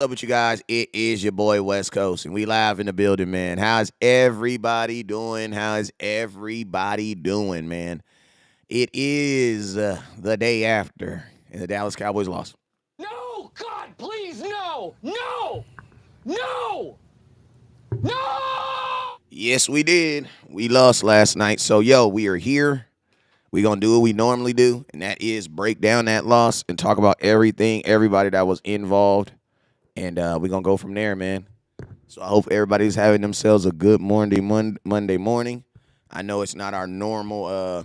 What's up with you guys? It is your boy West Coast, and we live in the building, man. How's everybody doing? How's everybody doing, man? It is the day after, and the Dallas Cowboys lost. No! God, please, no! No! No! No! Yes, we did. We lost last night. So, we are here. We gonna do what we normally do, and that is break down that loss and talk about everything, everybody that was involved, and we're gonna go from there, man. So I hope everybody's having themselves a good Monday morning. I know it's not our normal.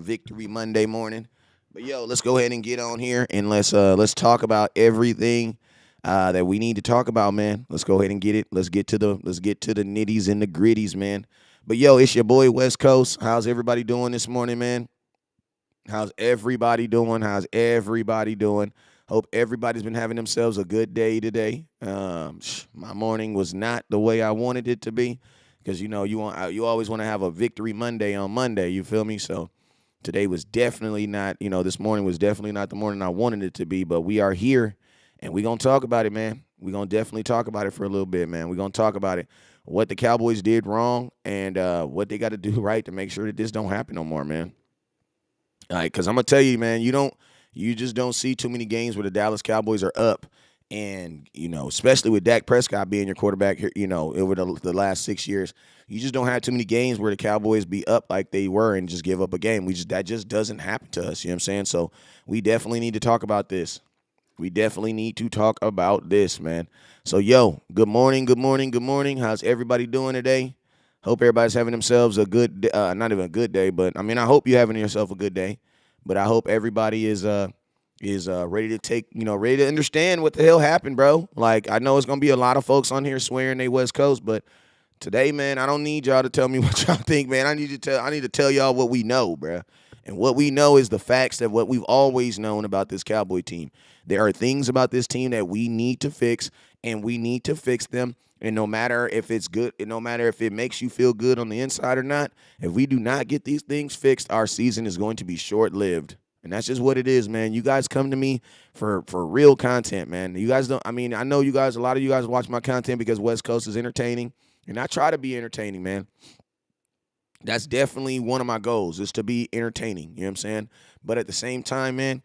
Victory Monday morning, but let's go ahead and get on here and let's talk about everything that we need to talk about, man. Let's go ahead and get it. Let's get to the nitties and the gritties, man. But it's your boy West Coast. How's everybody doing this morning, man? How's everybody doing? How's everybody doing? Hope everybody's been having themselves a good day today. My morning was not the way I wanted it to be, because you always want to have a victory Monday on Monday. You feel me? So today was definitely not. This morning was definitely not the morning I wanted it to be. But we are here, and we gonna talk about it, man. We gonna definitely talk about it for a little bit, man. We gonna talk about it, what the Cowboys did wrong, and what they got to do right to make sure that this don't happen no more, man. All right, because I'm gonna tell you, man, you just don't see too many games where the Dallas Cowboys are up, and especially with Dak Prescott being your quarterback here, over the last 6 years, you just don't have too many games where the Cowboys be up like they were and just give up a game. That just doesn't happen to us. You know what I'm saying? So we definitely need to talk about this. We definitely need to talk about this, man. So good morning, good morning, good morning. How's everybody doing today? Hope everybody's having themselves a good, not even a good day, but I mean, I hope you're having yourself a good day. But I hope everybody is ready to ready to understand what the hell happened, bro. Like, I know it's gonna be a lot of folks on here swearing they West Coast, but today, man, I don't need y'all to tell me what y'all think, man. I need to tell y'all what we know, bro. And what we know is the facts of what we've always known about this Cowboy team. There are things about this team that we need to fix, and we need to fix them. And no matter if it's good, and no matter if it makes you feel good on the inside or not, if we do not get these things fixed, our season is going to be short-lived. And that's just what it is, man. You guys come to me for real content, man. You guys don't. I mean, I know a lot of you guys watch my content because West Coast is entertaining, and I try to be entertaining, man. That's definitely one of my goals, is to be entertaining. You know what I'm saying? But at the same time, man,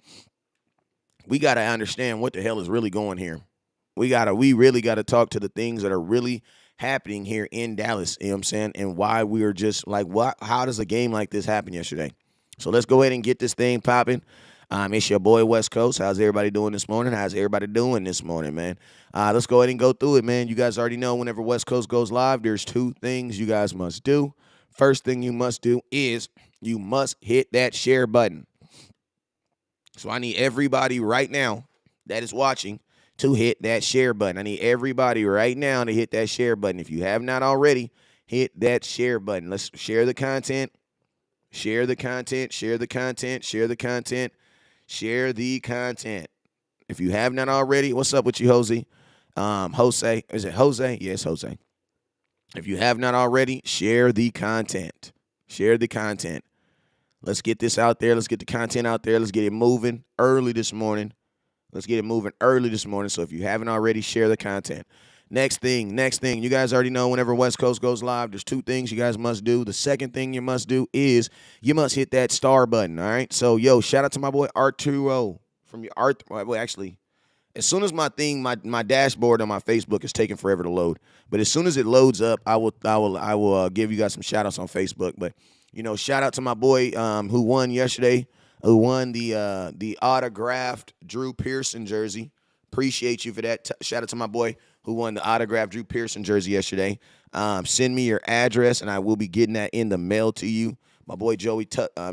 we got to understand what the hell is really going here. We really got to talk to the things that are really happening here in Dallas, you know what I'm saying? And why we are just like, how does a game like this happen yesterday? So let's go ahead and get this thing popping. It's your boy West Coast. How's everybody doing this morning? How's everybody doing this morning, man? Let's go ahead and go through it, man. You guys already know whenever West Coast goes live, there's two things you guys must do. First thing you must do is you must hit that share button. So I need everybody right now that is watching to hit that share button. I need everybody right now to hit that share button. If you have not already, hit that share button. Let's share the content. Share the content. Share the content. Share the content. Share the content. If you have not already, what's up with you, Jose? Jose. Is it Jose? Yes, Jose. If you have not already, share the content. Share the content. Let's get this out there. Let's get the content out there. Let's get it moving early this morning. Let's get it moving early this morning. So if you haven't already, share the content. Next thing. You guys already know whenever West Coast goes live, there's two things you guys must do. The second thing you must do is you must hit that star button, all right? So, shout out to my boy Arturo from your Art. Well, actually, as soon as my dashboard on my Facebook is taking forever to load. But as soon as it loads up, I will give you guys some shout outs on Facebook. But, shout out to my boy who won yesterday, who won the autographed Drew Pearson jersey. Appreciate you for that. Shout out to my boy who won the autographed Drew Pearson jersey yesterday. Send me your address, and I will be getting that in the mail to you. My boy Joey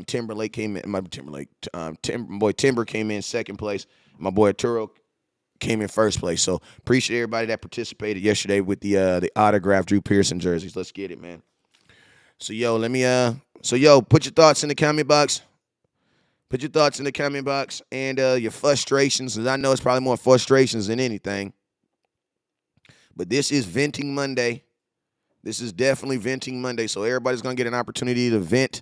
Timberlake came in. My boy Timber came in second place. My boy Arturo came in first place. So appreciate everybody that participated yesterday with the autographed Drew Pearson jerseys. Let's get it, man. So put your thoughts in the comment box. Put your thoughts in the comment box and your frustrations, because I know it's probably more frustrations than anything. But this is Venting Monday. This is definitely Venting Monday. So everybody's going to get an opportunity to vent.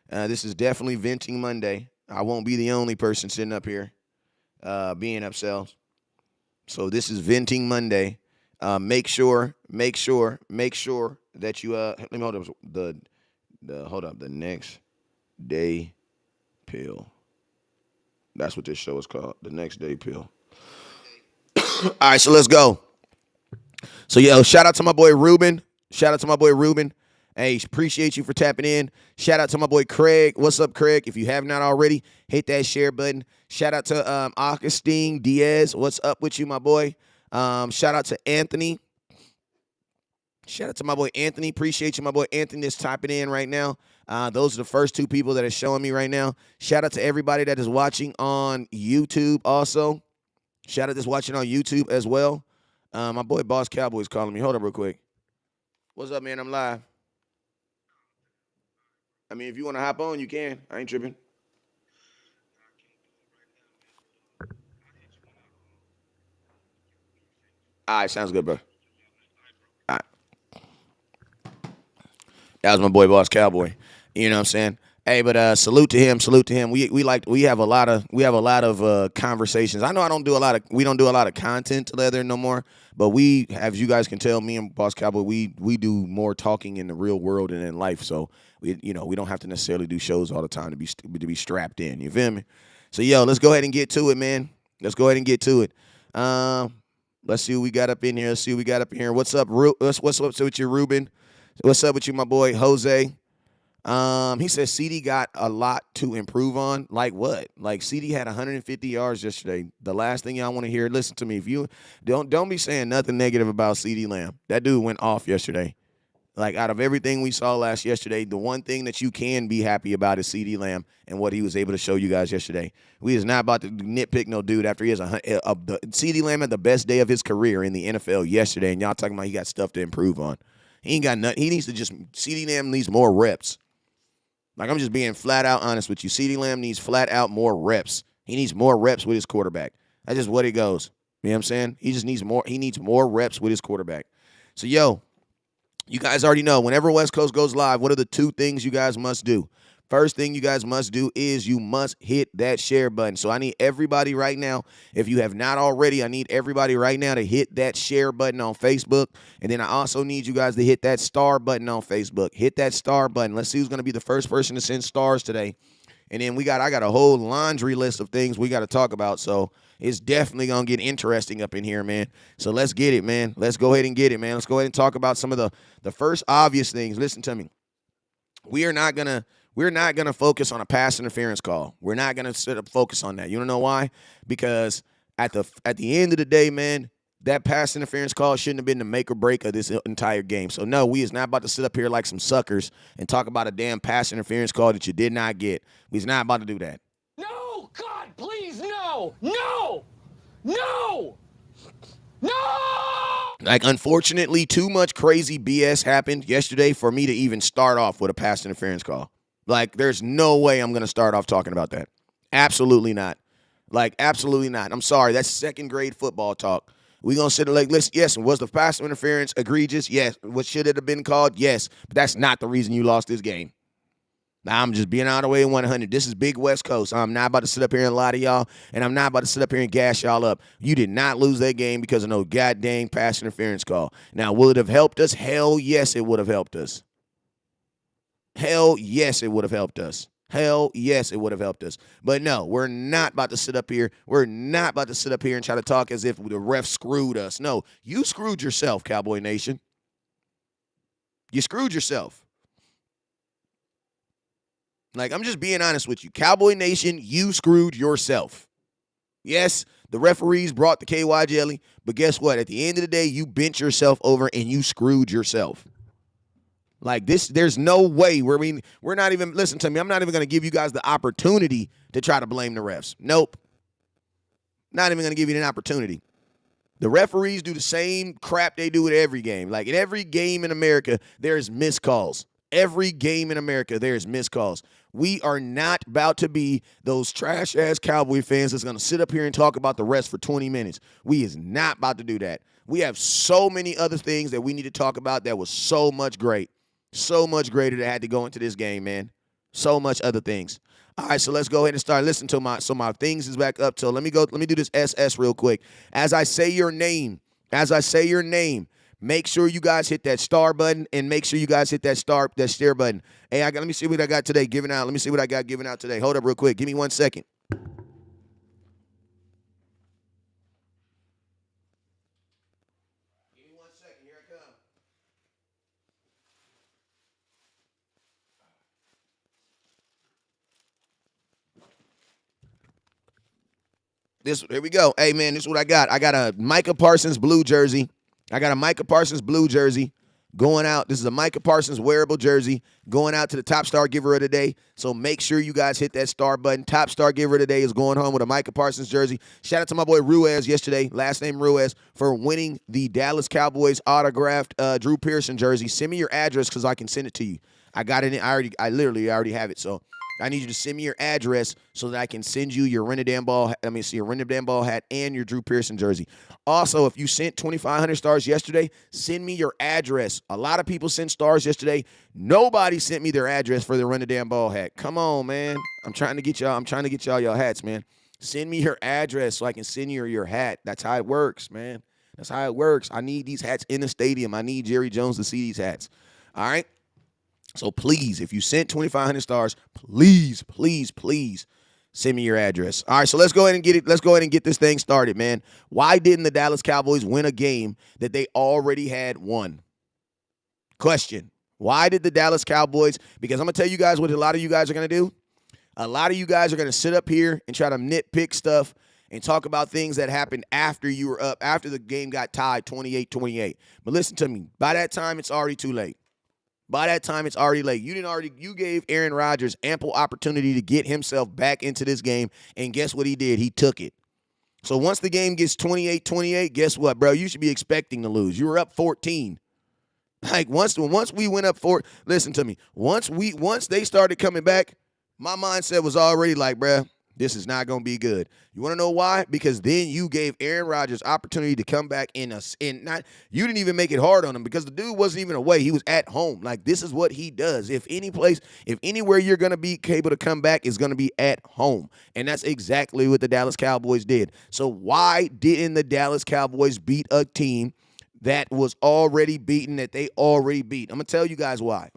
This is definitely Venting Monday. I won't be the only person sitting up here being upset. So this is Venting Monday. Make sure that you let me hold up the next day pill. That's what this show is called, the next day pill. All right, so let's go. So yo, shout out to my boy Ruben. Shout out to my boy Ruben. Hey, appreciate you for tapping in. Shout out to my boy Craig. What's up, Craig? If you have not already, hit that share button. Shout out to Augustine Diaz. What's up with you, my boy? Shout out to Anthony. Shout out to my boy Anthony. Appreciate you, my boy Anthony, that's typing in right now. Those are the first two people that are showing me right now. Shout out to everybody that is watching on YouTube also. Shout out that's watching on YouTube as well. My boy Boss Cowboys calling me. Hold up real quick. What's up, man? I'm live. I mean, if you want to hop on, you can. I ain't tripping. All right, sounds good, bro. All right. That was my boy Boss Cowboy. You know what I'm saying? Hey, but salute to him. Salute to him. We have a lot of conversations. I know we don't do a lot of content together no more. But we, as you guys can tell, me and Boss Cowboy, we do more talking in the real world and in life. So we don't have to necessarily do shows all the time to be strapped in. You feel me? So yo, let's go ahead and get to it, man. Let's go ahead and get to it. Let's see what we got up in here. What's up, what's up with you, Ruben? What's up with you, my boy Jose? He says CD got a lot to improve on. Like what? Like CD had 150 yards yesterday. The last thing y'all want to hear, listen to me. If you don't be saying nothing negative about CD Lamb. That dude went off yesterday. Like out of everything we saw yesterday, the one thing that you can be happy about is CD Lamb and what he was able to show you guys yesterday. We is not about to nitpick no dude after he has CD Lamb had the best day of his career in the NFL yesterday, and y'all talking about he got stuff to improve on. He ain't got nothing. He needs to CD Lamb needs more reps. Like, I'm just being flat out honest with you. CeeDee Lamb needs flat out more reps. He needs more reps with his quarterback. That's just what it goes. You know what I'm saying? He just needs more. He needs more reps with his quarterback. So, yo, you guys already know, whenever West Coast goes live, what are the two things you guys must do? First thing you guys must do is you must hit that share button. So I need everybody right now, if you have not already, I need everybody right now to hit that share button on Facebook. And then I also need you guys to hit that star button on Facebook. Hit that star button. Let's see who's going to be the first person to send stars today. And then I got a whole laundry list of things we got to talk about. So it's definitely going to get interesting up in here, man. So let's get it, man. Let's go ahead and get it, man. Let's go ahead and talk about some of the first obvious things. Listen to me. We're not gonna focus on a pass interference call. We're not gonna focus on that. You don't know why? Because at the end of the day, man, that pass interference call shouldn't have been the make or break of this entire game. So no, we is not about to sit up here like some suckers and talk about a damn pass interference call that you did not get. We's not about to do that. No! God, please, no! No! No! No! Like, unfortunately, too much crazy BS happened yesterday for me to even start off with a pass interference call. Like, there's no way I'm going to start off talking about that. Absolutely not. Like, absolutely not. I'm sorry. That's second grade football talk. We going to sit like, listen, yes, was the pass interference egregious? Yes. What should it have been called? Yes. But that's not the reason you lost this game. Now, I'm just being out of the way 100. This is Big West Coast. I'm not about to sit up here and lie to y'all, and I'm not about to sit up here and gas y'all up. You did not lose that game because of no goddamn pass interference call. Now, will it have helped us? Hell yes, it would have helped us. Hell yes, it would have helped us. Hell yes, it would have helped us. But no, we're not about to sit up here. We're not about to sit up here and try to talk as if the ref screwed us. No, you screwed yourself, Cowboy Nation. You screwed yourself. Like, I'm just being honest with you. Cowboy Nation, you screwed yourself. Yes, the referees brought the KY jelly, but guess what? At the end of the day, you bent yourself over and you screwed yourself. Like this, there's no way. We're not even, listen to me, I'm not even going to give you guys the opportunity to try to blame the refs. Nope. Not even going to give you an opportunity. The referees do the same crap they do at every game. Like in every game in America, there's missed calls. Every game in America, there's missed calls. We are not about to be those trash-ass Cowboy fans that's going to sit up here and talk about the rest for 20 minutes. We is not about to do that. We have so many other things that we need to talk about that was so much great. So much greater that had to go into this game, man. So much other things. All right, so let's go ahead and start. Listen to my things is back up. So let me do this SS real quick. As I say your name, make sure you guys hit that star button and make sure you guys hit that share button. Hey, let me see what I got today giving out. Let me see what I got giving out today. Hold up real quick. Give me 1 second. Give me 1 second. Here I come. Here we go. Hey man, this is what I got. I got a Micah Parsons blue jersey. Going out. This is a Micah Parsons wearable jersey going out to the top star giver of the day. So make sure you guys hit that star button. Top star giver of the day is going home with a Micah Parsons jersey. Shout out to my boy Ruiz yesterday, last name Ruiz, for winning the Dallas Cowboys autographed Drew Pearson jersey. Send me your address because I can send it to you. I got it. I literally already have it. So I need you to send me your address so that I can send you your Run the Damn Ball. Your Run the Damn Ball hat and your Drew Pearson jersey. Also, if you sent 2,500 stars yesterday, send me your address. A lot of people sent stars yesterday. Nobody sent me their address for the Run the Damn Ball hat. Come on, man. I'm trying to get y'all your hats, man. Send me your address so I can send you your hat. That's how it works, man. That's how it works. I need these hats in the stadium. I need Jerry Jones to see these hats. All right? So please, if you sent 2,500 stars, please send me your address. All right, so let's go ahead and get it. Let's go ahead and get this thing started, man. Why didn't the Dallas Cowboys win a game that they already had won? Question. Why did the Dallas Cowboys? Because I'm going to tell you guys what a lot of you guys are going to do. A lot of you guys are going to sit up here and try to nitpick stuff and talk about things that happened after you were up, after the game got tied 28-28. But listen to me. By that time, it's already too late. By that time, it's already late. You gave Aaron Rodgers ample opportunity to get himself back into this game, and guess what he did? He took it. So once the game gets 28-28, guess what, bro? You should be expecting to lose. You were up 14. Like once we went up 4, listen to me. Once they started coming back, my mindset was already like, bro, this is not going to be good. You want to know why? Because then you gave Aaron Rodgers opportunity to come back you didn't even make it hard on him because the dude wasn't even away. He was at home. Like, this is what he does. If anywhere you're going to be able to come back is going to be at home. And that's exactly what the Dallas Cowboys did. So why didn't the Dallas Cowboys beat a team that was already beaten, that they already beat? I'm going to tell you guys why.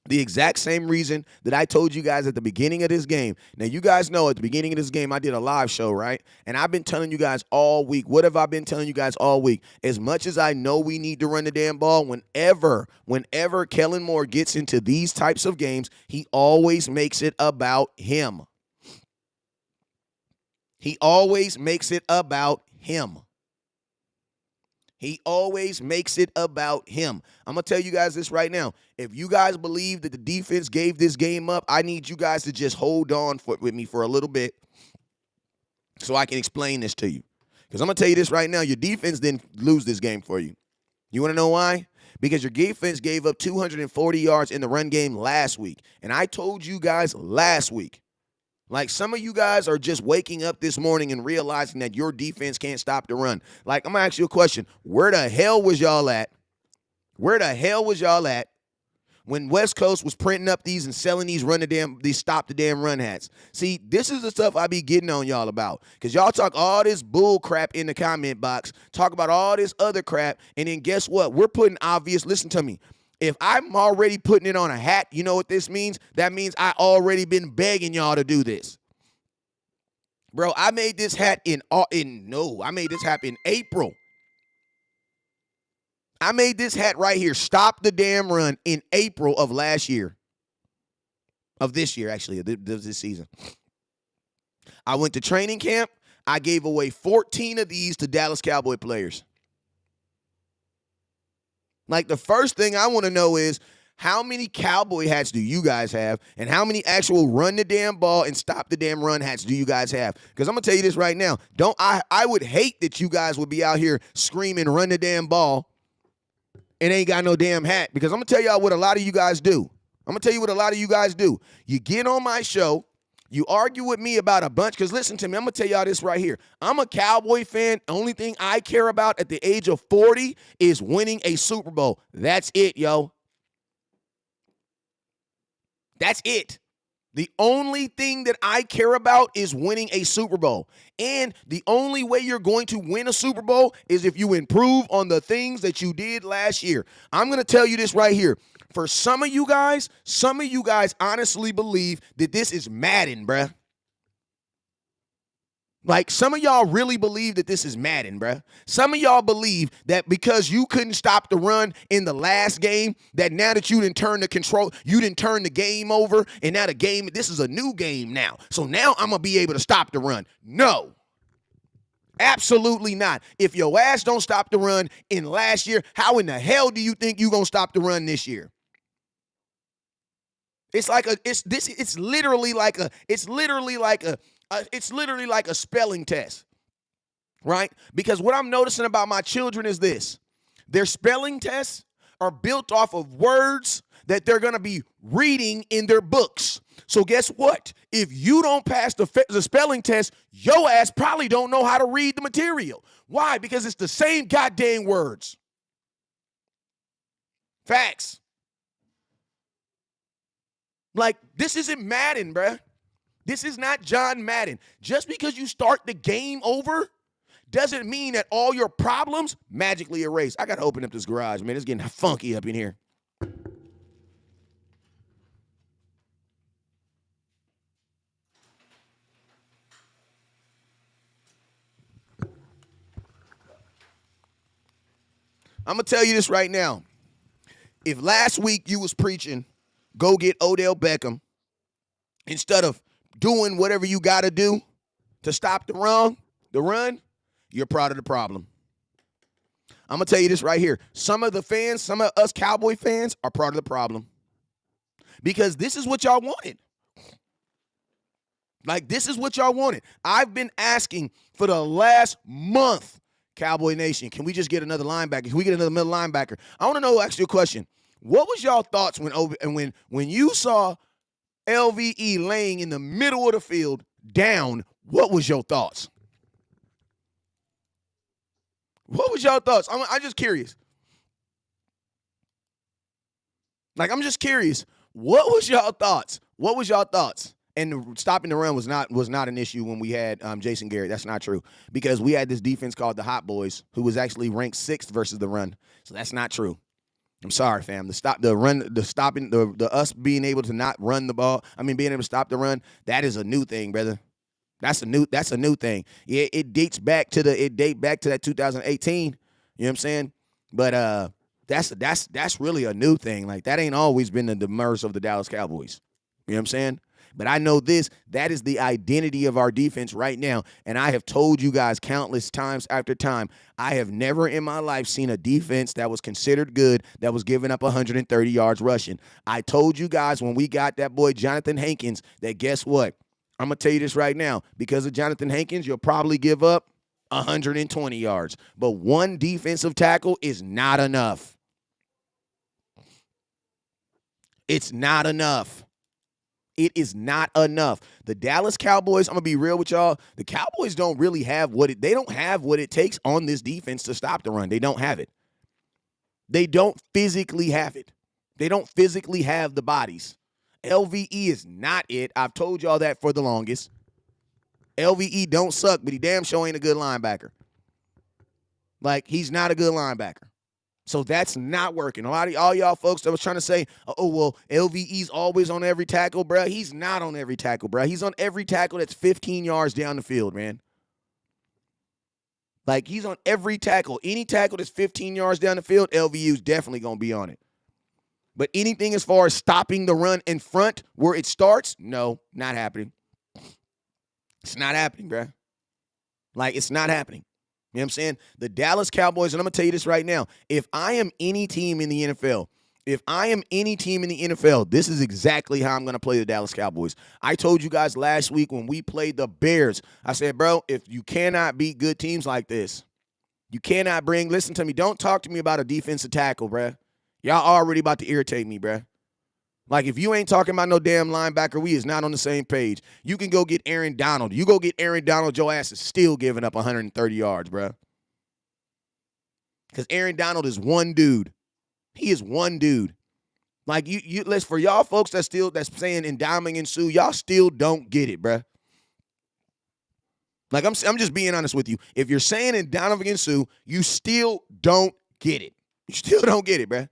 The exact same reason that I told you guys at the beginning of this game. Now, you guys know at the beginning of this game, I did a live show, right? And I've been telling you guys all week. What have I been telling you guys all week? As much as I know we need to run the damn ball, whenever Kellen Moore gets into these types of games, he always makes it about him. He always makes it about him. I'm going to tell you guys this right now. If you guys believe that the defense gave this game up, I need you guys to just hold on with me for a little bit so I can explain this to you. Because I'm going to tell you this right now. Your defense didn't lose this game for you. You want to know why? Because your defense gave up 240 yards in the run game last week. And I told you guys last week. Like, some of you guys are just waking up this morning and realizing that your defense can't stop the run. Like, I'm going to ask you a question. Where the hell was y'all at? When West Coast was printing up these and selling these stop the damn run hats? See, this is the stuff I be getting on y'all about. Because y'all talk all this bull crap in the comment box, talk about all this other crap, and then guess what? We're putting listen to me. If I'm already putting it on a hat, you know what this means? That means I already been begging y'all to do this. Bro, I made this hat in April. I made this hat right here, Stop the Damn Run, in April of last year. Of this year, actually, this season. I went to training camp. I gave away 14 of these to Dallas Cowboy players. Like, the first thing I want to know is, how many Cowboy hats do you guys have? And how many actual run the damn ball and stop the damn run hats do you guys have? Because I'm going to tell you this right now. I would hate that you guys would be out here screaming run the damn ball and ain't got no damn hat. Because I'm going to tell y'all what a lot of you guys do. You get on my show. You argue with me about a bunch, because listen to me, I'm going to tell y'all this right here. I'm a Cowboy fan. Only thing I care about at the age of 40 is winning a Super Bowl. That's it, yo. That's it. The only thing that I care about is winning a Super Bowl. And the only way you're going to win a Super Bowl is if you improve on the things that you did last year. I'm going to tell you this right here. For some of you guys honestly believe that this is Madden, bruh. Like, some of y'all really believe that this is Madden, bruh. Some of y'all believe that because you couldn't stop the run in the last game, that now that you didn't turn the control, you didn't turn the game over, and now this is a new game now. So now I'm going to be able to stop the run. No. Absolutely not. If your ass don't stop the run in last year, how in the hell do you think you're going to stop the run this year? It's literally like a spelling test, right? Because what I'm noticing about my children is this. Their spelling tests are built off of words that they're going to be reading in their books. So guess what? If you don't pass the spelling test, your ass probably don't know how to read the material. Why? Because it's the same goddamn words. Facts. Like, this isn't Madden, bruh. This is not John Madden. Just because you start the game over doesn't mean that all your problems magically erase. I got to open up this garage, man. It's getting funky up in here. I'm going to tell you this right now. If last week you was preaching, go get Odell Beckham, instead of doing whatever you got to do to stop the run, you're part of the problem. I'm going to tell you this right here. Some of us Cowboy fans are part of the problem. Because this is what y'all wanted. Like, this is what y'all wanted. I've been asking for the last month, Cowboy Nation, can we just get another linebacker? Can we get another middle linebacker? I want to know, ask you a question. What was y'all thoughts when you saw LVE laying in the middle of the field down? What was your thoughts? What was y'all thoughts? I'm just curious. Like, I'm just curious. What was y'all thoughts? What was y'all thoughts? And stopping the run was not an issue when we had Jason Garrett. That's not true, because we had this defense called the Hot Boys, who was actually ranked 6th versus the run. So that's not true. I'm sorry, fam. Us being able to not run the ball, being able to stop the run, that is a new thing, brother. That's a new thing. Yeah, it dates back to that 2018. You know what I'm saying? But that's really a new thing. Like, that ain't always been the demurs of the Dallas Cowboys. You know what I'm saying? But I know that is the identity of our defense right now. And I have told you guys countless times after time, I have never in my life seen a defense that was considered good that was giving up 130 yards rushing. I told you guys when we got that boy Jonathan Hankins that, guess what? I'm going to tell you this right now. Because of Jonathan Hankins, you'll probably give up 120 yards. But one defensive tackle is not enough. It's not enough. It is not enough. The Dallas Cowboys, I'm going to be real with y'all, the Cowboys don't really have what it takes on this defense to stop the run. They don't have it. They don't physically have it. They don't physically have the bodies. LVE is not it. I've told y'all that for the longest. LVE don't suck, but he damn sure ain't a good linebacker. Like, he's not a good linebacker. So that's not working. All y'all folks that was trying to say, oh, well, LVE's always on every tackle, bro. He's not on every tackle, bro. He's on every tackle that's 15 yards down the field, man. Like, he's on every tackle. Any tackle that's 15 yards down the field, LVU's definitely going to be on it. But anything as far as stopping the run in front where it starts, no, not happening. It's not happening, bro. Like, it's not happening. You know what I'm saying? The Dallas Cowboys, and I'm going to tell you this right now. If I am any team in the NFL, this is exactly how I'm going to play the Dallas Cowboys. I told you guys last week when we played the Bears, I said, bro, if you cannot beat good teams like this, listen to me, don't talk to me about a defensive tackle, bro. Y'all already about to irritate me, bro. Like, if you ain't talking about no damn linebacker, we is not on the same page. You can go get Aaron Donald. You go get Aaron Donald, your ass is still giving up 130 yards, bro. Because Aaron Donald is one dude. He is one dude. Like let's for y'all folks that's saying Ndamukong Suh, y'all still don't get it, bruh. Like I'm just being honest with you. If you're saying Ndamukong Suh, you still don't get it. You still don't get it, bruh.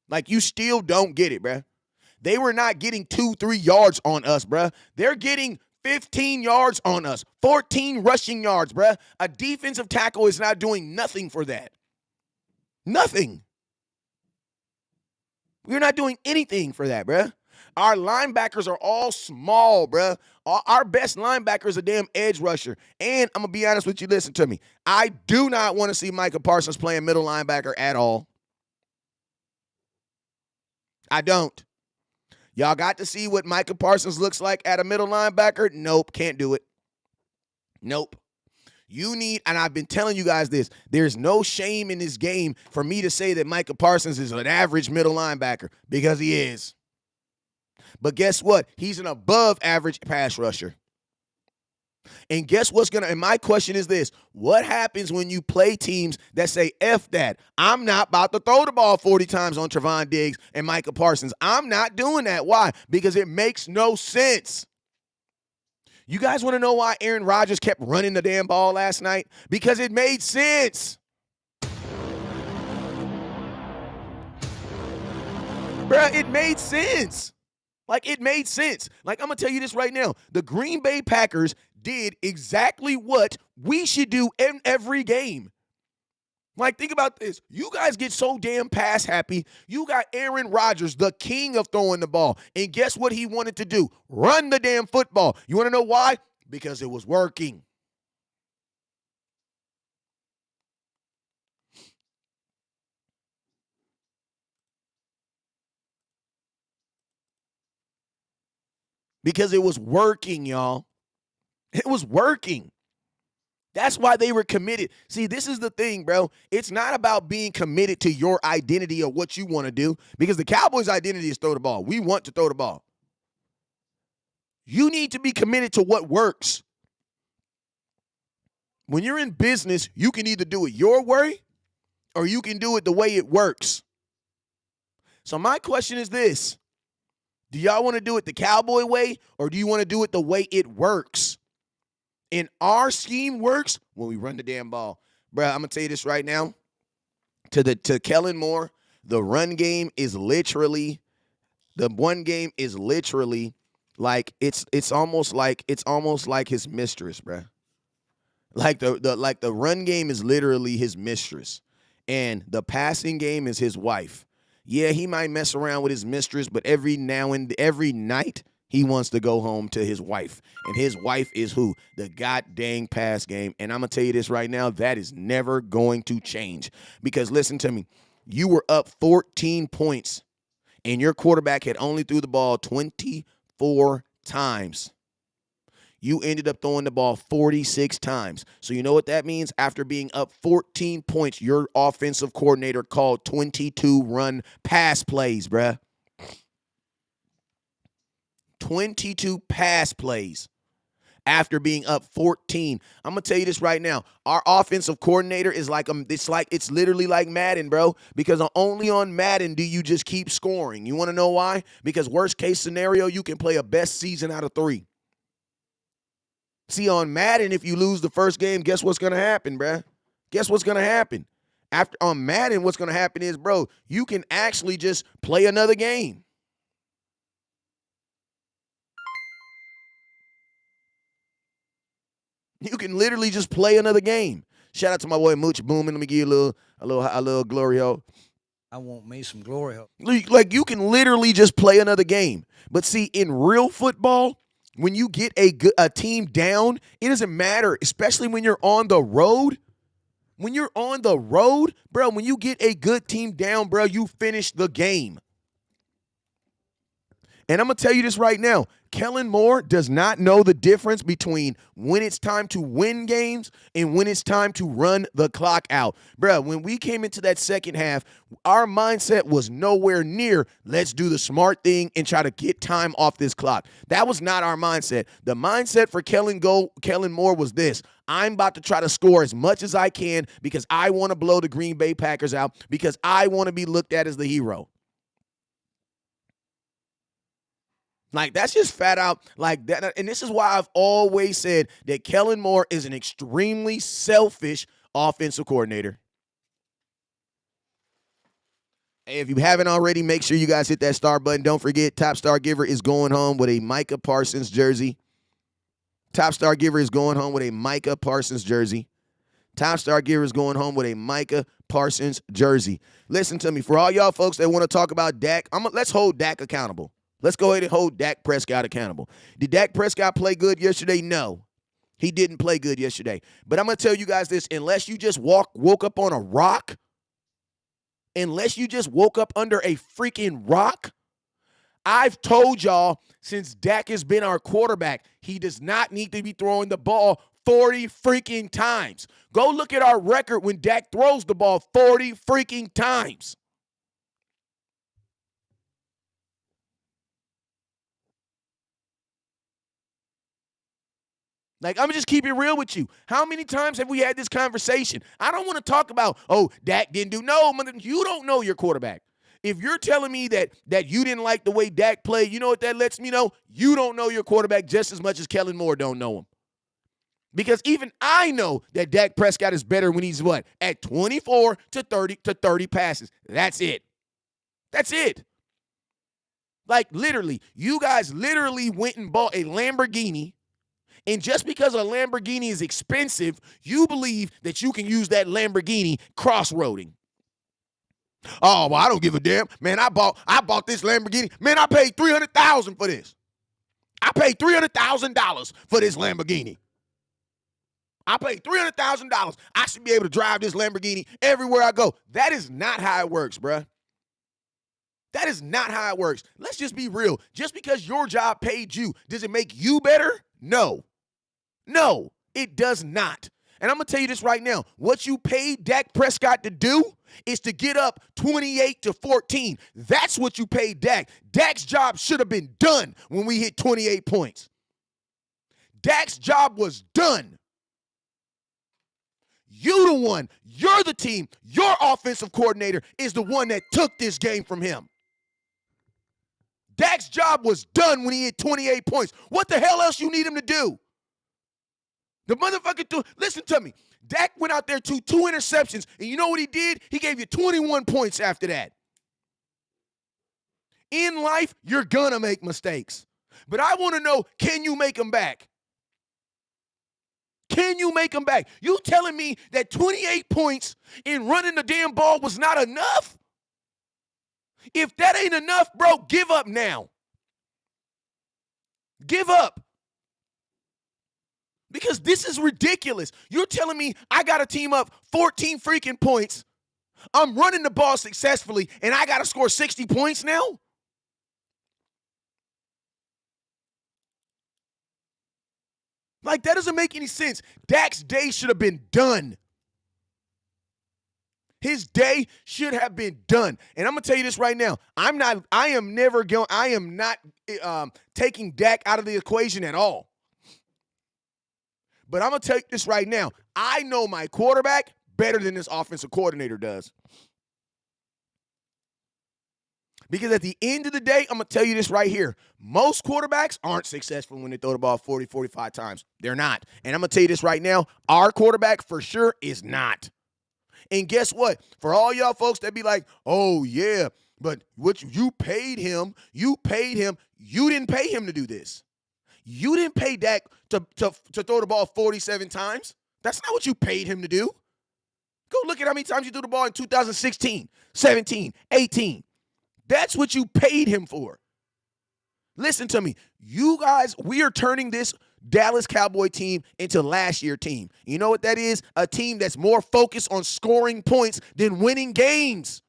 Like you still don't get it, bruh. They were not getting 2-3 yards on us, bruh. They're getting 15 yards on us, 14 rushing yards, bruh. A defensive tackle is not doing nothing for that. Nothing. We're not doing anything for that, bruh. Our linebackers are all small, bruh. Our best linebacker is a damn edge rusher. And I'm going to be honest with you. Listen to me. I do not want to see Micah Parsons playing middle linebacker at all. I don't. Y'all got to see what Micah Parsons looks like at a middle linebacker? Nope, can't do it. Nope. You need, and I've been telling you guys this, there's no shame in this game for me to say that Micah Parsons is an average middle linebacker, because he is. But guess what? He's an above average pass rusher. And guess what's going to, and my question is this, what happens when you play teams that say, F that, I'm not about to throw the ball 40 times on Trevon Diggs and Micah Parsons. I'm not doing that. Why? Because it makes no sense. You guys want to know why Aaron Rodgers kept running the damn ball last night? Because it made sense. Bruh, it made sense. Like, it made sense. Like, I'm going to tell you this right now. The Green Bay Packers did exactly what we should do in every game. Like, think about this. You guys get so damn pass happy. You got Aaron Rodgers, the king of throwing the ball. And guess what he wanted to do? Run the damn football. You want to know why? Because it was working. Because it was working, y'all. It was working. That's why they were committed. See, this is the thing, bro. It's not about being committed to your identity or what you want to do, because the Cowboys' identity is throw the ball. We want to throw the ball. You need to be committed to what works. When you're in business, you can either do it your way or you can do it the way it works. So my question is this. Do y'all want to do it the Cowboy way, or do you want to do it the way it works? And our scheme works when we run the damn ball. Bro, I'm going to tell you this right now. To Kellen Moore, the run game is literally, the one game is literally like it's almost like his mistress, bro. Like the run game is literally his mistress, and the passing game is his wife. Yeah, he might mess around with his mistress, but every night he wants to go home to his wife. And his wife is who? The god dang pass game. And I'm going to tell you this right now, that is never going to change. Because listen to me, you were up 14 points, and your quarterback had only threw the ball 24 times. You ended up throwing the ball 46 times. So you know what that means? After being up 14 points, your offensive coordinator called 22 run pass plays, bruh. 22 pass plays after being up 14. I'm going to tell you this right now. Our offensive coordinator is it's literally like Madden, bro, because only on Madden do you just keep scoring. You want to know why? Because worst case scenario, you can play a best season out of 3. See, on Madden, if you lose the first game, guess what's going to happen, bruh? Guess what's going to happen? On Madden, what's going to happen is, bro, you can actually just play another game. You can literally just play another game. Shout out to my boy Mooch Boomin. Let me give you a little glory hole. I want me some glory hole. Like, you can literally just play another game. But see, in real football, when you get a team down, it doesn't matter, especially when you're on the road. When you're on the road, bro, when you get a good team down, bro, you finish the game. And I'm going to tell you this right now. Kellen Moore does not know the difference between when it's time to win games and when it's time to run the clock out. Bruh, when we came into that second half, our mindset was nowhere near, let's do the smart thing and try to get time off this clock. That was not our mindset. The mindset for Kellen Moore was this. I'm about to try to score as much as I can because I want to blow the Green Bay Packers out, because I want to be looked at as the hero. Like, that's just fat out like that. And this is why I've always said that Kellen Moore is an extremely selfish offensive coordinator. Hey, if you haven't already, make sure you guys hit that star button. Don't forget, Top Star Giver is going home with a Micah Parsons jersey. Top Star Giver is going home with a Micah Parsons jersey. Top Star Giver is going home with a Micah Parsons jersey. Listen to me. For all y'all folks that want to talk about Dak, let's hold Dak accountable. Let's go ahead and hold Dak Prescott accountable. Did Dak Prescott play good yesterday? No. He didn't play good yesterday. But I'm going to tell you guys this. Unless you just woke up on a rock, unless you just woke up under a freaking rock, I've told y'all since Dak has been our quarterback, he does not need to be throwing the ball 40 freaking times. Go look at our record when Dak throws the ball 40 freaking times. Like, I'm just keep it real with you. How many times have we had this conversation? I don't want to talk about, oh, Dak didn't do. No, you don't know your quarterback. If you're telling me that you didn't like the way Dak played, you know what that lets me know? You don't know your quarterback just as much as Kellen Moore don't know him. Because even I know that Dak Prescott is better when he's what? At 24 to 30 passes. That's it. That's it. Like, literally, you guys literally went and bought a Lamborghini. And just because a Lamborghini is expensive, you believe that you can use that Lamborghini cross-roading. Oh, well, I don't give a damn. Man, I bought this Lamborghini. Man, I paid $300,000 for this. I paid $300,000 for this Lamborghini. I paid $300,000. I should be able to drive this Lamborghini everywhere I go. That is not how it works, bruh. That is not how it works. Let's just be real. Just because your job paid you, does it make you better? No. No, it does not. And I'm going to tell you this right now. What you paid Dak Prescott to do is to get up 28-14. That's what you paid Dak. Dak's job should have been done when we hit 28 points. Dak's job was done. You the one, you're the team, your offensive coordinator is the one that took this game from him. Dak's job was done when he hit 28 points. What the hell else you need him to do? The motherfucker listen to me. Dak went out there to 2 interceptions, and you know what he did? He gave you 21 points after that. In life, you're gonna make mistakes. But I want to know, can you make them back? Can you make them back? You telling me that 28 points in running the damn ball was not enough? If that ain't enough, bro, give up now. Give up. Because this is ridiculous. You're telling me I got to team up 14 freaking points. I'm running the ball successfully, and I got to score 60 points now? Like, that doesn't make any sense. Dak's day should have been done. His day should have been done. And I'm going to tell you this right now. I am not taking Dak out of the equation at all. But I'm going to tell you this right now. I know my quarterback better than this offensive coordinator does. Because at the end of the day, I'm going to tell you this right here. Most quarterbacks aren't successful when they throw the ball 40, 45 times. They're not. And I'm going to tell you this right now. Our quarterback for sure is not. And guess what? For all y'all folks that be like, oh, yeah, but what you paid him. You didn't pay him to do this. You didn't pay Dak to throw the ball 47 times. That's not what you paid him to do. Go look at how many times you threw the ball in 2016, 17, 18. That's what you paid him for. Listen to me. You guys, we are turning this Dallas Cowboy team into last year team. You know what that is? A team that's more focused on scoring points than winning games.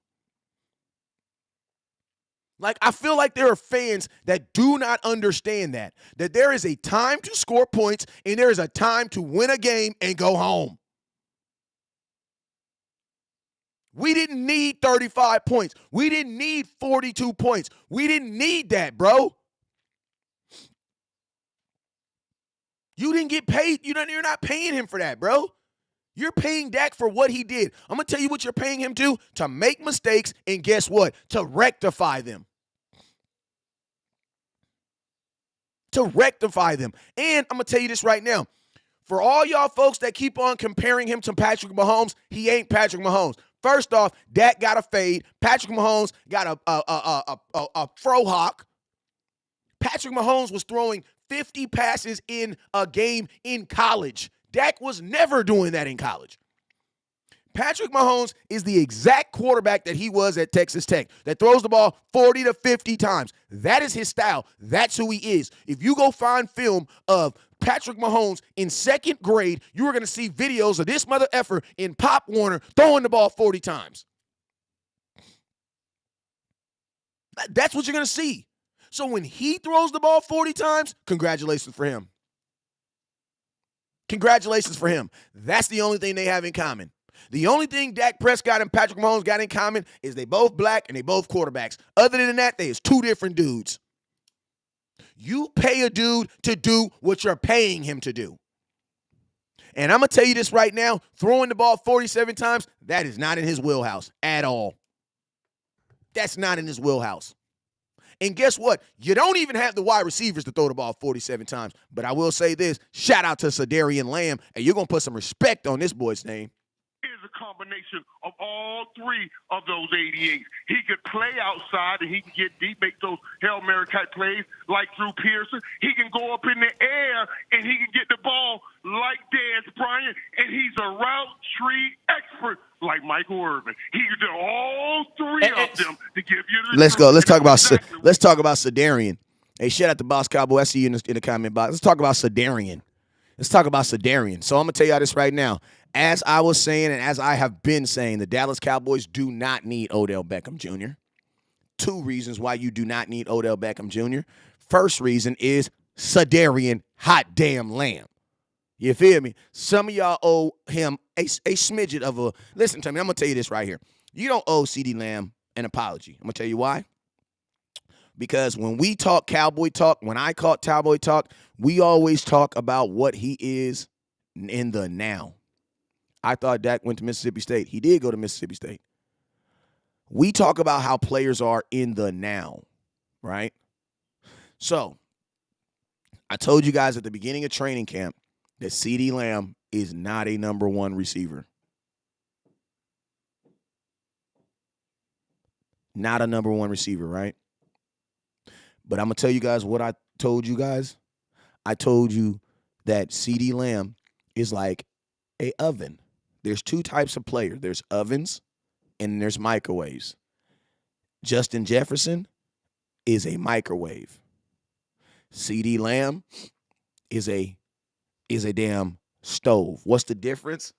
Like, I feel like there are fans that do not understand that there is a time to score points and there is a time to win a game and go home. We didn't need 35 points. We didn't need 42 points. We didn't need that, bro. You didn't get paid. You're not paying him for that, bro. You're paying Dak for what he did. I'm going to tell you what you're paying him to make mistakes, and guess what? To rectify them. to rectify them. And I'm going to tell you this right now. For all y'all folks that keep on comparing him to Patrick Mahomes, he ain't Patrick Mahomes. First off, Dak got a fade. Patrick Mahomes got a fro hawk. Patrick Mahomes was throwing 50 passes in a game in college. Dak was never doing that in college. Patrick Mahomes is the exact quarterback that he was at Texas Tech, that throws the ball 40 to 50 times. That is his style. That's who he is. If you go find film of Patrick Mahomes in second grade, you are going to see videos of this mother effer in Pop Warner throwing the ball 40 times. That's what you're going to see. So when he throws the ball 40 times, congratulations for him. Congratulations for him. That's the only thing they have in common. The only thing Dak Prescott and Patrick Mahomes got in common is they both black and they both quarterbacks. Other than that, they is two different dudes. You pay a dude to do what you're paying him to do. And I'm going to tell you this right now, throwing the ball 47 times, that is not in his wheelhouse at all. That's not in his wheelhouse. And guess what? You don't even have the wide receivers to throw the ball 47 times. But I will say this, shout out to Cedarian Lamb, and you're going to put some respect on this boy's name. Is a combination of all three of those 88s. He could play outside and he can get deep, make those Hail Mary type plays like Drew Pearson. He can go up in the air and he can get the ball like Dez Bryant, and he's a route tree expert like Michael Irvin. He can do all three of them to give you the Let's go. Let's talk about exactly. let's talk about Cedarian. Hey, shout out to Boss Cowboy. I see you in the comment box. Let's talk about Cedarian. Let's talk about Cedarian. So I'm going to tell y'all this right now. As I was saying and as I have been saying, the Dallas Cowboys do not need Odell Beckham Jr. Two reasons why you do not need Odell Beckham Jr. First reason is Cedarian hot damn Lamb. You feel me? Some of y'all owe him a smidget of a – listen to me. I'm going to tell you this right here. You don't owe CeeDee Lamb an apology. I'm going to tell you why. Because when we talk Cowboy talk, when I call Cowboy talk, we always talk about what he is in the now. I thought Dak went to Mississippi State. He did go to Mississippi State. We talk about how players are in the now, right? So I told you guys at the beginning of training camp that CeeDee Lamb is not a number one receiver. Not a number one receiver, right? But I'm going to tell you guys what I told you guys. I told you that CeeDee Lamb is like a oven. There's two types of player. There's ovens and there's microwaves. Justin Jefferson is a microwave. CeeDee Lamb is a damn stove. What's the difference?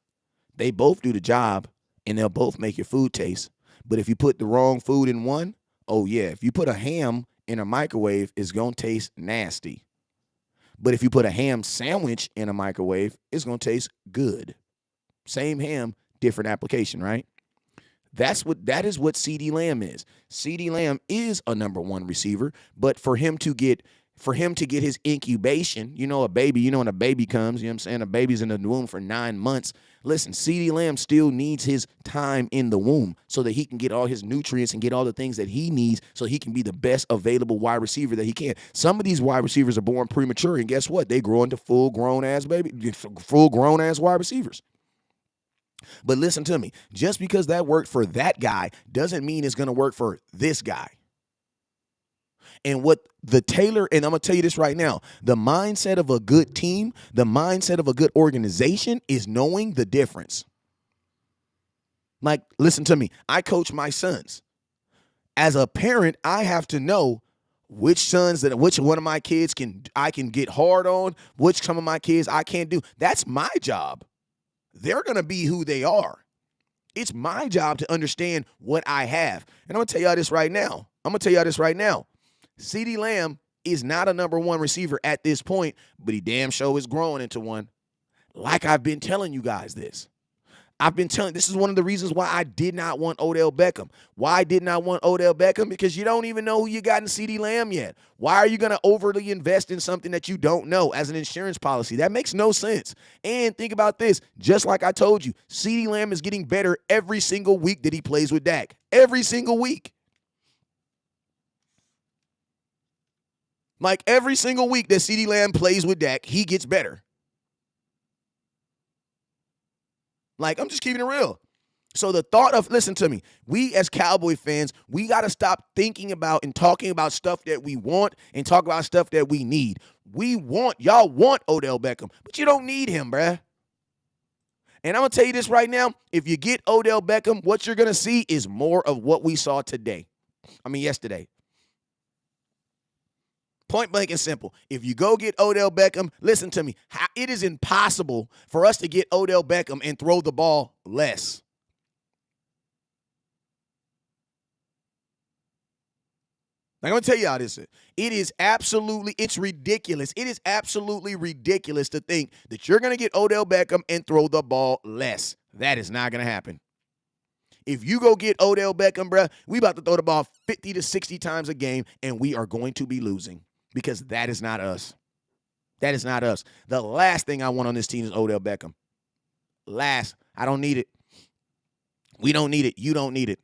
They both do the job and they'll both make your food taste. But if you put the wrong food in one, oh yeah, if you put a ham in a microwave, it's going to taste nasty. But if you put a ham sandwich in a microwave, it's going to taste good. Same ham, different application, right? That is what CeeDee Lamb is. CeeDee Lamb is a number one receiver, but for him to get his incubation, you know, a baby, when a baby comes, you know what I'm saying? A baby's in the womb for 9 months. Listen, CeeDee Lamb still needs his time in the womb so that he can get all his nutrients and get all the things that he needs so he can be the best available wide receiver that he can. Some of these wide receivers are born premature, and guess what? They grow into full-grown ass wide receivers. But listen to me. Just because that worked for that guy doesn't mean it's going to work for this guy. And what the Taylor, and I'm going to tell you this right now, the mindset of a good team, the mindset of a good organization is knowing the difference. Like, listen to me. I coach my sons. As a parent, I have to know which one of my kids I can get hard on, which some of my kids I can't do. That's my job. They're going to be who they are. It's my job to understand what I have. And I'm going to tell y'all this right now. CeeDee Lamb is not a number one receiver at this point, but he damn sure is growing into one. Like I've been telling you guys this. This is one of the reasons why I did not want Odell Beckham. Why didn't I want Odell Beckham? Because you don't even know who you got in CeeDee Lamb yet. Why are you going to overly invest in something that you don't know as an insurance policy? That makes no sense. And think about this. Just like I told you, CeeDee Lamb is getting better every single week that he plays with Dak. Every single week. Like every single week that CeeDee Lamb plays with Dak, he gets better. Like, I'm just keeping it real. So the thought of, listen to me, we as Cowboy fans, we got to stop thinking about and talking about stuff that we want and talk about stuff that we need. Y'all want Odell Beckham, but you don't need him, bruh. And I'm going to tell you this right now. If you get Odell Beckham, what you're going to see is more of what we saw yesterday. Point blank and simple. If you go get Odell Beckham, listen to me. It is impossible for us to get Odell Beckham and throw the ball less. Like, I'm going to tell you how this is. It's ridiculous. It is absolutely ridiculous to think that you're going to get Odell Beckham and throw the ball less. That is not going to happen. If you go get Odell Beckham, bruh, we about to throw the ball 50 to 60 times a game, and we are going to be losing because that is not us. That is not us. The last thing I want on this team is Odell Beckham. Last. I don't need it. We don't need it. You don't need it.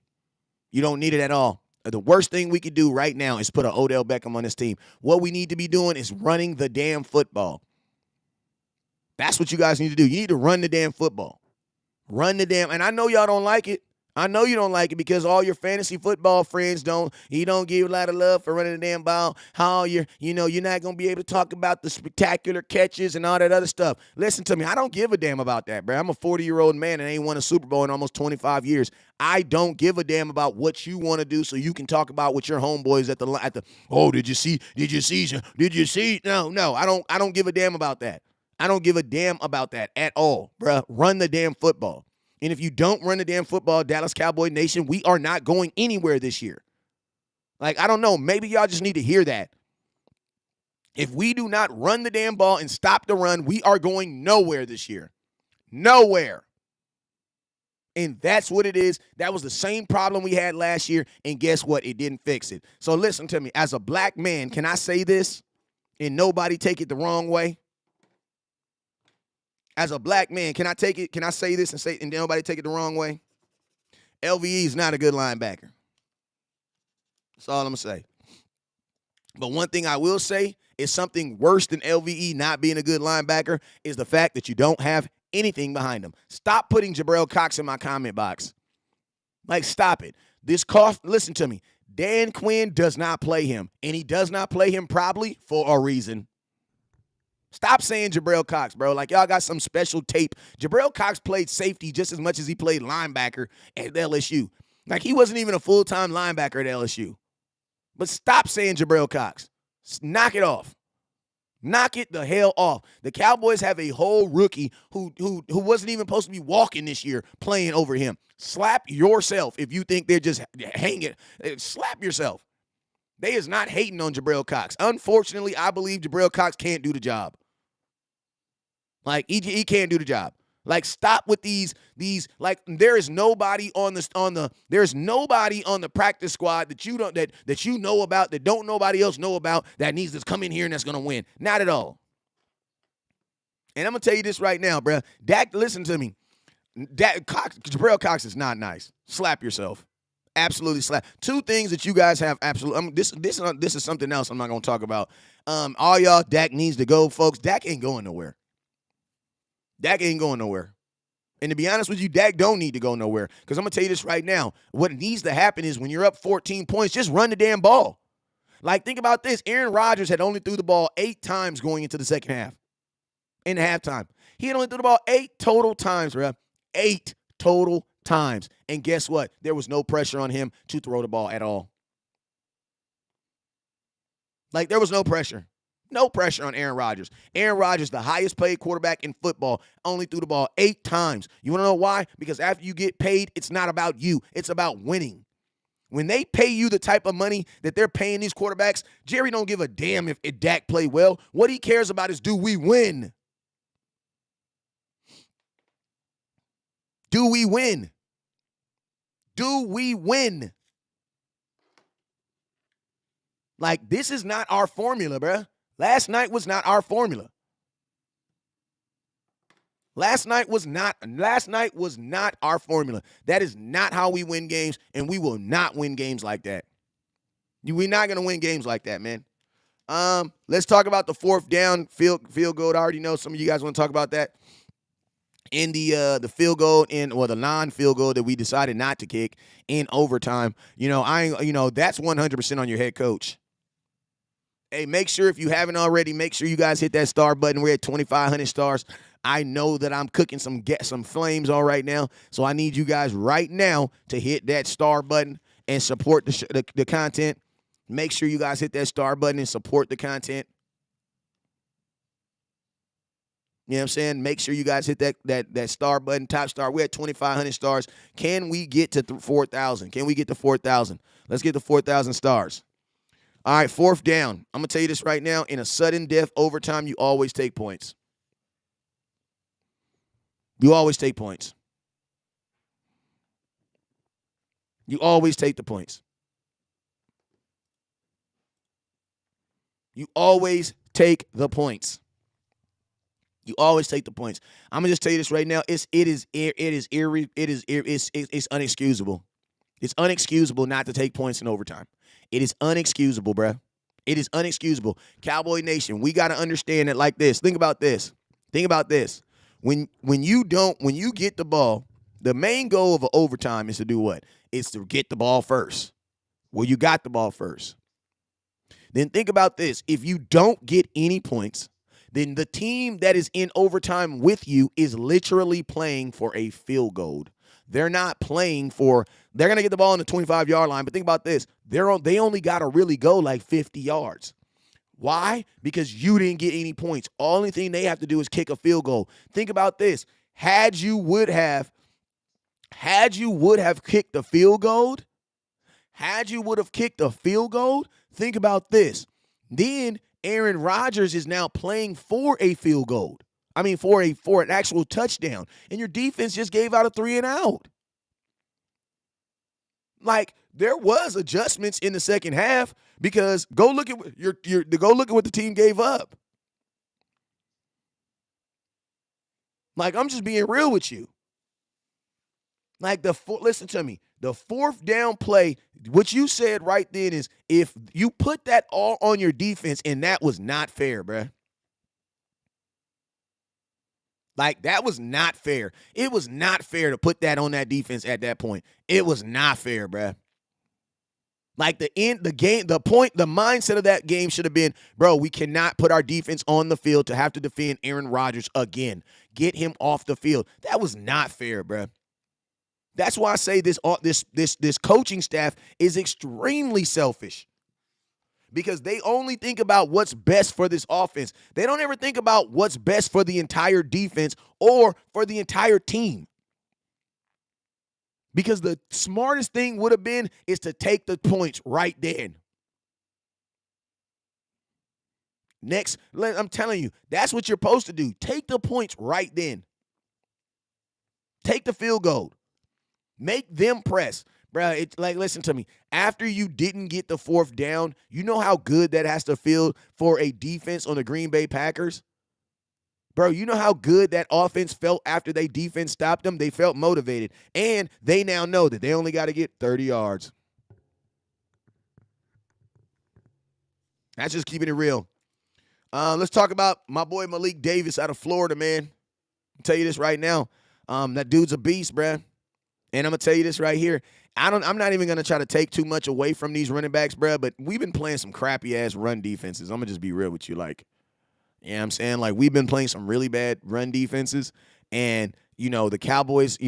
You don't need it at all. The worst thing we could do right now is put an Odell Beckham on this team. What we need to be doing is running the damn football. That's what you guys need to do. You need to run the damn football. Run the damn, and I know y'all don't like it. I know you don't like it because all your fantasy football friends don't give a lot of love for running the damn ball. How you're not going to be able to talk about the spectacular catches and all that other stuff. Listen to me. I don't give a damn about that, bro. I'm a 40-year-old man and ain't won a Super Bowl in almost 25 years. I don't give a damn about what you want to do so you can talk about with your homeboys at the did you see? No, I don't give a damn about that. I don't give a damn about that at all, bro. Run the damn football. And if you don't run the damn football, Dallas Cowboy Nation, we are not going anywhere this year. Like, I don't know. Maybe y'all just need to hear that. If we do not run the damn ball and stop the run, we are going nowhere this year. Nowhere. And that's what it is. That was the same problem we had last year. And guess what? It didn't fix it. So listen to me. As a black man, can I say this and nobody take it the wrong way? As a black man, can I say this and nobody take it the wrong way? LVE is not a good linebacker. That's all I'm going to say. But one thing I will say is something worse than LVE not being a good linebacker is the fact that you don't have anything behind him. Stop putting Jabril Cox in my comment box. Like, stop it. Listen to me. Dan Quinn does not play him, and he does not play him probably for a reason. Stop saying Jabril Cox, bro. Like, y'all got some special tape. Jabril Cox played safety just as much as he played linebacker at LSU. Like, he wasn't even a full-time linebacker at LSU. But stop saying Jabril Cox. Knock it off. Knock it the hell off. The Cowboys have a whole rookie who wasn't even supposed to be walking this year playing over him. Slap yourself if you think they're just hanging. Slap yourself. They is not hating on Jabril Cox. Unfortunately, I believe Jabril Cox can't do the job. Like, he can't do the job. Like, stop with these like, there is nobody on the practice squad that you know about, that don't nobody else know about, that needs to come in here and that's gonna win. Not at all. And I'm gonna tell you this right now, bro. Dak, listen to me. Jabril Cox is not nice. Slap yourself. Absolutely slap. Two things that you guys have absolutely. This is something else I'm not gonna talk about. All y'all, Dak needs to go, folks. Dak ain't going nowhere. Dak ain't going nowhere. And to be honest with you, Dak don't need to go nowhere. Because I'm going to tell you this right now. What needs to happen is when you're up 14 points, just run the damn ball. Like, think about this. Aaron Rodgers had only threw the ball 8 times going into the second half. In the halftime. He had only threw the ball 8 total times, bro. 8 total times. And guess what? There was no pressure on him to throw the ball at all. Like, there was no pressure. No pressure on Aaron Rodgers. Aaron Rodgers, the highest paid quarterback in football, only threw the ball 8 times. You want to know why? Because after you get paid, it's not about you. It's about winning. When they pay you the type of money that they're paying these quarterbacks, Jerry don't give a damn if Dak play well. What he cares about is, do we win? Do we win? Do we win? Like, this is not our formula, bruh. Last night was not our formula. Last night was not our formula. That is not how we win games, and we will not win games like that. We're not going to win games like that, man. Let's talk about the fourth down field goal. I already know some of you guys want to talk about that. In the field goal the non-field goal that we decided not to kick in overtime. That's 100% on your head coach. Hey, make sure if you haven't already, make sure you guys hit that star button. We're at 2,500 stars. I know that I'm cooking some flames all right now, so I need you guys right now to hit that star button and support the content. Make sure you guys hit that star button and support the content. You know what I'm saying? Make sure you guys hit that star button, top star. We're at 2,500 stars. Can we get to 4,000? Can we get to 4,000? Let's get to 4,000 stars. All right, fourth down. I'm going to tell you this right now. In a sudden death overtime, you always take points. You always take points. You always take the points. You always take the points. You always take the points. I'm gonna just tell you this right now. It's unexcusable. It's unexcusable not to take points in overtime. It is unexcusable, bruh. It is unexcusable. Cowboy Nation, we gotta understand it like this. Think about this. Think about this. When you get the ball, the main goal of an overtime is to do what? It's to get the ball first. Well, you got the ball first. Then think about this. If you don't get any points, then the team that is in overtime with you is literally playing for a field goal. They're not playing for – they're going to get the ball on the 25-yard line. But think about this. They only got to really go like 50 yards. Why? Because you didn't get any points. Only thing they have to do is kick a field goal. Think about this. Had you would have kicked the field goal, think about this. Then Aaron Rodgers is now playing for a field goal. I mean, for an actual touchdown. And your defense just gave out a 3-and-out. Like, there was adjustments in the second half because go look at what the team gave up. Like, I'm just being real with you. Like, listen to me. The fourth down play, what you said right then is if you put that all on your defense, and that was not fair, bruh. Like, that was not fair. It was not fair to put that on that defense at that point. It was not fair, bruh. Like, the mindset of that game should have been, bro, we cannot put our defense on the field to have to defend Aaron Rodgers again. Get him off the field. That was not fair, bruh. That's why I say this coaching staff is extremely selfish because they only think about what's best for this offense. They don't ever think about what's best for the entire defense or for the entire team. Because the smartest thing would have been is to take the points right then. Next, I'm telling you, that's what you're supposed to do. Take the points right then. Take the field goal. Make them press. Bro, it's like, listen to me. After you didn't get the fourth down, you know how good that has to feel for a defense on the Green Bay Packers? Bro, you know how good that offense felt after they defense stopped them? They felt motivated. And they now know that they only got to get 30 yards. That's just keeping it real. Let's talk about my boy Malik Davis out of Florida, man. I'll tell you this right now. That dude's a beast, bruh. And I'm going to tell you this right here. I'm not even going to try to take too much away from these running backs, bro, but we've been playing some crappy-ass run defenses. I'm going to just be real with you. Like, you know what I'm saying? Like, we've been playing some really bad run defenses. And, the Cowboys,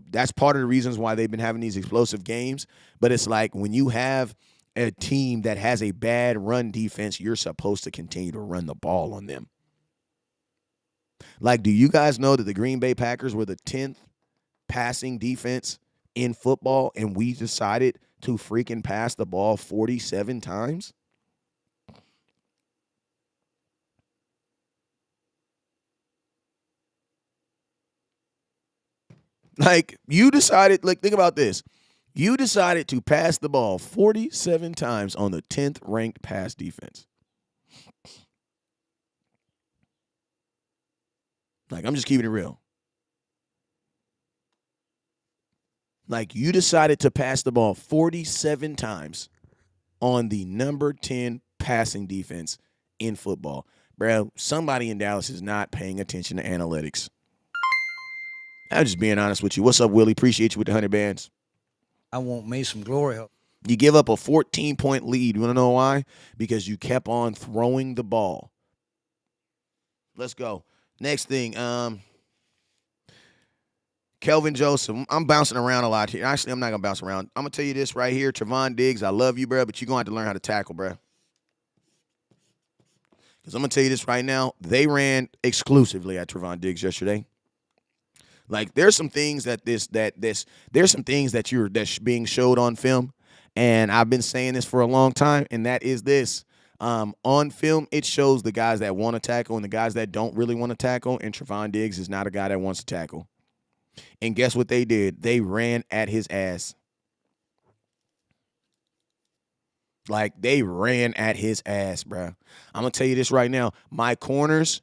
that's part of the reasons why they've been having these explosive games. But it's like when you have a team that has a bad run defense, you're supposed to continue to run the ball on them. Like, do you guys know that the Green Bay Packers were the 10th passing defense in football, and we decided to freaking pass the ball 47 times? Like, you decided, like, think about this. You decided to pass the ball 47 times on the 10th ranked pass defense. Like, I'm just keeping it real. Like, you decided to pass the ball 47 times on the number 10 passing defense in football. Bro, somebody in Dallas is not paying attention to analytics. I'm just being honest with you. What's up, Willie? Appreciate you with the 100 bands. I want me some glory hole. You give up a 14-point lead. You want to know why? Because you kept on throwing the ball. Let's go. Next thing, Kelvin Joseph. I'm bouncing around a lot here. Actually, I'm not going to bounce around. I'm going to tell you this right here. Trevon Diggs, I love you, bro, but you're going to have to learn how to tackle, bro. Because I'm going to tell you this right now. They ran exclusively at Trevon Diggs yesterday. Like, there's some things there's some things that's being showed on film, and I've been saying this for a long time, and that is this. On film, it shows the guys that want to tackle and the guys that don't really want to tackle, and Trevon Diggs is not a guy that wants to tackle. And guess what they did? They ran at his ass. Like, they ran at his ass, bro. I'm going to tell you this right now. My corners,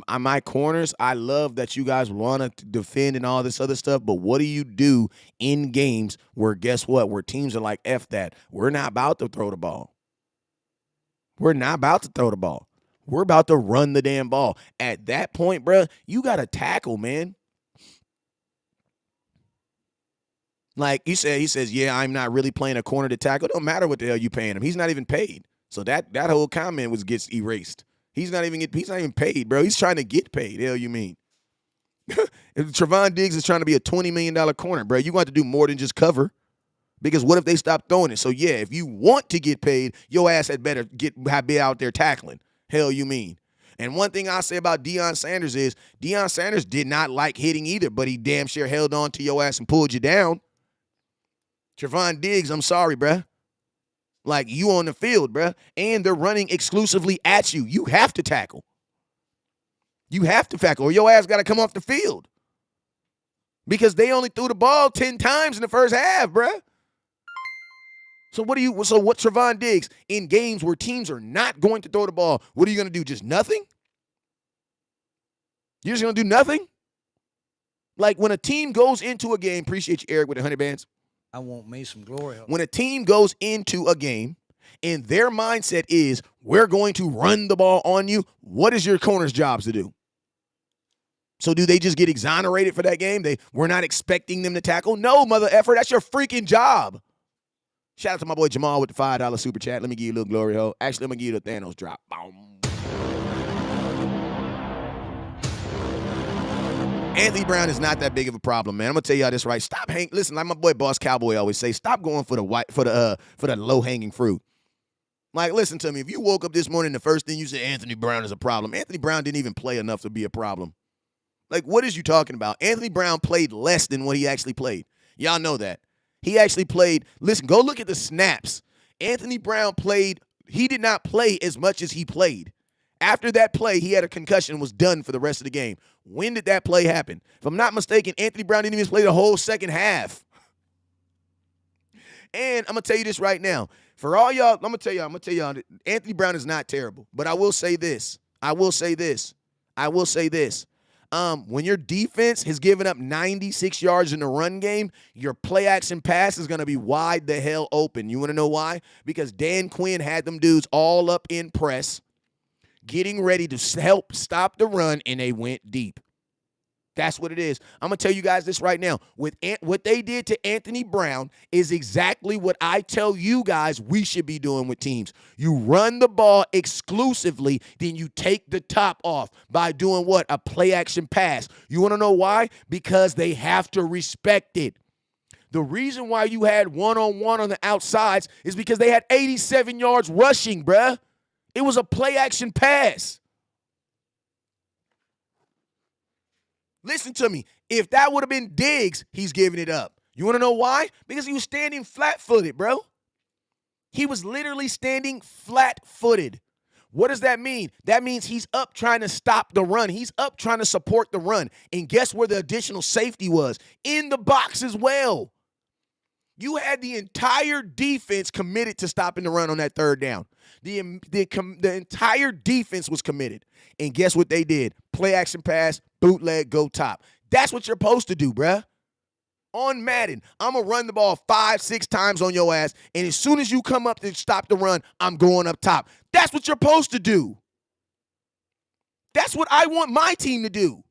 my corners, I love that you guys want to defend and all this other stuff, but what do you do in games where, guess what, where teams are like, F that. We're not about to throw the ball. We're not about to throw the ball. We're about to run the damn ball. At that point, bro, you got to tackle, man. Like he says, yeah, I'm not really playing a corner to tackle. It don't matter what the hell you paying him. He's not even paid. So that whole comment gets erased. He's not even paid, bro. He's trying to get paid. Hell you mean? If Trevon Diggs is trying to be a $20 million corner, bro, you're going to have to do more than just cover. Because what if they stop throwing it? So, yeah, if you want to get paid, your ass had better be out there tackling. Hell you mean? And one thing I say about Deion Sanders is Deion Sanders did not like hitting either, but he damn sure held on to your ass and pulled you down. Trevon Diggs, I'm sorry, bruh. Like, you on the field, bruh. And they're running exclusively at you. You have to tackle. You have to tackle, or your ass got to come off the field. Because they only threw the ball 10 times in the first half, bruh. So what Trevon Diggs, in games where teams are not going to throw the ball, what are you going to do? Just nothing? You're just going to do nothing? Like, when a team goes into a game, appreciate you, Eric, with the 100 bands. I want me some glory hole. When a team goes into a game and their mindset is, we're going to run the ball on you, what is your corner's jobs to do? So do they just get exonerated for that game? We're not expecting them to tackle? No, mother effer, that's your freaking job. Shout out to my boy Jamal with the $5 super chat. Let me give you a little glory hole. Actually, I'm going to give you the Thanos drop. Boom. Anthony Brown is not that big of a problem, man. I'm gonna tell y'all this right. Listen, like my boy Boss Cowboy always say, stop going for the low-hanging fruit. Like, listen to me. If you woke up this morning, the first thing you said, Anthony Brown is a problem. Anthony Brown didn't even play enough to be a problem. Like, what is you talking about? Anthony Brown played less than what he actually played. Y'all know that. He actually played, listen, go look at the snaps. Anthony Brown he did not play as much as he played. After that play, he had a concussion and was done for the rest of the game. When did that play happen? If I'm not mistaken, Anthony Brown didn't even play the whole second half. And I'm going to tell you this right now. For all y'all, I'm going to tell y'all, Anthony Brown is not terrible. But I will say this. When your defense has given up 96 yards in the run game, your play action pass is going to be wide the hell open. You want to know why? Because Dan Quinn had them dudes all up in press, getting ready to help stop the run, and they went deep. That's what it is. I'm going to tell you guys this right now. What they did to Anthony Brown is exactly what I tell you guys we should be doing with teams. You run the ball exclusively, then you take the top off by doing what? A play-action pass. You want to know why? Because they have to respect it. The reason why you had one-on-one on the outsides is because they had 87 yards rushing, bruh. It was a play-action pass. Listen to me. If that would have been Diggs, he's giving it up. You want to know why? Because he was standing flat-footed, bro. He was literally standing flat-footed. What does that mean? That means he's up trying to stop the run. He's up trying to support the run. And guess where the additional safety was? In the box as well. You had the entire defense committed to stopping the run on that third down. The entire defense was committed. And guess what they did? Play action pass, bootleg, go top. That's what you're supposed to do, bruh. On Madden, I'm going to run the ball 5-6 times on your ass, and as soon as you come up to stop the run, I'm going up top. That's what you're supposed to do. That's what I want my team to do.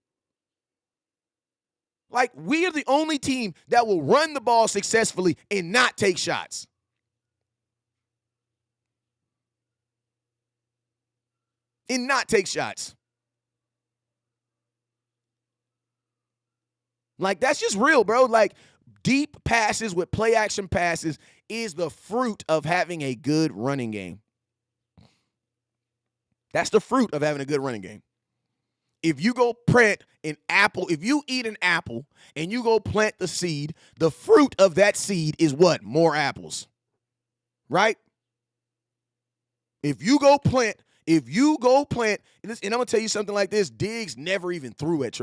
Like, we are the only team that will run the ball successfully and not take shots. And not take shots. Like, that's just real, bro. Like, deep passes with play action passes is the fruit of having a good running game. That's the fruit of having a good running game. If you go plant an apple, if you eat an apple and you go plant the seed, the fruit of that seed is what? More apples. Right? If you go plant, and I'm going to tell you something like this, Diggs never even threw at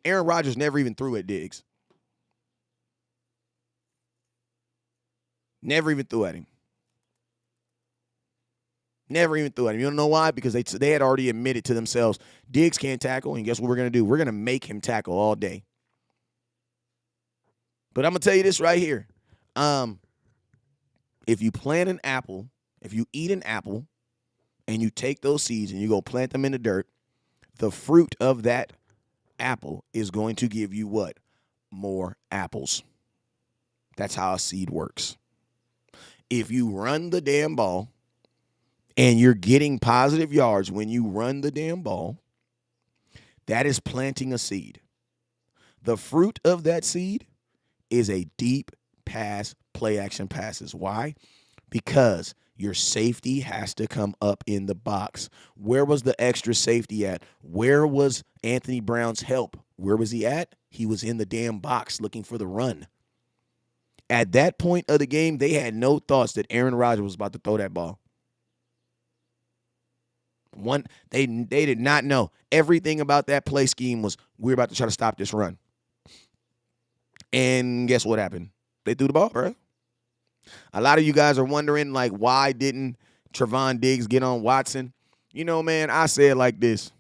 Aaron Rodgers never even threw at Diggs. Never even threw at him. Never even threw at him. You don't know why? Because they had already admitted to themselves, Diggs can't tackle, and guess what we're going to do? We're going to make him tackle all day. But I'm going to tell you this right here. If you plant an apple, if you eat an apple, and you take those seeds and you go plant them in the dirt, the fruit of that apple is going to give you what? More apples. That's how a seed works. If you run the damn ball and you're getting positive yards when you run the damn ball, that is planting a seed. The fruit of that seed is a deep pass, play action passes. Why? Because your safety has to come up in the box. Where was the extra safety at? Where was Anthony Brown's help? Where was he at? He was in the damn box looking for the run. At that point of the game, they had no thoughts that Aaron Rodgers was about to throw that ball. They did not know. Everything about that play scheme was, we're about to try to stop this run. And guess what happened? They threw the ball, bro. A lot of you guys are wondering, like, why didn't Trevon Diggs get on Watson? You know, man, I say it like this.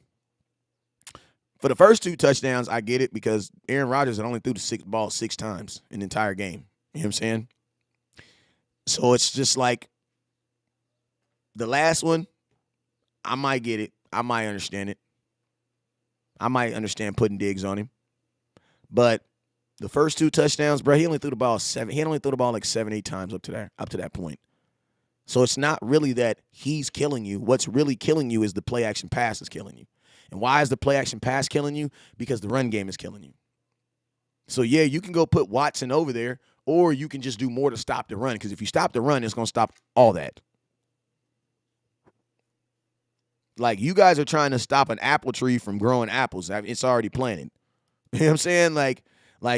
For the first 2 touchdowns, I get it because Aaron Rodgers had only threw the ball 6 times in the entire game. You know what I'm saying? So it's just like the last one, I might get it. I might understand it. I might understand putting Diggs on him. But the first 2 touchdowns, bro, he only threw the ball 7. He only threw the ball like 7-8 times up to that point. So it's not really that he's killing you. What's really killing you is the play action pass is killing you. And why is the play action pass killing you? Because the run game is killing you. So yeah, you can go put Watson over there, or you can just do more to stop the run. Because if you stop the run, it's going to stop all that. Like, you guys are trying to stop an apple tree from growing apples. It's already planted. You know what I'm saying? Like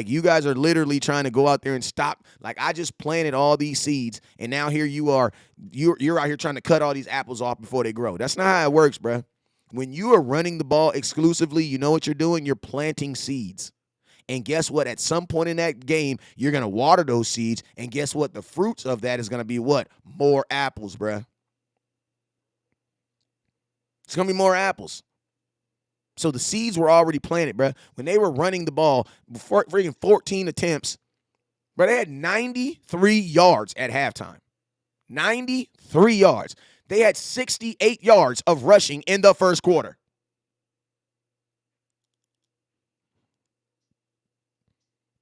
you guys are literally trying to go out there and stop. Like, I just planted all these seeds, and now here you are. You're out here trying to cut all these apples off before they grow. That's not how it works, bro. When you are running the ball exclusively, you know what you're doing? You're planting seeds. And guess what? At some point in that game, you're going to water those seeds, and guess what? The fruits of that is going to be what? More apples, bro. It's going to be more apples. So the seeds were already planted, bro. When they were running the ball, before freaking 14 attempts, bro, they had 93 yards at halftime. 93 yards. They had 68 yards of rushing in the first quarter.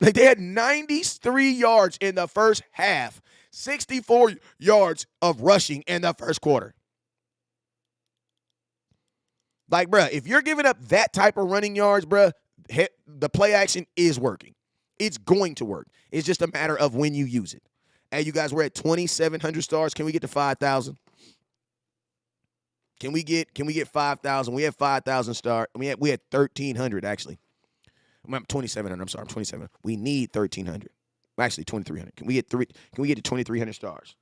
Like, they had 93 yards in the first half, 64 yards of rushing in the first quarter. Like, bruh, if you're giving up that type of running yards, bruh, the play action is working. It's going to work. It's just a matter of when you use it. Hey, you guys, we're at 2,700 stars. Can we get to 5,000? Can we get 5,000? We have 5,000 stars. We had 1,300 actually. I'm 2,700. I'm sorry, I'm 27. We need 1,300. Actually, 2,300. Can we get to 2,300 stars?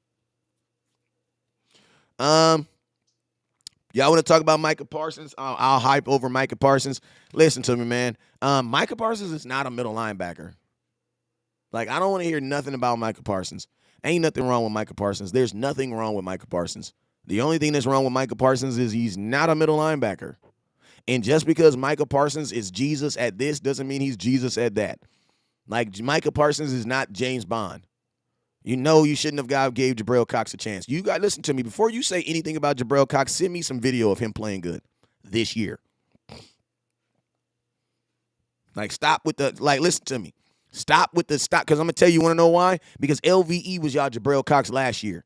Y'all want to talk about Micah Parsons? I'll hype over Micah Parsons. Listen to me, man. Micah Parsons is not a middle linebacker. Like, I don't want to hear nothing about Micah Parsons. Ain't nothing wrong with Micah Parsons. There's nothing wrong with Micah Parsons. The only thing that's wrong with Micah Parsons is he's not a middle linebacker. And just because Micah Parsons is Jesus at this doesn't mean he's Jesus at that. Like Micah Parsons is not James Bond. You know you shouldn't have gave Jabril Cox a chance. You got to listen to me. Before you say anything about Jabril Cox, send me some video of him playing good this year. Like, stop with the, like, listen to me. Stop with the stop, because I'm going to tell you, want to know why? Because LVE was y'all Jabril Cox last year.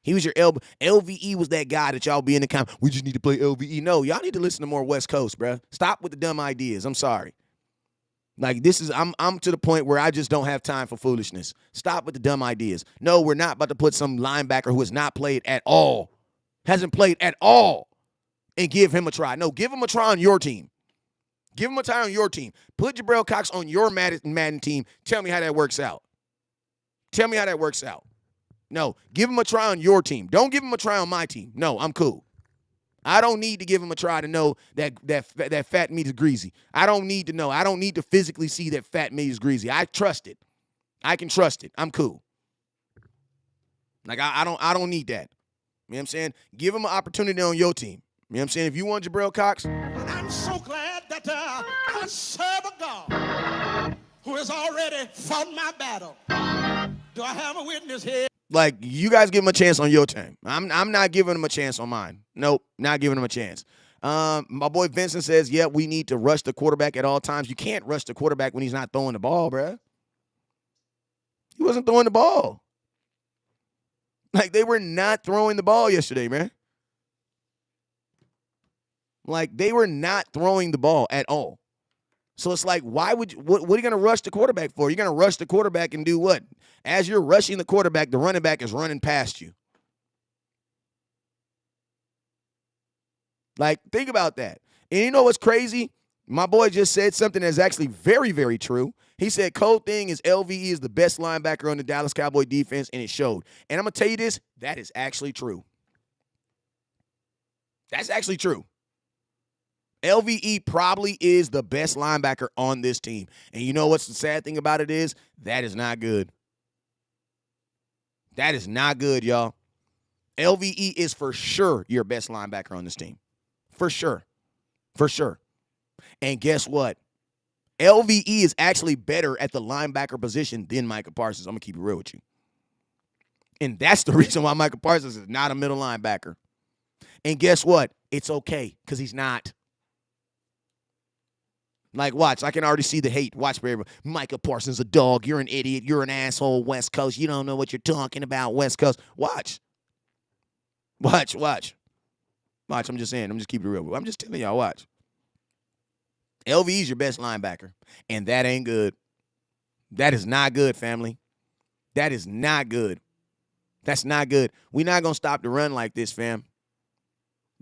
He was your LVE was that guy that y'all be in the comment, we just need to play LVE. No, y'all need to listen to more West Coast, bruh. Stop with the dumb ideas. I'm sorry. Like, this is, I'm to the point where I just don't have time for foolishness. Stop with the dumb ideas. No, we're not about to put some linebacker who has not played at all, hasn't played at all, and give him a try. No, give him a try on your team. Give him a try on your team. Put Jabril Cox on your Madden team. Tell me how that works out. Tell me how that works out. No, give him a try on your team. Don't give him a try on my team. No, I'm cool. I don't need to give him a try to know that fat meat is greasy. I don't need to know. I don't need to physically see that fat meat is greasy. I trust it. I can trust it. I'm cool. Like, I don't need that. You know what I'm saying? Give him an opportunity on your team. You know what I'm saying? If you want Jabril Cox, I'm so glad that I serve a God who has already fought my battle. Do I have a witness here? like, you guys give him a chance on your team. I'm not giving him a chance on mine. Nope, not giving him a chance. My boy Vincent says, yeah, we need to rush the quarterback at all times. You can't rush the quarterback when he's not throwing the ball, bruh. He wasn't throwing the ball. Like, they were not throwing the ball yesterday, man. Like, they were not throwing the ball at all. So it's like, why would you, what are you going to rush the quarterback for? You're going to rush the quarterback and do what? As you're rushing the quarterback, the running back is running past you. Like, think about that. And you know what's crazy? My boy just said something that's actually very, very true. He said, cold thing is LVE is the best linebacker on the Dallas Cowboy defense, and it showed. And I'm going to tell you this, that is actually true. That's actually true. LVE probably is the best linebacker on this team. And you know what's the sad thing about it is? That is not good. That is not good, y'all. LVE is for sure your best linebacker on this team. For sure. For sure. And guess what? LVE is actually better at the linebacker position than Micah Parsons. I'm going to keep it real with you. And that's the reason why Micah Parsons is not a middle linebacker. And guess what? It's okay, because he's not. Like, watch, I can already see the hate. Watch, baby. Micah Parsons a dog. You're an idiot. You're an asshole, West Coast. You don't know what you're talking about, West Coast. Watch. Watch. Watch, I'm just saying. I'm just keeping it real. I'm just telling y'all, watch. LVE's your best linebacker, and that ain't good. That is not good, family. That is not good. That's not good. We're not going to stop the run like this, fam.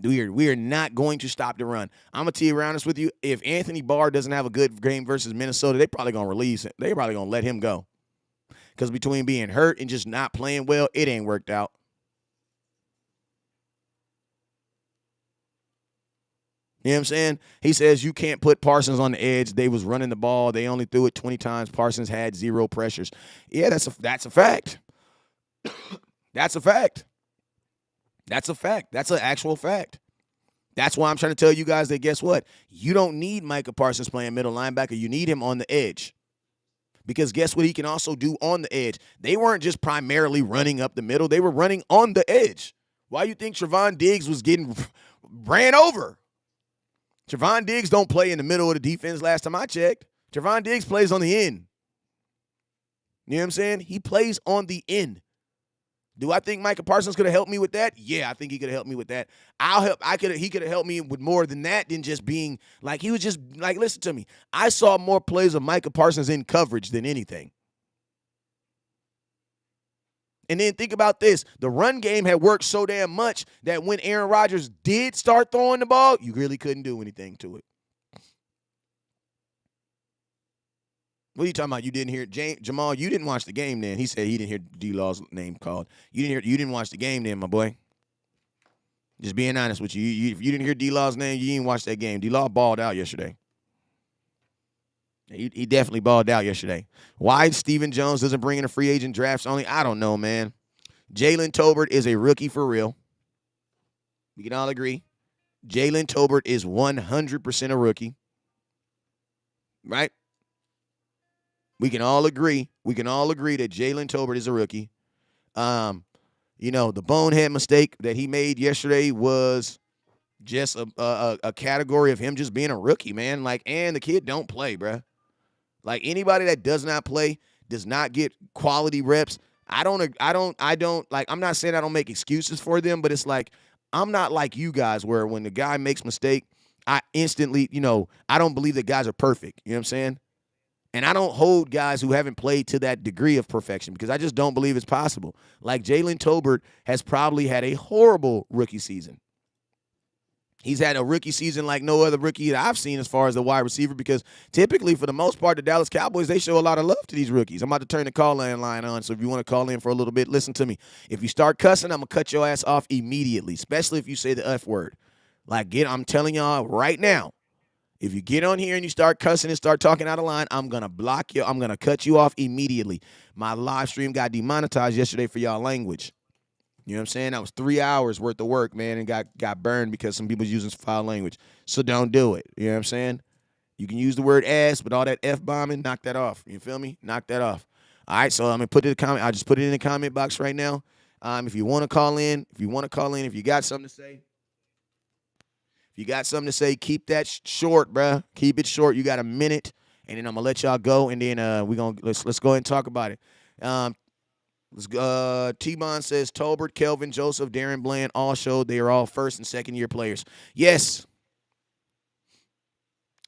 We are not going to stop the run. I'm going to be honest with you. If Anthony Barr doesn't have a good game versus Minnesota, they're probably going to release it. They're probably going to let him go. Because between being hurt and just not playing well, it ain't worked out. You know what I'm saying? He says you can't put Parsons on the edge. They was running the ball. They only threw it 20 times. Parsons had 0 pressures. Yeah, that's a fact. That's a fact. That's a fact. That's an actual fact. That's why I'm trying to tell you guys that, guess what? You don't need Micah Parsons playing middle linebacker. You need him on the edge. Because guess what he can also do on the edge? They weren't just primarily running up the middle. They were running on the edge. Why you think Trevon Diggs was getting ran over? Trevon Diggs don't play in the middle of the defense last time I checked. Trevon Diggs plays on the end. You know what I'm saying? He plays on the end. Do I think Micah Parsons could have helped me with that? Yeah, I think he could have helped me with that. He could have helped me with more than that than just being like, he was just like, listen to me. I saw more plays of Micah Parsons in coverage than anything. And then think about this. The run game had worked so damn much that when Aaron Rodgers did start throwing the ball, you really couldn't do anything to it. What are you talking about? You didn't hear Jamal? You didn't watch the game then. He said he didn't hear D-Law's name called. You didn't watch the game then, my boy. Just being honest with you. If you didn't hear D-Law's name, you didn't watch that game. D-Law balled out yesterday. He definitely balled out yesterday. Why Stephen Jones doesn't bring in a free agent drafts only? I don't know, man. Jalen Tolbert is a rookie for real. We can all agree. Jalen Tolbert is 100% a rookie. Right? We can all agree. We can all agree that Jalen Tolbert is a rookie. The bonehead mistake that he made yesterday was just a category of him just being a rookie, man. Like, and the kid don't play, bruh. Like, anybody that does not play, does not get quality reps. I don't like, I'm not saying I don't make excuses for them, but it's like, I'm not like you guys where when the guy makes mistake, I instantly, I don't believe that guys are perfect. You know what I'm saying? And I don't hold guys who haven't played to that degree of perfection because I just don't believe it's possible. Like, Jalen Tolbert has probably had a horrible rookie season. He's had a rookie season like no other rookie that I've seen as far as a wide receiver because typically, for the most part, the Dallas Cowboys, they show a lot of love to these rookies. I'm about to turn the call-in line on, so if you want to call in for a little bit, listen to me. If you start cussing, I'm going to cut your ass off immediately, especially if you say the F word. I'm telling y'all right now, if you get on here and you start cussing and start talking out of line, I'm going to block you. I'm going to cut you off immediately. My live stream got demonetized yesterday for y'all language. You know what I'm saying? That was 3 hours worth of work, man, and got burned because some people using foul language. So don't do it. You know what I'm saying? You can use the word ass, but all that F-bombing, knock that off. You feel me? Knock that off. All right, so I'm going to put it in the comment. I'll just put it in the comment box right now. If you want to call in, if you got something to say, keep that short, bruh. Keep it short. You got a minute, and then I'm going to let y'all go, and then let's go ahead and talk about it. T-Bond says Tolbert, Kelvin, Joseph, Darren Bland all showed they are all first and second year players. Yes.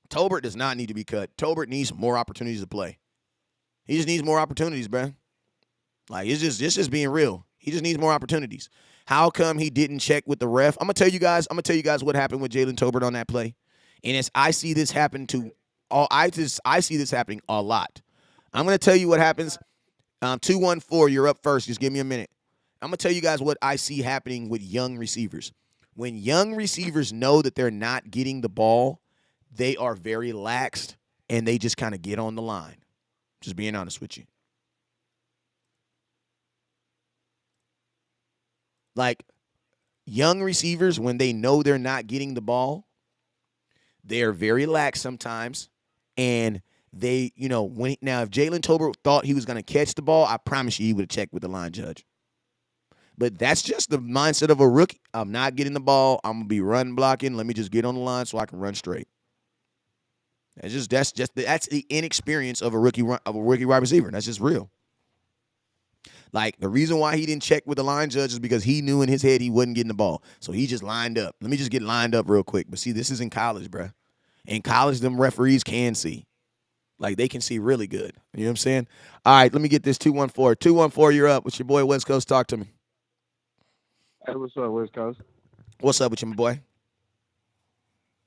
Tolbert does not need to be cut. Tolbert needs more opportunities to play. He just needs more opportunities, bruh. Like, it's just being real. He just needs more opportunities. How come he didn't check with the ref? I'm gonna tell you guys what happened with Jalen Tolbert on that play. And I see this happen I see this happening a lot. I'm gonna tell you what happens. 214, you're up first. Just give me a minute. I'm going to tell you guys what I see happening with young receivers. When young receivers know that they're not getting the ball, they are very laxed, and they just kind of get on the line. Just being honest with you. Like, young receivers, when they know they're not getting the ball, they are very lax sometimes, and if Jalen Tolbert thought he was going to catch the ball, I promise you he would have checked with the line judge. But that's just the mindset of a rookie. I'm not getting the ball. I'm going to be run blocking. Let me just get on the line so I can run straight. That's the inexperience of a rookie wide receiver. That's just real. Like, the reason why he didn't check with the line judge is because he knew in his head he wasn't getting the ball. So he just lined up. Let me just get lined up real quick. But see, this is in college, bro. In college, them referees can see. Like, they can see really good. You know what I'm saying? All right, let me get this 214. 214, you're up. What's your boy, West Coast? Talk to me. Hey, what's up, West Coast? What's up with you, my boy?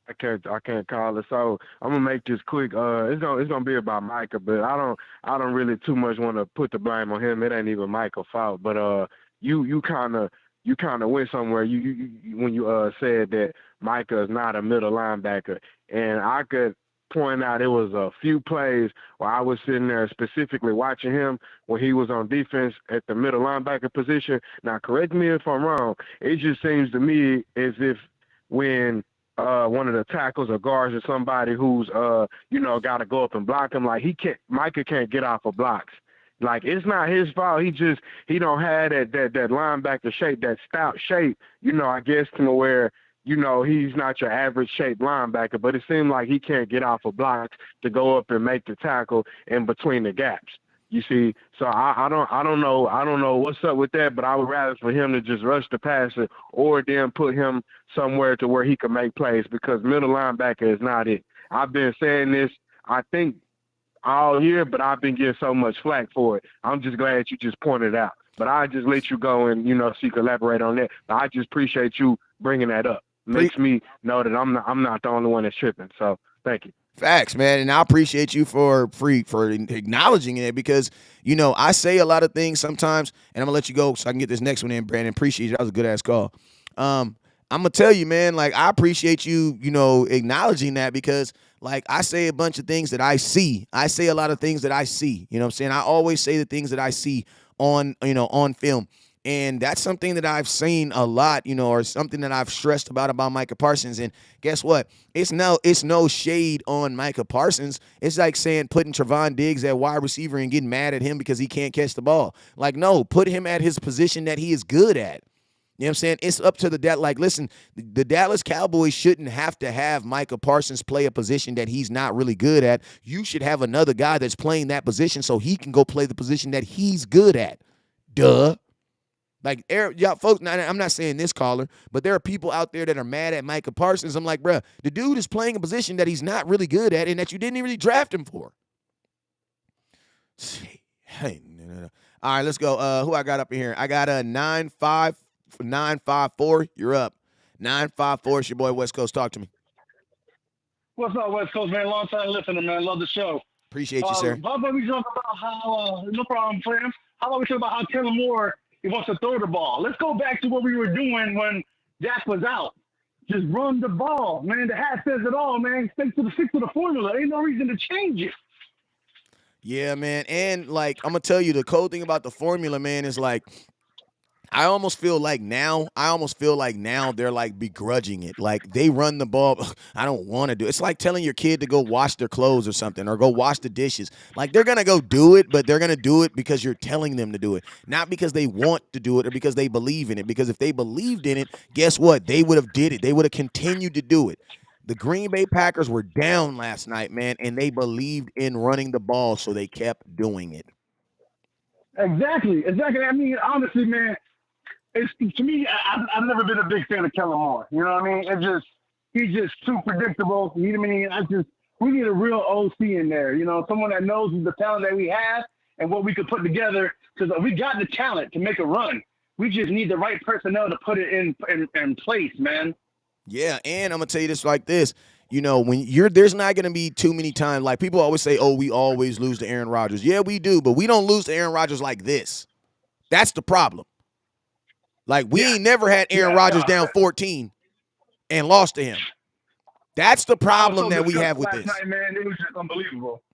I can't call it. So I'm gonna make this quick. It's gonna be about Micah, but I don't really too much want to put the blame on him. It ain't even Micah's fault. But you kind of went somewhere. You when you said that Micah is not a middle linebacker, and I could point out it was a few plays where I was sitting there specifically watching him when he was on defense at the middle linebacker position. Now, correct me if I'm wrong. It just seems to me as if when one of the tackles or guards or somebody who's got to go up and block him, like Micah can't get off of blocks. Like, it's not his fault. He don't have that linebacker shape, that stout shape, I guess, to where he's not your average shaped linebacker, but it seemed like he can't get off of blocks to go up and make the tackle in between the gaps. You see, so I don't know what's up with that, but I would rather for him to just rush the passer or then put him somewhere to where he can make plays, because middle linebacker is not it. I've been saying this, I think, all year, but I've been getting so much flack for it. I'm just glad you just pointed it out. But I just let you go and, so you can elaborate on that. But I just appreciate you bringing that up. Makes me know that I'm not the only one that's tripping. So thank you. Facts, man, and I appreciate you for acknowledging it, because I say a lot of things sometimes, and I'm gonna let you go so I can get this next one in, Brandon. Appreciate you. That was a good ass call. I'm gonna tell you, man, like, I appreciate you, acknowledging that, because like, I say a bunch of things that I see. I say a lot of things that I see. You know what I'm saying? I always say the things that I see on film. And that's something that I've seen a lot, or something that I've stressed about Micah Parsons. And guess what? It's no shade on Micah Parsons. It's like saying putting Trevon Diggs at wide receiver and getting mad at him because he can't catch the ball. Like, no, put him at his position that he is good at. You know what I'm saying? It's up to listen, the Dallas Cowboys shouldn't have to have Micah Parsons play a position that he's not really good at. You should have another guy that's playing that position so he can go play the position that he's good at. Duh. Like, y'all folks, I'm not saying this caller, but there are people out there that are mad at Micah Parsons. I'm like, bruh, the dude is playing a position that he's not really good at and that you didn't really draft him for. Hey, no. All right, let's go. Who I got up in here? I got a 954. You're up. 954. It's your boy West Coast. Talk to me. What's up, West Coast, man? Long time listener, man. Love the show. Appreciate you, sir. How about we talk about how, no problem, friends. How about we talk about how Kellen Moore, he wants to throw the ball? Let's go back to what we were doing when Dak was out. Just run the ball, man. The hat says it all, man. Stick to the formula. Ain't no reason to change it. Yeah, man. And, like, I'm going to tell you, the cool thing about the formula, man, is, like, I almost feel like now they're like begrudging it. Like, they run the ball. I don't want to do it. It's like telling your kid to go wash their clothes or something or go wash the dishes. Like, they're going to go do it, but they're going to do it because you're telling them to do it. Not because they want to do it or because they believe in it. Because if they believed in it, guess what? They would have did it. They would have continued to do it. The Green Bay Packers were down last night, man, and they believed in running the ball, so they kept doing it. Exactly. I mean, honestly, man, to me, I've never been a big fan of Kellen Moore. You know what I mean? He's just too predictable. We need a real OC in there. You know, someone that knows the talent that we have and what we could put together. Because we got the talent to make a run. We just need the right personnel to put it in place, man. Yeah, and I'm gonna tell you this like this. There's not going to be too many times. Like, people always say, oh, we always lose to Aaron Rodgers. Yeah, we do, but we don't lose to Aaron Rodgers like this. That's the problem. Like, we ain't never had Aaron Rodgers down 14 and lost to him. That's the problem that we have with this. Night, man, it was just unbelievable.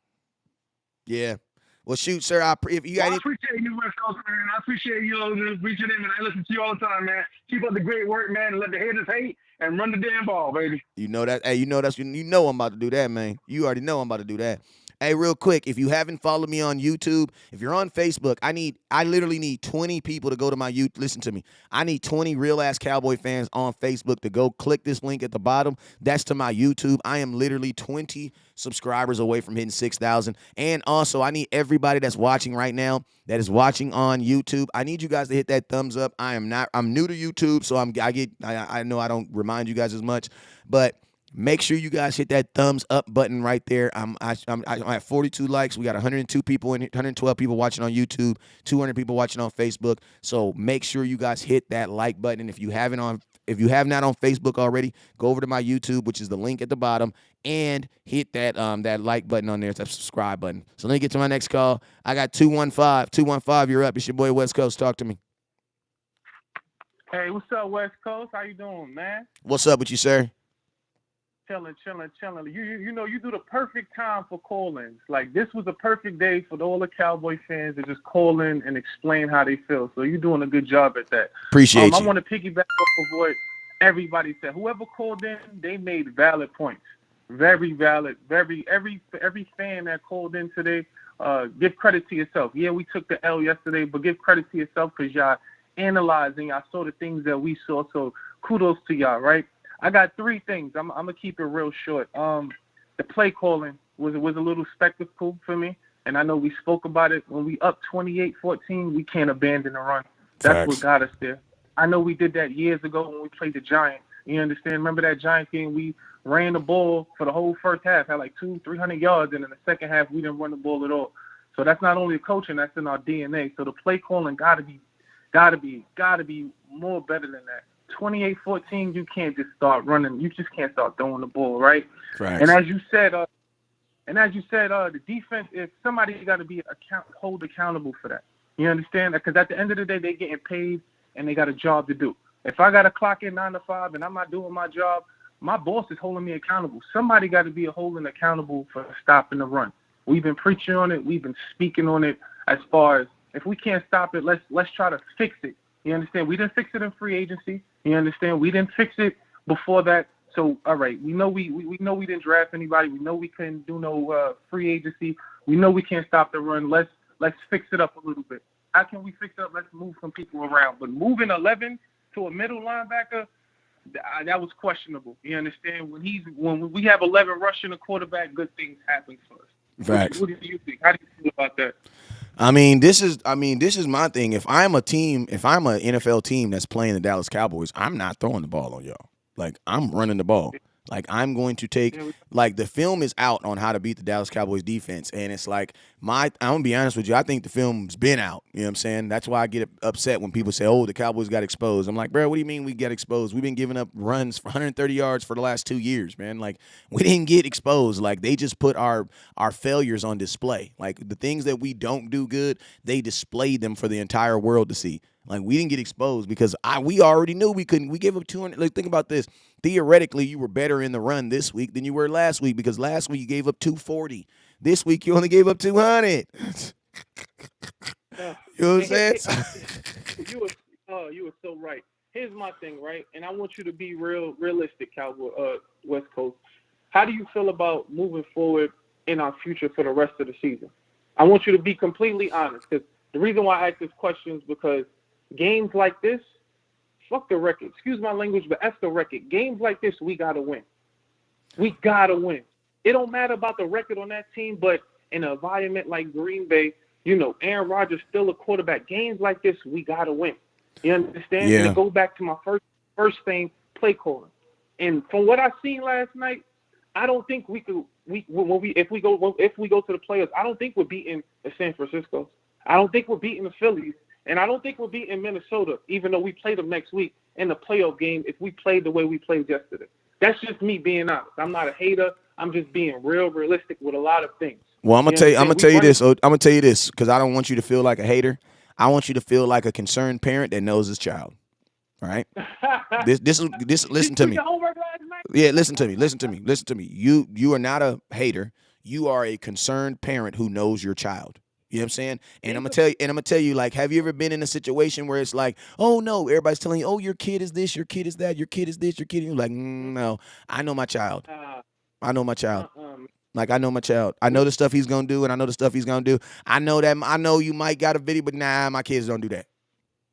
Yeah. Well, shoot, sir. I appreciate you, West Coast, man. I appreciate you reaching in, and I listen to you all the time, man. Keep up the great work, man, and let the haters hate and run the damn ball, baby. You know that. Hey, you know I'm about to do that, man. You already know I'm about to do that. Hey, real quick, if you haven't followed me on YouTube, if you're on Facebook, I literally need 20 people to go to my YouTube. Listen to me. I need 20 real-ass Cowboy fans on Facebook to go click this link at the bottom. That's to my YouTube. I am literally 20 subscribers away from hitting 6,000. And also, I need everybody that's watching right now, that is watching on YouTube, I need you guys to hit that thumbs up. I'm new to YouTube, so I know I don't remind you guys as much, but make sure you guys hit that thumbs up button right there. I'm at 42 likes. We got 102 people in 112 people watching on YouTube, 200 people watching on Facebook. So make sure you guys hit that like button. If you have not on Facebook already, go over to my YouTube, which is the link at the bottom, and hit that like button on there. It's a subscribe button. So let me get to my next call. I got 215. 215, you're up. It's your boy West Coast. Talk to me. Hey, what's up, West Coast? How you doing, man? What's up with you, sir? Chilling. You know, you do the perfect time for call-ins. Like, this was a perfect day for all the Cowboy fans to just call in and explain how they feel. So you're doing a good job at that. Appreciate you. I want to piggyback off of what everybody said. Whoever called in, they made valid points. Very valid. Every fan that called in today, give credit to yourself. Yeah, we took the L yesterday, but give credit to yourself because y'all analyzing. Y'all saw the things that we saw. So kudos to y'all, right? I got three things. I'm gonna keep it real short. The play calling was a little spectacle for me, and I know we spoke about it when we up 28-14. We can't abandon the run. That's what got us there. I know we did that years ago when we played the Giants. You understand? Remember that Giants game? We ran the ball for the whole first half, had like 200-300 yards, and in the second half we didn't run the ball at all. So that's not only coaching, that's in our DNA. So the play calling gotta be more better than that. 28-14, you can't just start running. You just can't start throwing the ball, right? And as you said, the defense, if somebody got to be hold accountable for that. You understand? Because at the end of the day, they're getting paid and they got a job to do. If I got to clock in 9 to 5 and I'm not doing my job, my boss is holding me accountable. Somebody got to be holding accountable for stopping the run. We've been preaching on it. We've been speaking on it as far as if we can't stop it, let's try to fix it. You understand? We didn't fix it in free agency. You understand? We didn't fix it before that. So, all right, we know we know we didn't draft anybody. We know we couldn't do no free agency. We know we can't stop the run. Let's fix it up a little bit. How can we fix it up? Let's move some people around. But moving 11 to a middle linebacker, that was questionable. You understand? When we have 11 rushing a quarterback, good things happen for us. Facts. What do you think? How do you feel about that? This is my thing. If I'm an NFL team that's playing the Dallas Cowboys, I'm not throwing the ball on y'all. Like, I'm running the ball. Like, I'm going to take, like, the film is out on how to beat the Dallas Cowboys defense. And it's like, I'm going to be honest with you, I think the film's been out. You know what I'm saying? That's why I get upset when people say, oh, the Cowboys got exposed. I'm like, bro, what do you mean we got exposed? We've been giving up runs for 130 yards for the last 2 years, man. Like, we didn't get exposed. Like, they just put our failures on display. Like, the things that we don't do good, they displayed them for the entire world to see. Like, we didn't get exposed because we already knew we couldn't. We gave up 200. Like, think about this. Theoretically, you were better in the run this week than you were last week because last week you gave up 240. This week you only gave up 200. You know what I'm saying? You were so right. Here's my thing, right? And I want you to be realistic, Cowboy, West Coast. How do you feel about moving forward in our future for the rest of the season? I want you to be completely honest, because the reason why I ask this question is because games like this, fuck the record. Excuse my language, but F the record. Games like this, we got to win. We got to win. It don't matter about the record on that team, but in an environment like Green Bay, you know, Aaron Rodgers still a quarterback. Games like this, we got to win. You understand? Yeah. And it goes back to my first thing, play calling. And from what I seen last night, I don't think we could. If we go to the playoffs, I don't think we're beating the San Francisco. I don't think we're beating the Phillies, and I don't think we're beating Minnesota, even though we play them next week in the playoff game if we played the way we played yesterday. That's just me being honest. I'm not a hater. I'm just being realistic with a lot of things. Well, I'm gonna tell you this because I don't want you to feel like a hater. I want you to feel like a concerned parent that knows his child. All right. This. Listen to me. Yeah, listen to me. You are not a hater. You are a concerned parent who knows your child. You know what I'm saying? And I'm gonna tell you, like, have you ever been in a situation where it's like, oh no, everybody's telling you, oh, your kid is this, your kid is that, your kid is this, your kid. You're like, no, I know my child. I know my child. Like, I know my child. I know the stuff he's gonna do, and I know the stuff he's gonna do. I know you might got a video, but nah, my kids don't do that.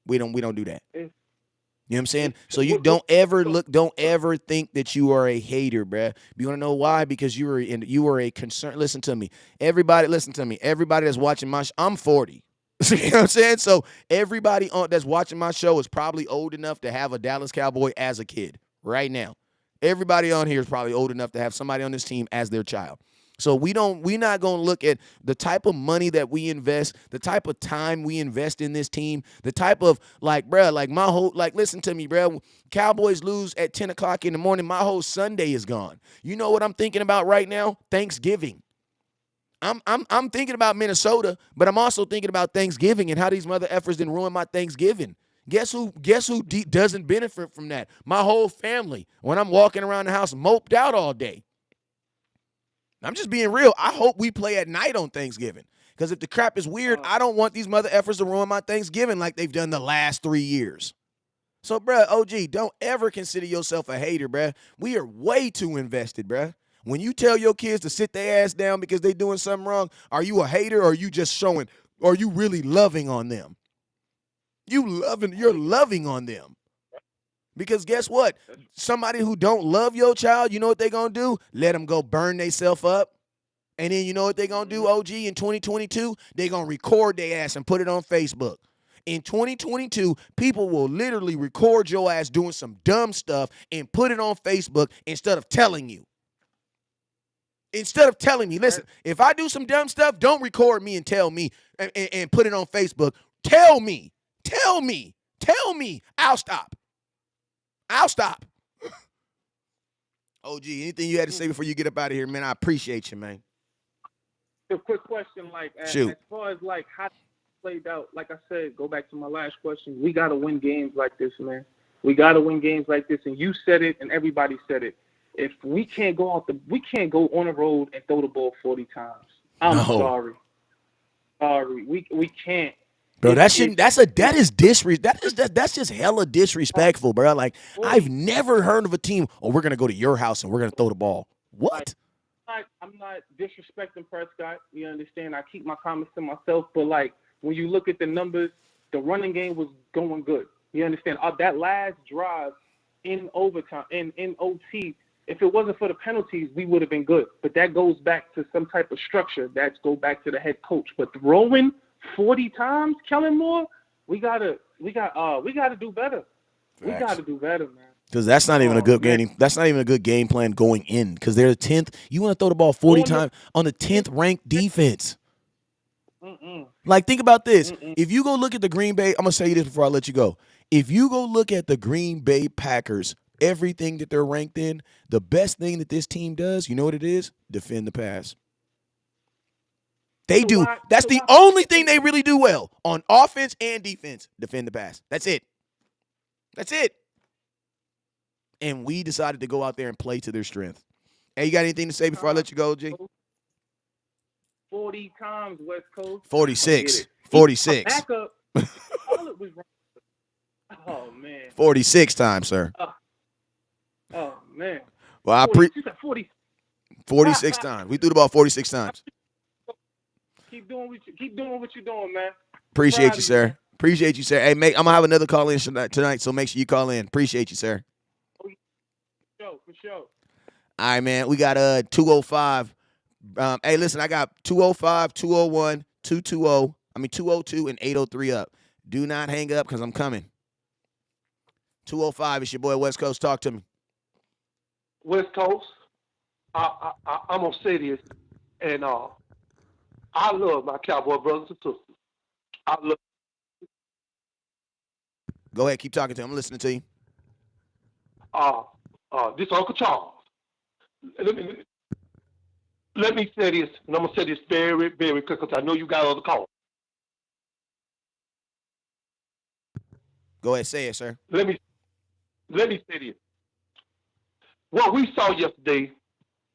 We don't do that. You know what I'm saying? So you don't ever think that you are a hater, bruh. You want to know why? Because you are a concern. Listen to me. Everybody, listen to me. Everybody that's watching my show, I'm 40. You know what I'm saying? So everybody that's watching my show is probably old enough to have a Dallas Cowboy as a kid right now. Everybody on here is probably old enough to have somebody on this team as their child. So we're not going to look at the type of money that we invest, the type of time we invest in this team, the type of, like, bruh, like my whole, like, listen to me, bruh. Cowboys lose at 10 o'clock in the morning. My whole Sunday is gone. You know what I'm thinking about right now? Thanksgiving. I'm thinking about Minnesota, but I'm also thinking about Thanksgiving and how these mother effers didn't ruin my Thanksgiving. Guess who doesn't benefit from that? My whole family. When I'm walking around the house moped out all day. I'm just being real. I hope we play at night on Thanksgiving. Because if the crap is weird, I don't want these mother effers to ruin my Thanksgiving like they've done the last 3 years. So, bruh, OG, don't ever consider yourself a hater, bruh. We are way too invested, bruh. When you tell your kids to sit their ass down because they doing something wrong, are you a hater or are you just showing, or are you really loving on them? You're loving on them. Because guess what? Somebody who don't love your child, you know what they going to do? Let them go burn themselves up. And then you know what they going to do, OG, in 2022? They going to record their ass and put it on Facebook. In 2022, people will literally record your ass doing some dumb stuff and put it on Facebook instead of telling you. Instead of telling me, listen, if I do some dumb stuff, don't record me and tell me and put it on Facebook. Tell me. I'll stop. OG, anything you had to say before you get up out of here, man? I appreciate you, man. A quick question, like, as far as, like, how it played out, like I said, go back to my last question. We got to win games like this, man. We got to win games like this, and you said it, and everybody said it. If we can't go on the road and throw the ball 40 times. I'm sorry. We can't. Bro, that shouldn't. That is disrespect. That's just hella disrespectful, bro. Like I've never heard of a team. Oh, we're gonna go to your house and we're gonna throw the ball. What? I'm not disrespecting Prescott. You understand? I keep my comments to myself. But like when you look at the numbers, the running game was going good. You understand? That last drive in overtime, in OT, if it wasn't for the penalties, we would have been good. But that goes back to some type of structure. That's go back to the head coach. But throwing 40 times, Kellen Moore, we gotta do better. We gotta do better, man. Because that's not even a good game. That's not even a good game plan going in. Because they're the 10th. You want to throw the ball 40 times on the 10th ranked defense. Like, think about this. If you go look at the Green Bay, I'm gonna say this before I let you go. If you go look at the Green Bay Packers, everything that they're ranked in, the best thing that this team does, you know what it is? Defend the pass. They do. That's the only thing they really do well on offense and defense. Defend the pass. That's it. That's it. And we decided to go out there and play to their strength. Hey, you got anything to say before I let you go, G? 40 times, West Coast. 46. 46. Backup. All it was wrong. Oh, man. 46 times, sir. Oh, man. Well, I 46 40. times. We threw the ball 46 times. Keep doing what you're doing, man. Appreciate you, sir. Appreciate you, sir. Hey, mate, I'm going to have another call in tonight, so make sure you call in. Appreciate you, sir. For sure. All right, man. We got 205. Hey, listen, I got 205, 201, 202, and 803 up. Do not hang up because I'm coming. 205, it's your boy West Coast. Talk to me. West Coast, I'm going to say this, and I love my Cowboy brothers and sisters. I love. Go ahead, keep talking to him. I'm listening to you. This Uncle Charles. Let me say this, and I'm going to say this very, very quick because I know you got other calls. Go ahead, say it, sir. Let me say this. What we saw yesterday,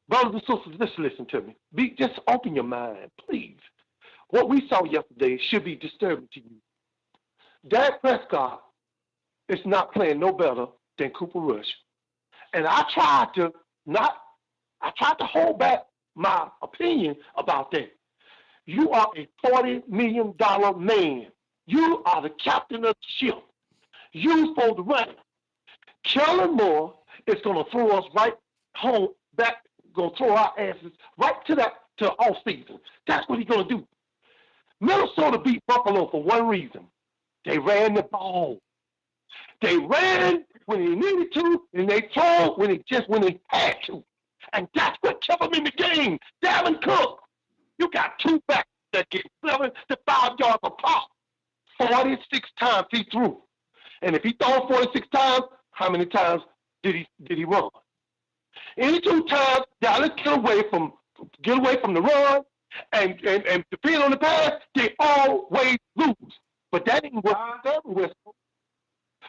brothers and sisters, just listen to me. Just open your mind, please. What we saw yesterday should be disturbing to you. Dak Prescott is not playing no better than Cooper Rush. And I tried to hold back my opinion about that. You are a $40 million man. You are the captain of the ship. You supposed to run. Kellen Moore is going to throw us right home, back, going to throw our asses right to off season. That's what he's going to do. Minnesota beat Buffalo for one reason. They ran the ball. They ran when they needed to, and they threw when they had to. And that's what kept them in the game. Dalvin Cook, you got two backs that get 7 to 5 yards a pop. 46 times he threw. And if he threw 46 times, how many times did he run? Any 2 times, Dallas get away from the run and depend on the pass, they always lose. But that ain't what's disturbing West Coast.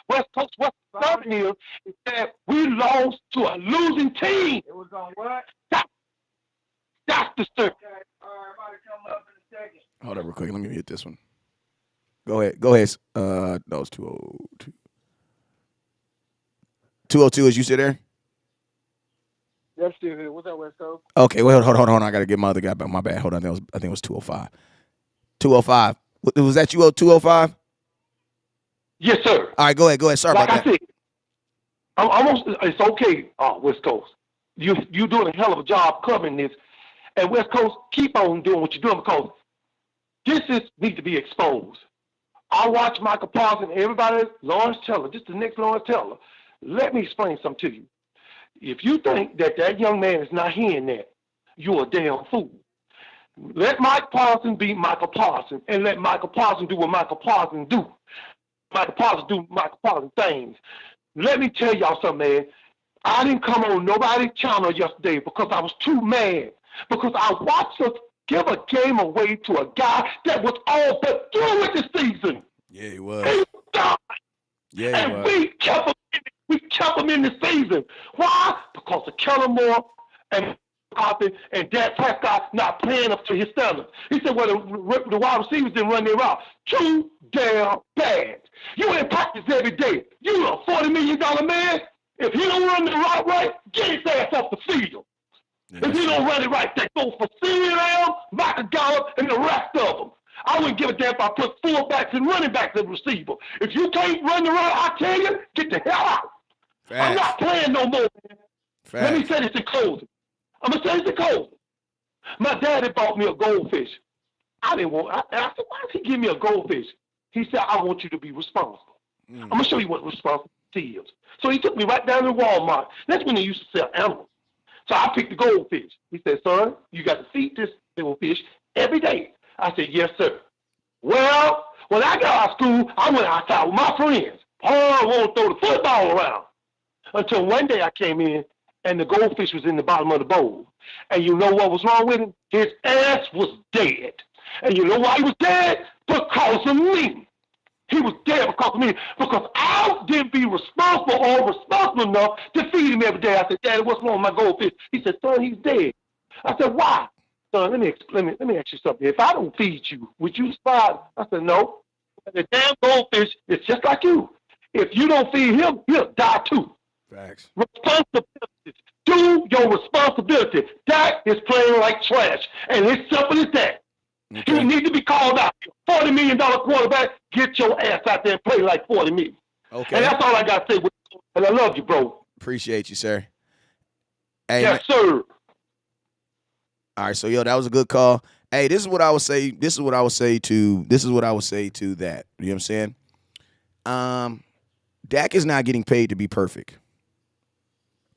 West Coast, what's disturbing here is that we lost to a losing team. It was on what? That's disturbing. Okay. All right, I'm about to come up in a second. Hold on real quick. Let me hit this one. Go ahead. That was 202. 202, is you still there? Yep, still here. What's up, West Coast? Okay, well, hold on. I got to get my other guy back. My bad. Hold on. I think it was 205. 205. Was that you, 205? Yes, sir. All right, go ahead. Sorry about that. Like I said, it's okay, West Coast. You're doing a hell of a job covering this. And West Coast, keep on doing what you're doing because this needs to be exposed. I watch Michael Parsons, everybody, Lawrence Taylor, just the next Lawrence Taylor. Let me explain something to you. If you think that young man is not hearing that, you're a damn fool. Let Mike Parsons be Michael Parsons and let Michael Parsons do what Michael Parsons do. Michael Parsons do Michael Parsons things. Let me tell y'all something, man. I didn't come on nobody's channel yesterday because I was too mad. Because I watched us give a game away to a guy that was all but through with the season. Yeah, he was. He died. Yeah, he and was. we kept him in the season. Why? Because of Kellen Moore and popping, and Dak Prescott not playing up to his standards. He said, well, the wide receivers didn't run their route. Too damn bad. You in practice every day. You a $40 million man. If he don't run the route right, get his ass off the field. If he don't run it right, that goes for CeeDee, Michael Gallup, and the rest of them. I wouldn't give a damn if I put fullbacks and running backs as receiver. If you can't run the route, I tell you, get the hell out. Facts. I'm not playing no more, man. Let me say this in closing. I'm going to say this in closing. My daddy bought me a goldfish. I didn't want. I said, why did he give me a goldfish? He said, I want you to be responsible. I'm going to show you what responsibility is. So he took me right down to Walmart. That's when they used to sell animals. So I picked the goldfish. He said, son, you got to feed this little fish every day. I said, yes, sir. Well, when I got out of school, I went outside with my friends. Oh, I want to throw the football around. Until one day I came in, and the goldfish was in the bottom of the bowl. And you know what was wrong with him? His ass was dead. And you know why he was dead? Because of me. He was dead because of me. Because I didn't be responsible or responsible enough to feed him every day. I said, Daddy, what's wrong with my goldfish? He said, son, he's dead. I said, why? Son, let me ask you something. If I don't feed you, would you survive? I said, no. The damn goldfish is just like you. If you don't feed him, he'll die too. Facts. Responsibility. Do your responsibility. That is playing like trash. And it's simple as that. Okay. He need to be called out. $40 million quarterback, get your ass out there and play like $40 million. Okay. And that's all I got to say. And I love you, bro. Appreciate you, sir. Hey, yes, sir. All right, so that was a good call. Hey, this is what I would say. This is what I would say to that. You know what I'm saying? Dak is not getting paid to be perfect.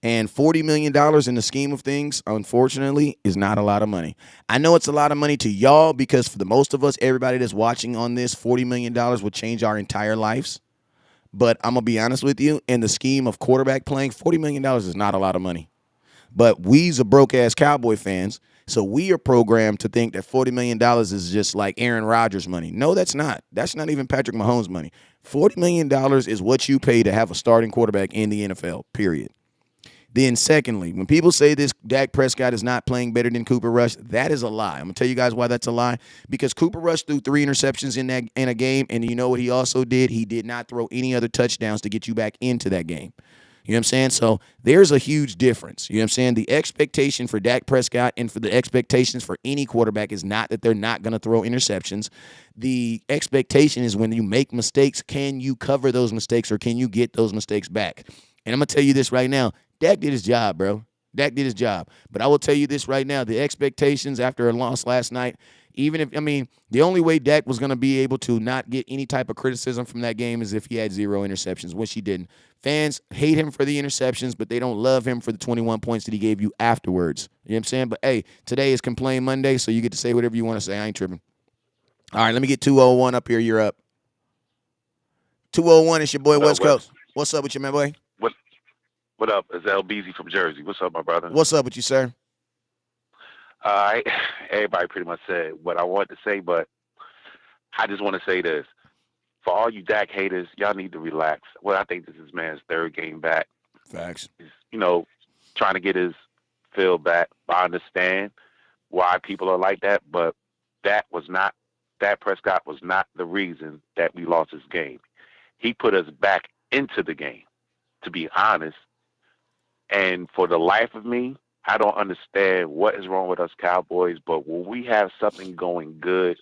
And $40 million in the scheme of things, unfortunately, is not a lot of money. I know it's a lot of money to y'all because for the most of us, everybody that's watching on this, $40 million would change our entire lives. But I'm going to be honest with you, in the scheme of quarterback playing, $40 million is not a lot of money. But we's a broke-ass Cowboy fans, so we are programmed to think that $40 million is just like Aaron Rodgers money. No, that's not. That's not even Patrick Mahomes money. $40 million is what you pay to have a starting quarterback in the NFL, period. Then secondly, when people say this Dak Prescott is not playing better than Cooper Rush, that is a lie. I'm going to tell you guys why that's a lie. Because Cooper Rush threw 3 interceptions in a game, and you know what he also did? He did not throw any other touchdowns to get you back into that game. You know what I'm saying? So there's a huge difference. You know what I'm saying? The expectation for Dak Prescott and for the expectations for any quarterback is not that they're not going to throw interceptions. The expectation is when you make mistakes, can you cover those mistakes or can you get those mistakes back? And I'm going to tell you this right now. Dak did his job, bro. Dak did his job. But I will tell you this right now. The expectations after a loss last night, the only way Dak was going to be able to not get any type of criticism from that game is if he had 0 interceptions, which he didn't. Fans hate him for the interceptions, but they don't love him for the 21 points that he gave you afterwards. You know what I'm saying? But, hey, today is Complain Monday, so you get to say whatever you want to say. I ain't tripping. All right, let me get 201 up here. You're up. 201, it's your boy West Coast. What's up with you, man, boy? What up? It's LBZ from Jersey. What's up, my brother? What's up with you, sir? All right. Everybody pretty much said what I wanted to say, but I just want to say this. For all you Dak haters, y'all need to relax. Well, I think this is man's 3rd game back. Facts. He's, trying to get his feel back. I understand why people are like that, but Dak Prescott was not the reason that we lost this game. He put us back into the game, to be honest. And for the life of me, I don't understand what is wrong with us Cowboys, but when we have something going good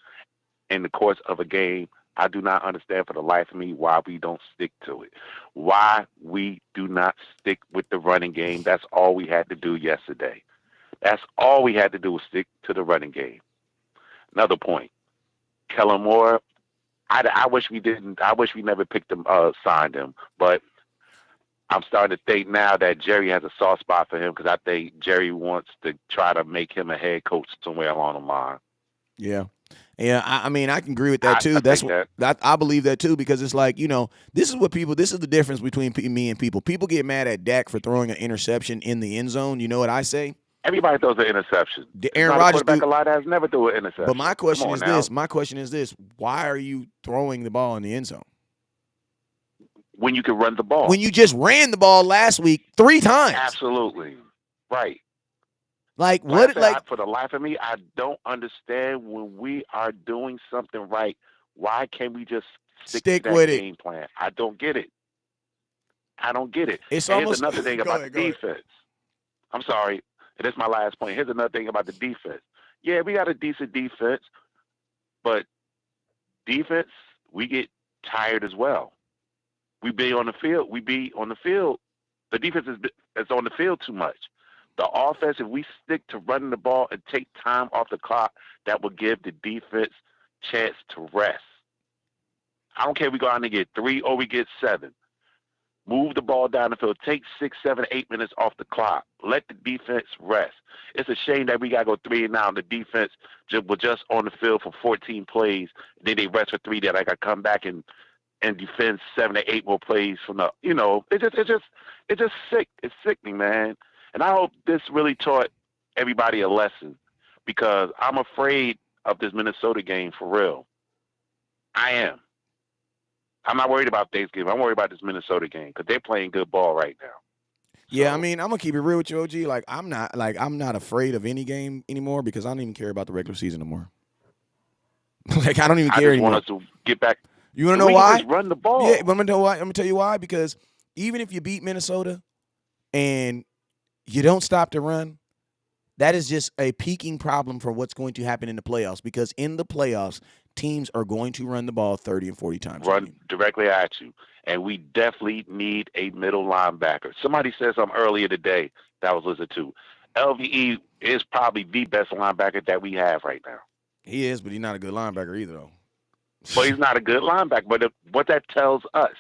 in the course of a game, I do not understand for the life of me why we don't stick to it. Why we do not stick with the running game. That's all we had to do yesterday. That's all we had to do was stick to the running game. Another point. Kellen Moore, I wish we didn't. I wish we never picked him, signed him, but I'm starting to think now that Jerry has a soft spot for him because I think Jerry wants to try to make him a head coach somewhere along the line. Yeah. Yeah, I can agree with that too. I believe that too because it's like, this is the difference between me and people. People get mad at Dak for throwing an interception in the end zone. You know what I say? Everybody throws an interception. Aaron Rodgers a lot has never threw an interception. But my question is this. Why are you throwing the ball in the end zone? When you can run the ball. When you just ran the ball last week 3 times. Absolutely. Right. Like Like I what? said, Like for the life of me, I don't understand when we are doing something right. Why can't we just stick to stick that with it. game plan? I don't get it. I don't get it. It's And here's almost. another thing Go about the ahead. Go ahead. defense. I'm sorry. And this is my last point. Here's another thing about the defense. Yeah, we got a decent defense, but defense, we get tired as well. We be on the field. We be on the field. The defense is on the field too much. The offense, if we stick to running the ball and take time off the clock, that will give the defense chance to rest. I don't care if we go out and get 3 or we get 7. Move the ball down the field. Take 6, 7, 8 minutes off the clock. Let the defense rest. It's a shame that we got to go 3 and now. The defense was just on the field for 14 plays. Then they rest for 3. That I got to come back and defend 7 to 8 more plays from the. It's just sick. It's sickening, man. And I hope this really taught everybody a lesson because I'm afraid of this Minnesota game for real. I am. I'm not worried about Thanksgiving. I'm worried about this Minnesota game because they're playing good ball right now. Yeah, I mean, I'm gonna keep it real with you, OG. I'm not afraid of any game anymore because I don't even care about the regular season anymore. Like I don't even care I just anymore. want us to get back. You wanna know we why? Can just run the ball. Yeah, but I'm gonna know why. I'm gonna tell you why. Because even if you beat Minnesota and you don't stop the run, that is just a peaking problem for what's going to happen in the playoffs. Because in the playoffs, teams are going to run the ball 30 and 40 times. Run directly at you. And we definitely need a middle linebacker. Somebody said something earlier today that I was listening to. LVE is probably the best linebacker that we have right now. He is, but he's not a good linebacker either, though. But he's not a good linebacker. But what that tells us,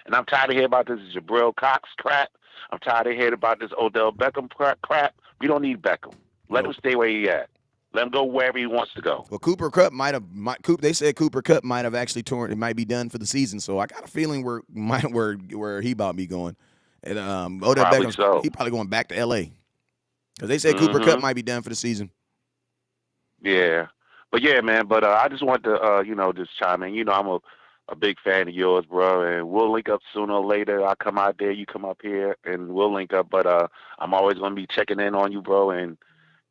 and I'm tired of hearing about this Jabril Cox crap. I'm tired of hearing about this Odell Beckham crap. We don't need Beckham. Let him stay where he at. Let him go wherever he wants to go. Well, Cooper Kupp they said Cooper Kupp might have actually torn. It might be done for the season. So I got a feeling where he about me going. And Odell Beckham, he probably going back to L.A. because they said Cooper Kupp might be done for the season. Yeah, but yeah, man. But I just want to just chime in. I'm a big fan of yours, bro, and we'll link up sooner or later. I come out there, you come up here, and we'll link up. But I'm always gonna be checking in on you, bro, and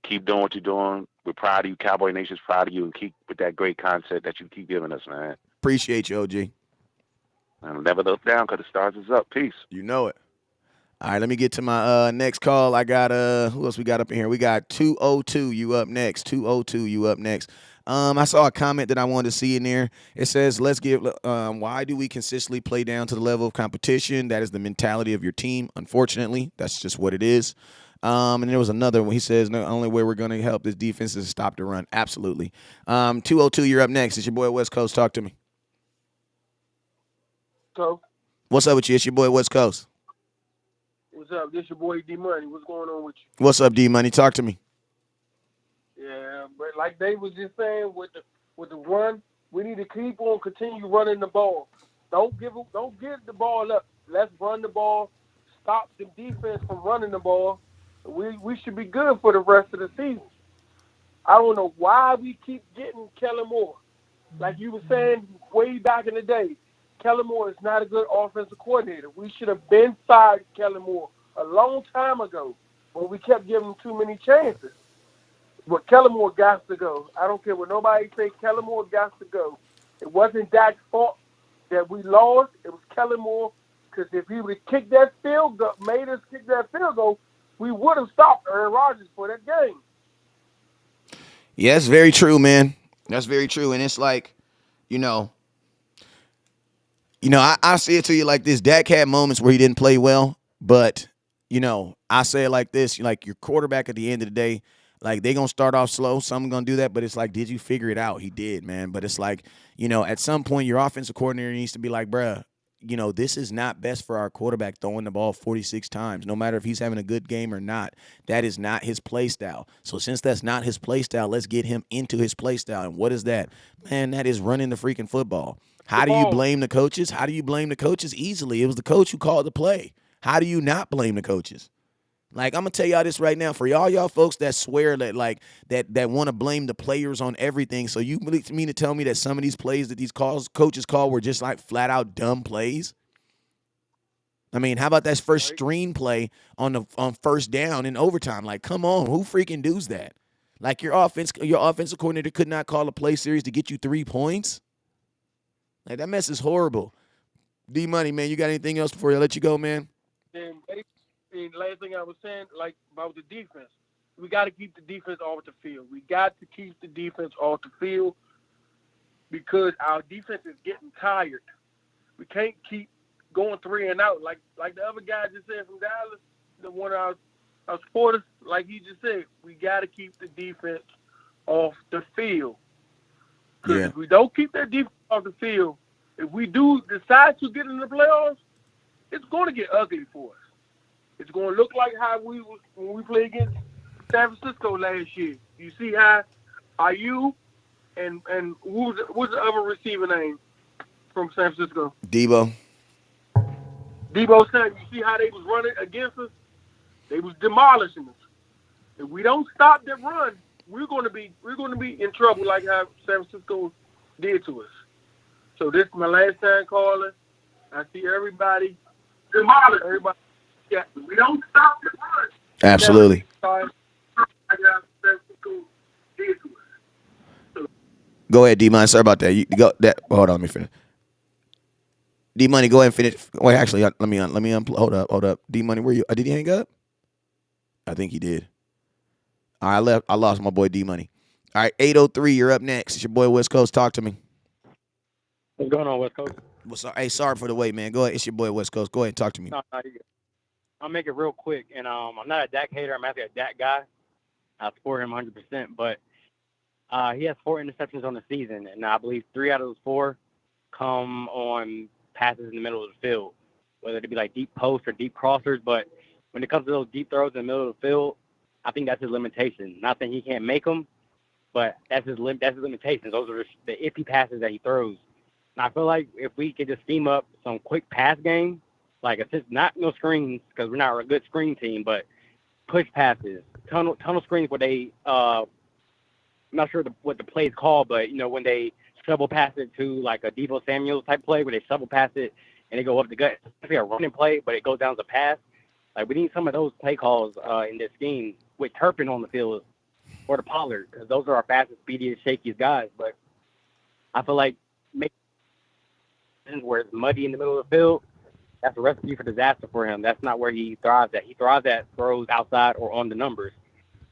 keep doing what you're doing. We're proud of you. Cowboy Nation's proud of you, and keep with that great content that you keep giving us, man. Appreciate you, OG. And never look down because the stars is up. Peace. You know it. All right, let me get to my next call. I got who else we got up in here? We got 202. You up next? 202. You up next? I saw a comment that I wanted to see in there. It says, "Let's give. Why do we consistently play down to the level of competition? That is the mentality of your team. Unfortunately, that's just what it is." And there was another one. He says, "The only way we're going to help this defense is to stop the run." Absolutely. 202. You're up next. It's your boy West Coast. Talk to me. So, what's up with you? It's your boy West Coast. What's up? This your boy D Money. What's going on with you? What's up, D Money? Talk to me. Yeah, but like Dave was just saying, with the run, we need to continue running the ball. Don't give the ball up. Let's run the ball. Stop the defense from running the ball. We should be good for the rest of the season. I don't know why we keep getting Kellen Moore. Like you were saying way back in the day, Kellen Moore is not a good offensive coordinator. We should have been fired Kellen Moore a long time ago when we kept giving him too many chances. But Kellen Moore got to go. I don't care what nobody say. Kellen Moore got to go. It wasn't Dak's fault that we lost. It was Kellen Moore. Because if he would have kicked that field goal, made us kick that field goal, we would have stopped Aaron Rodgers for that game. Yeah, that's very true, man. That's very true. And it's like, I say it to you like this. Dak had moments where he didn't play well, but, I say it like this. Like, your quarterback at the end of the day, like, they going to start off slow. Some going to do that, but it's like, did you figure it out? He did, man. But it's like, at some point, your offensive coordinator needs to be like, bruh, this is not best for our quarterback throwing the ball 46 times, no matter if he's having a good game or not. That is not his play style. So since that's not his play style, let's get him into his play style. And what is that? Man, that is running the freaking football. How do you blame the coaches? How do you blame the coaches? Easily. It was the coach who called the play. How do you not blame the coaches? Like, I'm going to tell y'all this right now. For y'all folks that swear that want to blame the players on everything, so you mean to tell me that some of these plays that these coaches call were just like flat out dumb plays? Like, I'm going to tell y'all this right now. For y'all folks that swear that want to blame the players on everything, so you mean to tell me that some of these plays that these coaches call were just like flat out dumb plays? Like, I'm going to tell y'all this right now. For y'all folks that swear that like that one of blame the players on everything, so you mean to tell me that some of these plays that these I mean, how about that first screen play on first down in overtime? Like, come on, who freaking does that? Like your offensive coordinator could not call a play series to get you 3 points. Like that mess is horrible. D Money, man, you got anything else before I let you go, man? And last thing I was saying, like about the defense, we got to keep the defense off the field. We got to keep the defense off the field because our defense is getting tired. We can't keep going 3 and out like the other guy just said from Dallas. The one of our supporters, like he just said, we got to keep the defense off the field. Because if we don't keep that defense off the field, if we do decide to get in the playoffs, it's going to get ugly for us. It's going to look like how we was when we played against San Francisco last year. You see how are you and what's the other receiver name from San Francisco? Debo Samuel. You see how they was running against us? They was demolishing us. If we don't stop that run, we're going to be in trouble like how San Francisco did to us. So this is my last time calling. I see everybody demolish everybody. Yeah, we don't stop the run. Absolutely. Go ahead, D Money. Sorry about that. You go that. Hold on, let me finish. D Money, go ahead and finish. Wait, actually, let me hold up. D Money, where you? Did he hang up? I think he did. All right, I lost my boy D Money. All right, 803, you're up next. It's your boy West Coast. Talk to me. What's going on, West Coast? Hey, sorry for the wait, man. Go ahead. It's your boy West Coast. Go ahead and talk to me. No, you're good. I'll make it real quick. And I'm not a Dak hater. I'm actually a Dak guy. I support him 100%. But he has 4 interceptions on the season. And I believe 3 out of those 4 come on passes in the middle of the field, whether it be like deep posts or deep crossers. But when it comes to those deep throws in the middle of the field, I think that's his limitation. Not that he can't make them, but that's his limitations. Those are the iffy passes that he throws. And I feel like if we could just scheme up some quick pass game, like not no screens because we're not a good screen team, but push passes, tunnel screens where they I'm not sure what the play is called, but when they shovel pass it to like a Devo Samuel type play where they shovel pass it and they go up the gut. It's like a running play, but it goes down as a pass. Like we need some of those play calls in this scheme with Turpin on the field or the Pollard because those are our fastest, speediest, shakiest guys. But I feel like making where it's muddy in the middle of the field, that's a recipe for disaster for him. That's not where he thrives at. He thrives at throws outside or on the numbers.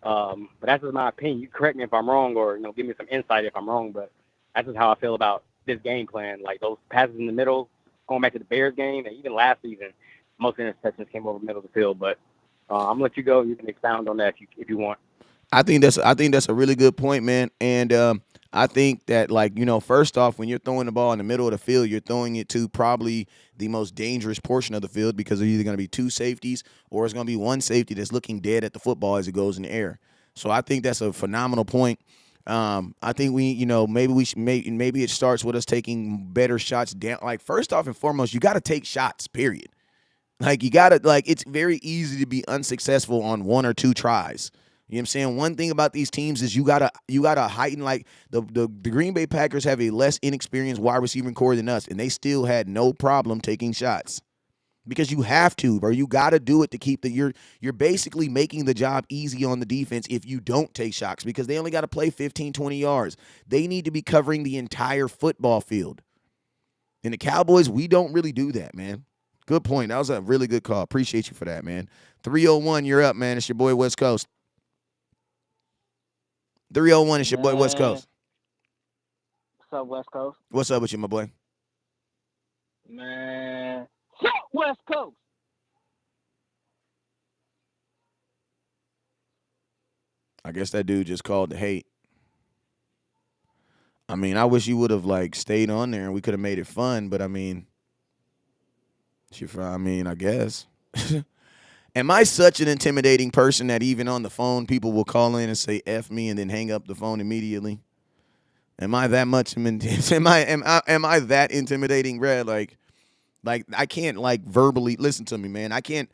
But that's just my opinion. You correct me if I'm wrong or give me some insight if I'm wrong. But that's just how I feel about this game plan. Like those passes in the middle, going back to the Bears game, and even last season, most interceptions came over the middle of the field. But I'm gonna let you go. You can expound on that if you want. I think that's a really good point, man. And I think that first off, when you're throwing the ball in the middle of the field, you're throwing it to probably the most dangerous portion of the field because there's either going to be 2 safeties or it's going to be 1 safety that's looking dead at the football as it goes in the air. So I think that's a phenomenal point. I think maybe it starts with us taking better shots down. Like first off and foremost, you got to take shots. Period. Like you got to it's very easy to be unsuccessful on 1 or 2 tries. You know what I'm saying? One thing about these teams is you gotta heighten the Green Bay Packers have a less inexperienced wide receiving core than us, and they still had no problem taking shots. Because you have to, bro. You gotta do it to keep you're basically making the job easy on the defense if you don't take shots because they only gotta play 15, 20 yards. They need to be covering the entire football field. And the Cowboys, we don't really do that, man. Good point. That was a really good call. Appreciate you for that, man. 301, you're up, man. It's your boy West Coast. 301, it's your boy West Coast. What's up, West Coast? What's up with you, my boy? Man, West Coast. I guess that dude just called to hate. I mean, I wish you would have stayed on there and we could have made it fun, but I mean, I guess. Am I such an intimidating person that even on the phone people will call in and say F me and then hang up the phone immediately? Am I that much am I that intimidating, Brad? Like I can't verbally listen to me, man. I can't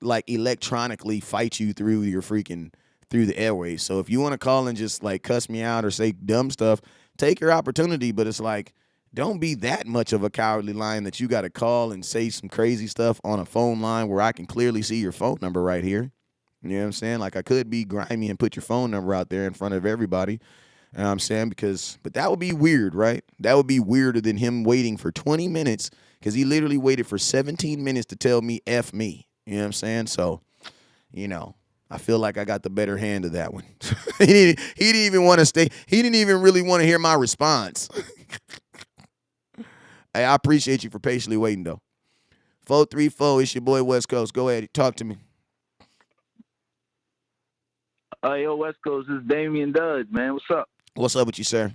electronically fight you through the airways. So if you want to call and just cuss me out or say dumb stuff, take your opportunity, but it's don't be that much of a cowardly lion that you got to call and say some crazy stuff on a phone line where I can clearly see your phone number right here. You know what I'm saying? Like, I could be grimy and put your phone number out there in front of everybody. You know what I'm saying? But that would be weird, right? That would be weirder than him waiting for 20 minutes because he literally waited for 17 minutes to tell me F me. You know what I'm saying? So, I feel like I got the better hand of that one. He didn't even want to stay. He didn't even really want to hear my response. Hey, I appreciate you for patiently waiting, though. 434, it's your boy West Coast. Go ahead. Talk to me. Yo, West Coast, this is Damian Dudds, man. What's up? What's up with you, sir?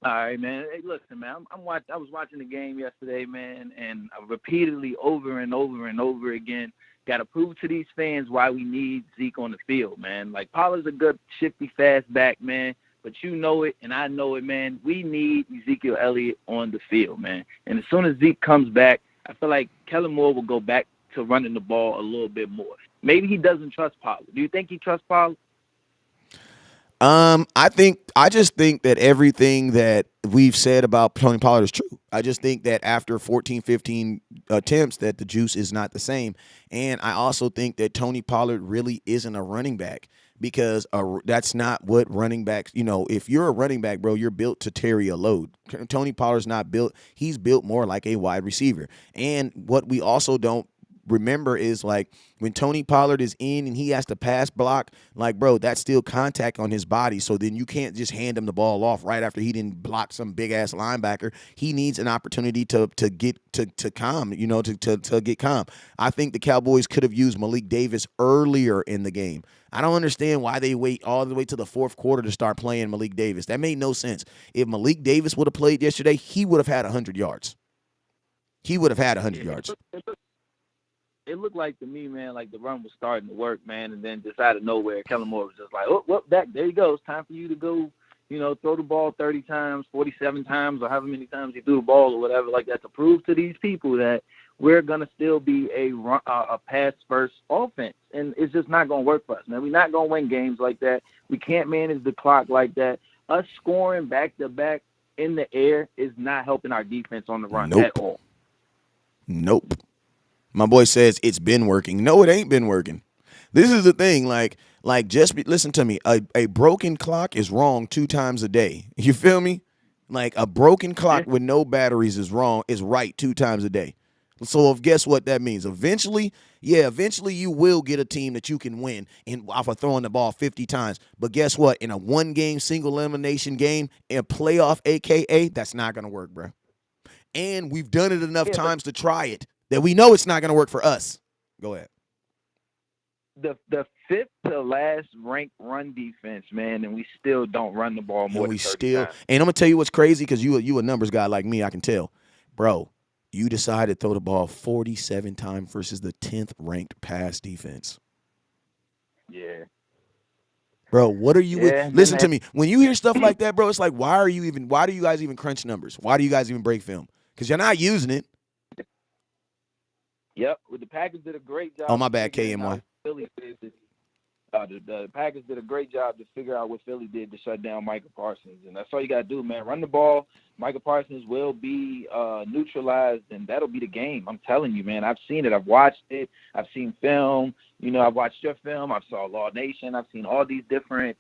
All right, man. Hey, listen, man. I was watching the game yesterday, man, and I repeatedly, over and over and over again, got to prove to these fans why we need Zeke on the field, man. Like, Pollard's a good, shifty, fast back, man. But you know it, and I know it, man. We need Ezekiel Elliott on the field, man. And as soon as Zeke comes back, I feel like Kellen Moore will go back to running the ball a little bit more. Maybe he doesn't trust Pollard. Do you think he trusts Pollard? I just think that everything that we've said about Tony Pollard is true. I just think that after 14, 15 attempts that the juice is not the same. And I also think that Tony Pollard really isn't a running back because that's not what running backs, if you're a running back, bro, you're built to carry a load. Tony Pollard's not built. He's built more like a wide receiver. And what we also don't remember is, like, when Tony Pollard is in and he has to pass block, like, bro, that's still contact on his body. So then you can't just hand him the ball off right after he didn't block some big ass linebacker. He needs an opportunity to get to calm, to get calm. I think the Cowboys could have used Malik Davis earlier in the game. I don't understand why they wait all the way to the fourth quarter to start playing Malik Davis. That made no sense. If Malik Davis would have played yesterday, he would have had 100 yards. He would have had 100 yards. It looked like to me, man, like the run was starting to work, man, and then just out of nowhere, Kellen Moore was just like, there you go. It's time for you to go, throw the ball 30 times, 47 times, or however many times you threw the ball or whatever like that, to prove to these people that we're going to still be a pass-first offense. And it's just not going to work for us, man. We're not going to win games like that. We can't manage the clock like that. Us scoring back-to-back in the air is not helping our defense on the run at all. Nope. My boy says it's been working. No, it ain't been working. This is the thing. Listen to me. A broken clock is wrong 2 times a day. You feel me? Like, a broken clock with no batteries is right 2 times a day. So guess what that means? Eventually you will get a team that you can win off of throwing the ball 50 times. But guess what? In a 1-game single elimination game, in a playoff, AKA, that's not going to work, bro. And we've done it enough times to try it that we know it's not going to work for us. Go ahead. The fifth to last ranked run defense, man, and we still don't run the ball more than 30 times. And I'm going to tell you what's crazy, because you a numbers guy like me, I can tell. Bro, you decided to throw the ball 47 times versus the 10th ranked pass defense. Yeah. Bro, what are you listen to me. When you hear stuff like that, bro, it's like, why do you guys even crunch numbers? Why do you guys even break film? Because you're not using it. Yep, the Packers did a great job. Oh, my bad, KMY. The Packers did a great job to figure out what Philly did to shut down Micah Parsons, and that's all you got to do, man. Run the ball. Micah Parsons will be neutralized, and that'll be the game. I'm telling you, man. I've seen it. I've watched it. I've seen film. I've watched your film. I saw Law Nation. I've seen all these different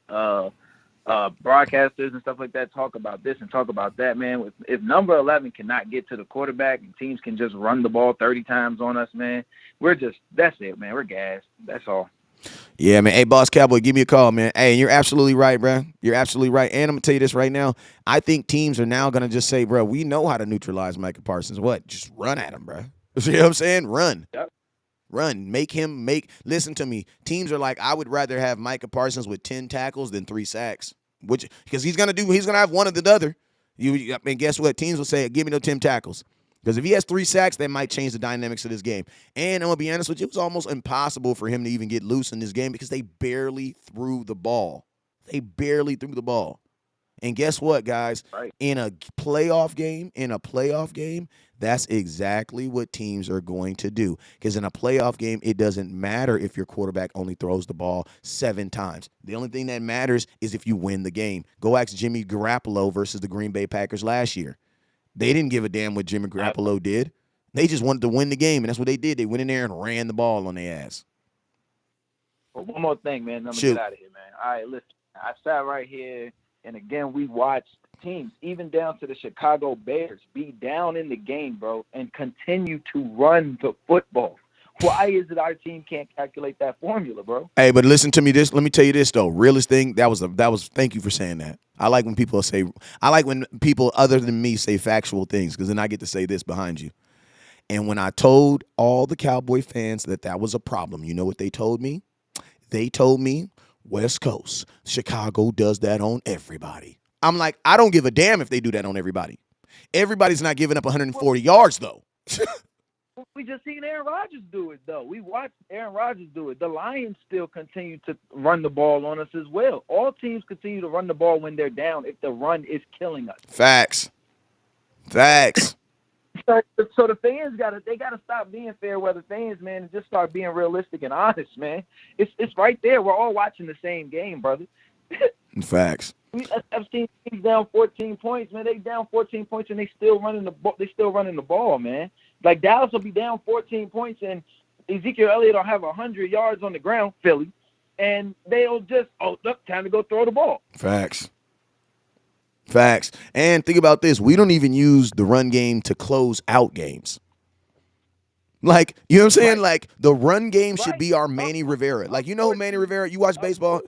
broadcasters and stuff like that talk about this and talk about that, man. If number 11 cannot get to the quarterback and teams can just run the ball 30 times on us, man, that's it, man. We're gassed. That's all. Yeah, man. Hey, Boss Cowboy, give me a call, man. Hey, you're absolutely right, bro. You're absolutely right. And I'm going to tell you this right now. I think teams are now going to just say, bro, we know how to neutralize Micah Parsons. What? Just run at him, bro. You see what I'm saying? Run. Yep. Run. Listen to me. Teams are like, I would rather have Micah Parsons with 10 tackles than 3 sacks. Because he's going to have one or the other. And guess what? Teams will say, give me no 10 tackles. Because if he has 3 sacks, that might change the dynamics of this game. And I'm going to be honest with you, it was almost impossible for him to even get loose in this game because they barely threw the ball. And guess what, guys? Right. In a playoff game, that's exactly what teams are going to do. Because in a playoff game, it doesn't matter if your quarterback only throws the ball 7 times. The only thing that matters is if you win the game. Go ask Jimmy Garoppolo versus the Green Bay Packers last year. They didn't give a damn what Jimmy Garoppolo did. They just wanted to win the game, and that's what they did. They went in there and ran the ball on their ass. But one more thing, man. I'm gonna Shoot. get out of here, man. All right, listen. I sat right here, and again, we watched teams, even down to the Chicago Bears, be down in the game, bro, and continue to run the football. Why is it our team can't calculate that formula, bro? Hey, but listen to me. Let me tell you this though. Realest thing that was. Thank you for saying that. I like when people say. I like when people other than me say factual things because then I get to say this behind you. And when I told all the Cowboy fans that was a problem, you know what they told me? They told me West Coast, Chicago does that on everybody. I'm like, I don't give a damn if they do that on everybody. Everybody's not giving up 140 yards though. We just seen Aaron Rodgers do it, though. We watched Aaron Rodgers do it. The Lions still continue to run the ball on us as well. All teams continue to run the ball when they're down if the run is killing us. Facts. So the fans gotta stop being fair weather fans, man, and just start being realistic and honest, man. It's right there. We're all watching the same game, brother. Facts. I've seen teams down 14 points, man. They down 14 points and they still running the ball. They still running the ball, man. Like Dallas will be down 14 points and Ezekiel Elliott will have 100 yards on the ground, Philly, and they'll just look, time to go throw the ball. Facts. And think about this: we don't even use the run game to close out games. Like, you know what I'm saying? Right. Like the run game should be our Manny Rivera. Like, you know who Manny Rivera? You watch baseball?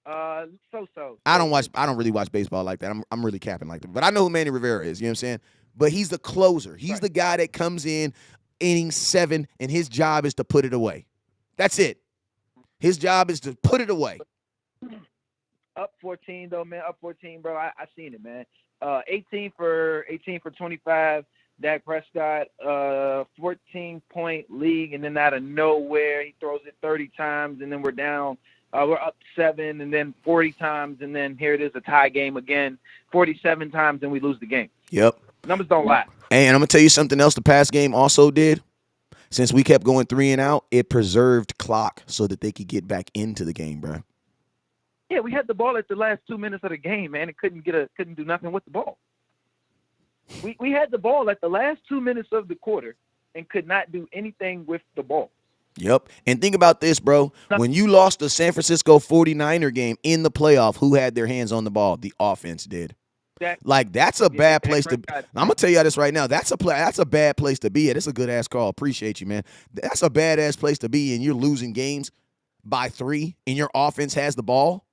So. I don't really watch baseball like that. I'm really capping like that. But I know who Manny Rivera is, you know what I'm saying? But he's the closer. He's the guy that comes in inning 7 and his job is to put it away. That's it. His job is to put it away. Up 14 though, man. Up 14, bro. I seen it, man. 18 for 25. Dak Prescott, 14-point league, and then out of nowhere he throws it 30 times, and then we're down. We're up 7, and then 40 times, and then here it is, a tie game again, 47 times, and we lose the game. Yep. Numbers don't lie. And I'm going to tell you something else the past game also did. Since we kept going 3 and out, it preserved clock so that they could get back into the game, bro. Yeah, we had the ball at the last 2 minutes of the game, man. It couldn't do nothing with the ball. We had the ball at the last 2 minutes of the quarter and could not do anything with the ball. Yep. And think about this, bro. When you lost the San Francisco 49er game in the playoff, who had their hands on the ball? The offense did. Like, that's a bad place to – I'm going to tell you this right now. That's a bad place to be at. It's a good-ass call. Appreciate you, man. That's a bad-ass place to be, and you're losing games by 3, and your offense has the ball.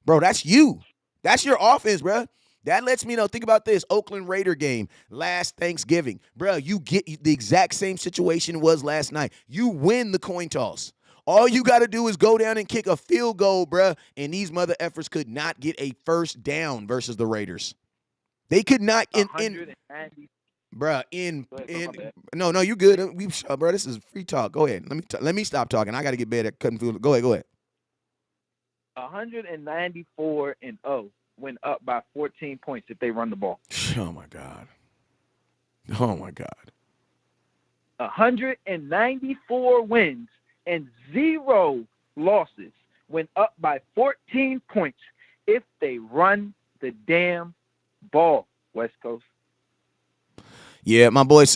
Bro, that's you. That's your offense, bro. That lets me know. Think about this. Oakland Raider game last Thanksgiving. Bro, you get the exact same situation was last night. You win the coin toss. All you got to do is go down and kick a field goal, bro. And these mother effers could not get a first down versus the Raiders. They could not No, you good. Bro, this is free talk. Go ahead. Let me stop talking. I got to get better at cutting field. Go ahead. 194-0 when up by 14 points if they run the ball. Oh my God. 194 wins and 0 losses when up by 14 points if they run the damn ball, West Coast. Yeah, my boy,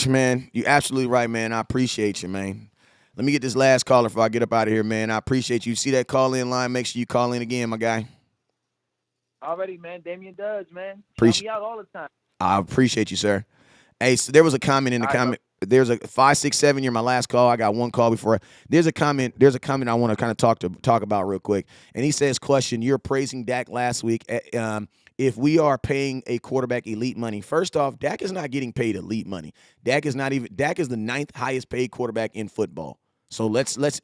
man, you're absolutely right, man. I appreciate you, man. Let me get this last caller before I get up out of here, man. I appreciate you. See that call-in line? Make sure you call in again, my guy. Already, man. Damian Dudge, man. Shout me out all the time. I appreciate you, sir. Hey, so there was a comment in the comment. There's a 567. You're my last call. I got one call before. There's a comment I want to kind of talk about real quick. And he says, question, you're praising Dak last week. If we are paying a quarterback elite money, first off, Dak is not getting paid elite money. Dak is the 9th highest paid quarterback in football. So let's listen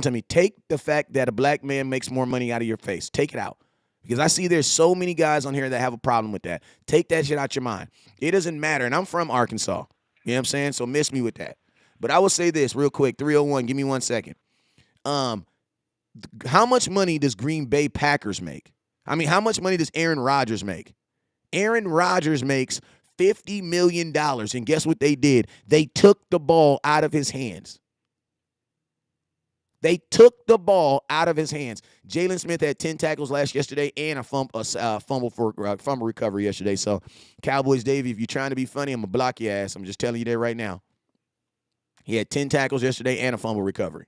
to me. Take the fact that a black man makes more money out of your face. Take it out. Because I see there's so many guys on here that have a problem with that. Take that shit out your mind. It doesn't matter. And I'm from Arkansas. You know what I'm saying? So miss me with that. But I will say this real quick. 301, give me 1 second. How much money does Green Bay Packers make? I mean, how much money does Aaron Rodgers make? Aaron Rodgers makes $50 million. And guess what they did? They took the ball out of his hands. They took the ball out of his hands. Jalen Smith had 10 tackles yesterday and a fumble recovery yesterday. So, Cowboys, Davey, if you're trying to be funny, I'm going to block your ass. I'm just telling you that right now. He had 10 tackles yesterday and a fumble recovery.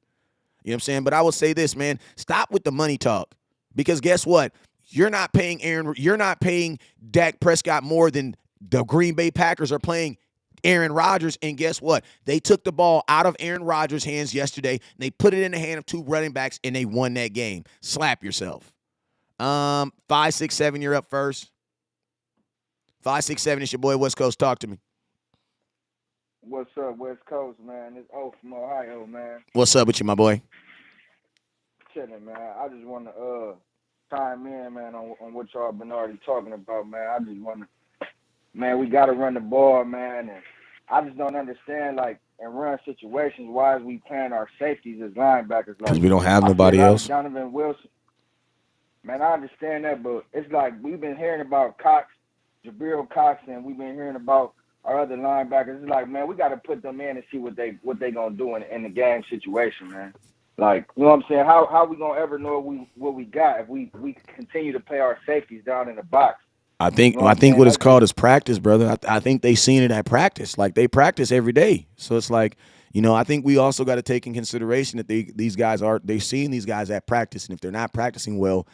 You know what I'm saying? But I will say this, man. Stop with the money talk. Because guess what? You're not paying Dak Prescott more than the Green Bay Packers are paying Aaron Rodgers, and guess what? They took the ball out of Aaron Rodgers' hands yesterday, and they put it in the hand of 2 running backs, and they won that game. Slap yourself. 567, you're up first. 567, it's your boy West Coast. Talk to me. What's up, West Coast, man? It's O from Ohio, man. What's up with you, my boy? Chilling, man. I just want to chime in, man, on what y'all been already talking about, man. I just want to, man, we got to run the ball, man, and I just don't understand, like, in run situations, why is we playing our safeties as linebackers? Because Like, we don't have I nobody feel like else. Donovan Wilson. Man, I understand that, but it's like we've been hearing about Cox, Jabril Cox, and we've been hearing about our other linebackers. It's like, man, we got to put them in and see what they gonna do in the game situation, man. Like, you know what I'm saying? How we gonna ever know what we got if we continue to play our safeties down in the box? I think You know what it's called is practice, brother. I think they seen it at practice. Like, they practice every day. So it's like, I think we also got to take in consideration that they're seeing these guys at practice, and if they're not practicing well,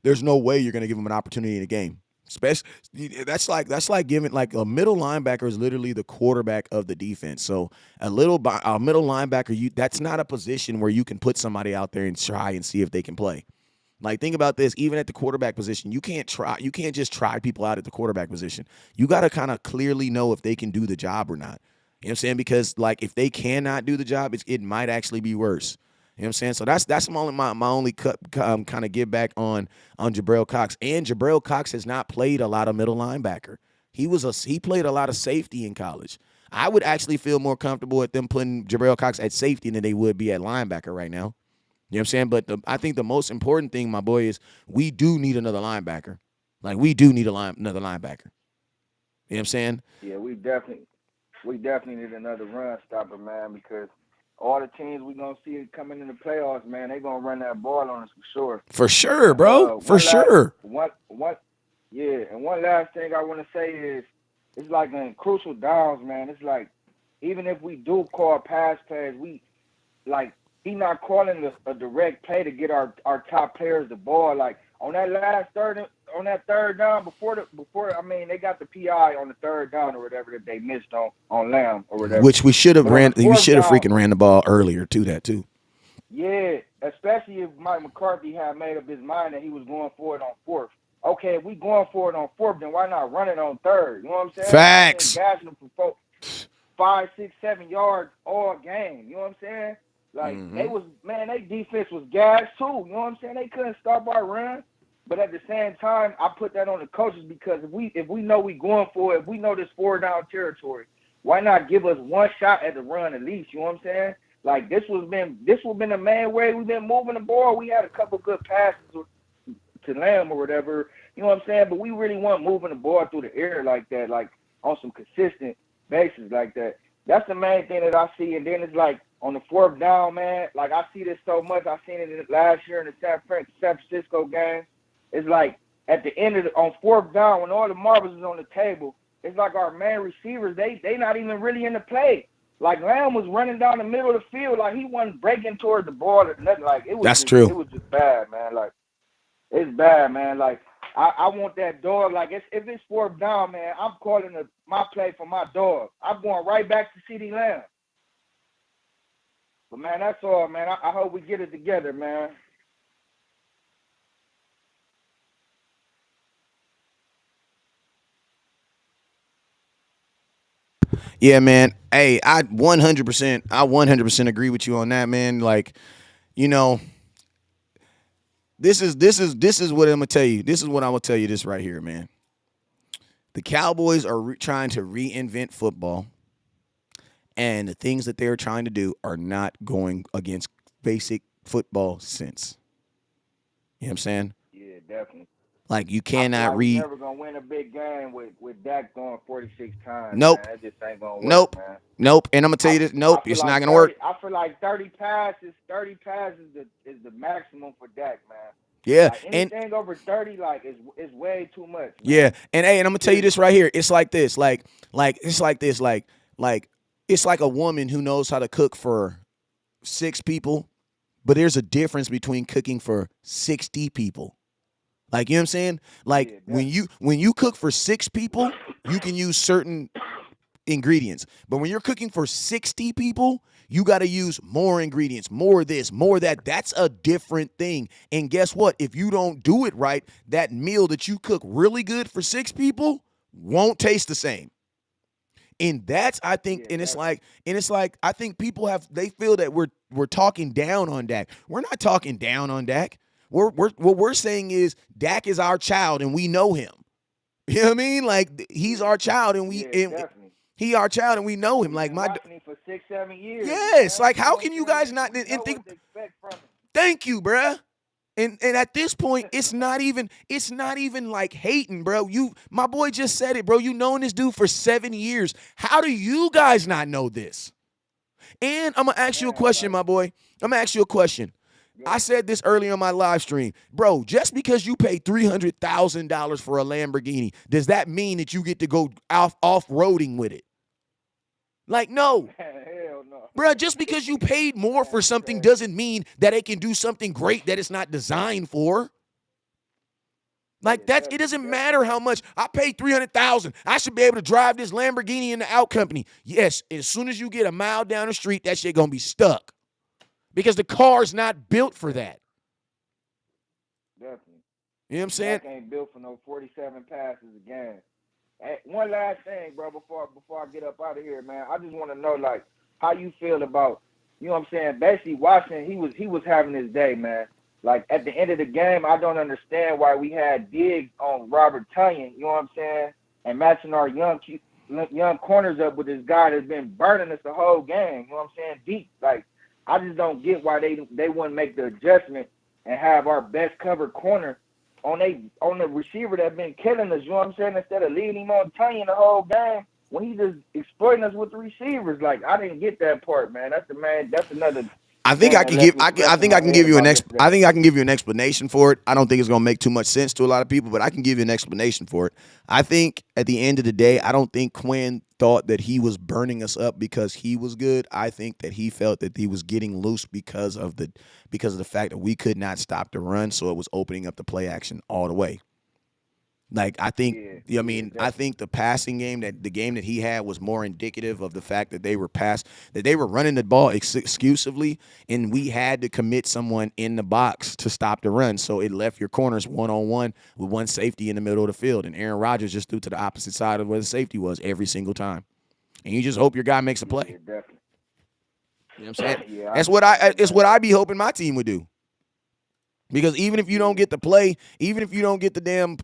there's no way you're going to give them an opportunity in a game. Especially that's like giving, like, a middle linebacker is literally the quarterback of the defense. So a middle linebacker, that's not a position where you can put somebody out there and try and see if they can play. Like, think about this. Even at the quarterback position, you can't just try people out at the quarterback position. You got to kind of clearly know if they can do the job or not. You know what I'm saying? Because, like, if they cannot do the job, it might actually be worse. You know what I'm saying? So that's my only kind of give back on Jabril Cox. And Jabril Cox has not played a lot of middle linebacker. He played a lot of safety in college. I would actually feel more comfortable with them putting Jabril Cox at safety than they would be at linebacker right now. You know what I'm saying? But I think the most important thing, my boy, is we do need another linebacker. Like, we do need another linebacker. You know what I'm saying? Yeah, we definitely need another run stopper, man, because all the teams we gonna see coming in the playoffs, man, they gonna run that ball on us for sure. For sure, bro. For sure. One last thing I want to say is, it's like in crucial downs, man. It's like, even if we do call pass plays, he not calling a direct play to get our top players the ball. Like, on that third down, before they got the PI on the third down or whatever that they missed on Lamb or whatever. Which we should have ran. We should have freaking ran the ball earlier to that too. Yeah, especially if Mike McCarthy had made up his mind that he was going for it on fourth. Okay, if we going for it on fourth, then why not run it on third? You know what I'm saying? Facts. Gashing them for 5, 6, 7 yards all game. You know what I'm saying? Like, their defense was gas too. You know what I'm saying? They couldn't stop our run. But at the same time, I put that on the coaches, because if we know we going for it, if we know this 4-down territory, why not give us one shot at the run at least? You know what I'm saying? Like, this would have been the main way we've been moving the ball. We had a couple good passes to Lamb or whatever. You know what I'm saying? But we really weren't moving the ball through the air like that, like on some consistent basis like that. That's the main thing that I see. And then it's like, on the 4th down, man, like, I see this so much. I seen it last year in the San Francisco game. It's like, at the end on 4th down, when all the marbles is on the table, it's like our main receivers, they not even really in the play. Like, Lamb was running down the middle of the field, like he wasn't breaking toward the ball or nothing. Like, it was true. It was just bad, man. Like, it's bad, man. Like, I want that dog. Like, if it's 4th down, man, I'm calling my play for my dog. I'm going right back to CeeDee Lamb. But, man, that's all, man. I hope we get it together, man. Yeah, man. Hey, I 100% agree with you on that, man. Like, this is what I'm gonna tell you. This is what I'm gonna tell you this right here, man. The Cowboys are trying to reinvent football, and the things that they're trying to do are not going against basic football sense. You know what I'm saying? Yeah, definitely. Like you I feel cannot like we're read. never gonna win a big game with Dak throwing 46 times, Nope. man. That just ain't gonna work, Nope. man. Nope. And I'm gonna tell you this. I Nope. feel It's not like gonna work. 30. I feel like 30 passes is the maximum for Dak, man. Yeah. Like And anything over 30, like is way too much, yeah. man. And hey, and I'm gonna tell you this Seriously. right here. It's like this. Like it's like this. Like it's like a woman who knows how to cook for 6 people, but there's a difference between cooking for 60 people. Like, you know what I'm saying? Like Yeah, when you cook for 6 people, you can use certain ingredients. But when you're cooking for 60 people, you got to use more ingredients, more this, more that. That's a different thing. And guess what? If you don't do it right, that meal that you cook really good for 6 people won't taste the same. And that's I think, and it's like I think people they feel that we're talking down on Dak. We're not talking down on Dak. What we're saying is Dak is our child and we know him. You know what I mean? Like he's our child and definitely. he our child and we know him. We've Like been watching him for 6-7 years. yes. Man. Like You how know can what you I'm saying? guys not We and know think? what to expect from him. Thank you, bruh. And at this point, it's not even like hating, bro. My boy just said it, bro. You known this dude for 7 years. How do you guys not know this? And I'm gonna ask you a question, my boy. I'm gonna ask you a question. I said this earlier on my live stream, bro. Just because you pay $300,000 for a Lamborghini, does that mean that you get to go off roading with it? Like, no. Hell no. Bro, just because you paid more for something doesn't mean that it can do something great that it's not designed for. Like that, it doesn't matter how much. I paid $300,000. I should be able to drive this Lamborghini in the out company. Yes, as soon as you get a mile down the street, that shit gonna be stuck because the car's not built for that. Definitely. You know what I'm saying? Dak ain't built for no 47 passes a game. Hey, one last thing, bro, before I get up out of here, man. I just want to know, like, how you feel about, you know what I'm saying? Basically, Washington, he was having his day, man. Like, at the end of the game, I don't understand why we had Diggs on Robert Tonyan, you know what I'm saying? And matching our young corners up with this guy that's been burning us the whole game, you know what I'm saying? Deep. Like, I just don't get why they wouldn't make the adjustment and have our best covered corner on the receiver that's been killing us, you know what I'm saying? Instead of leaving him on Tonyan the whole game when he just exploiting us with the receivers. Like, I didn't get that part, man. That's another. I think I can give I think I can give you an explanation for it. I don't think it's gonna make too much sense to a lot of people, but I can give you an explanation for it. I think at the end of the day, I don't think Quinn thought that he was burning us up because he was good. I think that he felt that he was getting loose because of the fact that we could not stop the run, so it was opening up the play action all the way. Like I think, I think the passing game the game that he had was more indicative of the fact that they were running the ball exclusively, and we had to commit someone in the box to stop the run. So it left your corners 1-on-1 with one safety in the middle of the field, and Aaron Rodgers just threw to the opposite side of where the safety was every single time. And you just hope your guy makes a play. Yeah, definitely. You know what I'm saying? Yeah, It's what I be hoping my team would do. Because even if you don't get the play, even if you don't get the damn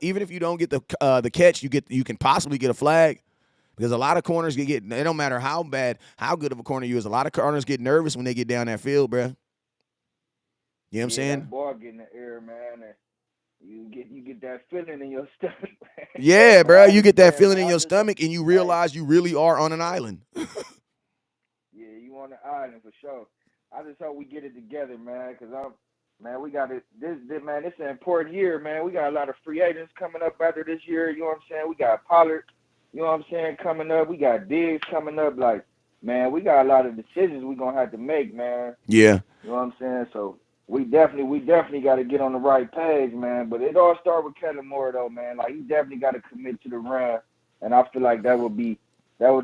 even if you don't get the catch, you can possibly get a flag. Because a lot of corners it don't matter how good of a corner you is, a lot of corners get nervous when they get down that field, bro. You know what I'm saying? That ball get in the air, man, and you get that feeling in your stomach. Man. Yeah, bro, you get that feeling in your stomach, and you realize you really are on an island. Yeah, you on the island for sure. I just hope we get it together, man, because man, we got it. This is an important year, man. We got a lot of free agents coming up after this year. You know what I'm saying? We got Pollard, you know what I'm saying, coming up. We got Diggs coming up. Like, man, we got a lot of decisions we're going to have to make, man. Yeah. You know what I'm saying? So we definitely got to get on the right page, man. But it all starts with Kellen Moore, though, man. Like, he definitely got to commit to the run. And I feel like that would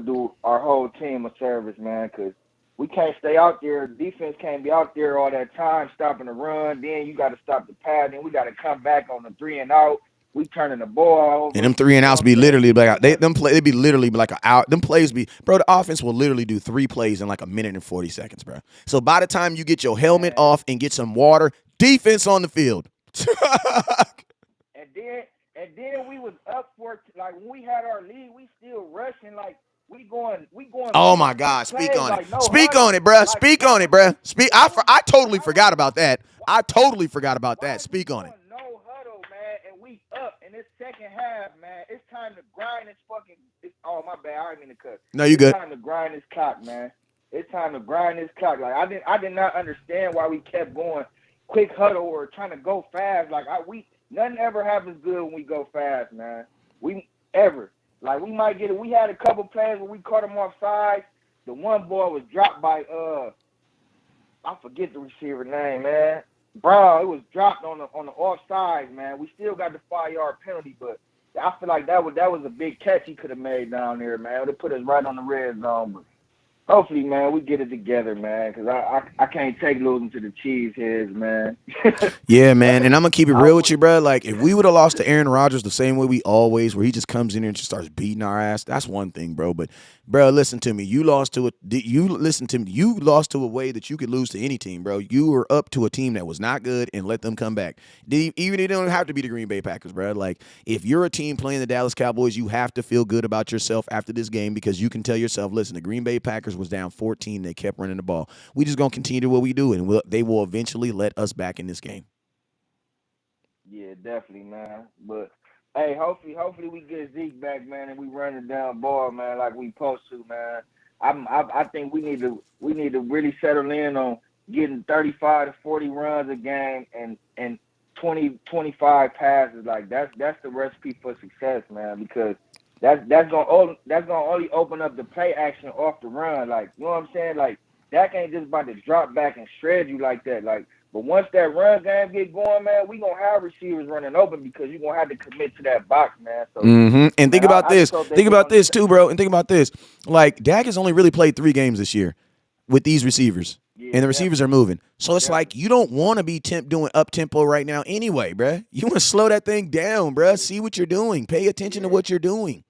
do our whole team a service, man, because we can't stay out there. Defense can't be out there all that time stopping the run. Then you got to stop the pass. Then we got to come back on the 3-and-out. We turning the ball over. And them 3-and-outs be literally like they be literally like an out. Them plays be, bro. The offense will literally do 3 plays in like a minute and 40 seconds, bro. So by the time you get your helmet off and get some water, defense on the field. and then we was up for, like, when we had our lead, we still rushing like. We going. Oh my God! Speak on it. Like, Speak on it, bruh. Speak on it, bruh. I totally forgot about that. Speak on it. No huddle, man. second half, man, it's time to grind this fucking. Oh my bad, I didn't mean to cut. No, you good. It's time to grind this clock, man. It's time to grind this clock. Like I did not understand why we kept going quick huddle or trying to go fast. Like nothing ever happens good when we go fast, man. We might get it. We had a couple plays where we caught them off sides. The one ball was dropped by I forget the receiver name, man. Brown, it was dropped on the offside, man. We still got the 5-yard penalty, but I feel like that was a big catch he could have made down there, man. It would have put us right on the red zone. But hopefully, man, we get it together, man, because I can't take losing to the Cheeseheads, man. Yeah, man, and I'm gonna keep it real with you, bro. Like, if we would have lost to Aaron Rodgers the same way we always, where he just comes in here and just starts beating our ass, that's one thing, bro. But, bro, listen to me. You lost to a way that you could lose to any team, bro. You were up to a team that was not good and let them come back. Even they don't have to be the Green Bay Packers, bro. Like, if you're a team playing the Dallas Cowboys, you have to feel good about yourself after this game because you can tell yourself, listen, the Green Bay Packers was down 14. They kept running the ball. We just gonna continue to what we do, and they will eventually let us back in this game. Yeah, definitely, man. But hey, hopefully we get Zeke back, man, and we run it down ball, man, like we supposed to, man. I think we need to really settle in on getting 35 to 40 runs a game and 20, 25 passes. Like that's the recipe for success, man, because that's gonna only open up the play action off the run. Like, you know what I'm saying? Like, Dak ain't just about to drop back and shred you like that. Like, but once that run game get going, man, we gonna have receivers running open because you're gonna have to commit to that box, man. So, And think about this. Think about this too, bro. And think about this. Like, Dak has only really played 3 games this year with these receivers. Yeah, and the receivers are moving. So it's like you don't want to be doing up-tempo right now anyway, bruh. You want to slow that thing down, bruh. See what you're doing. Pay attention to what you're doing.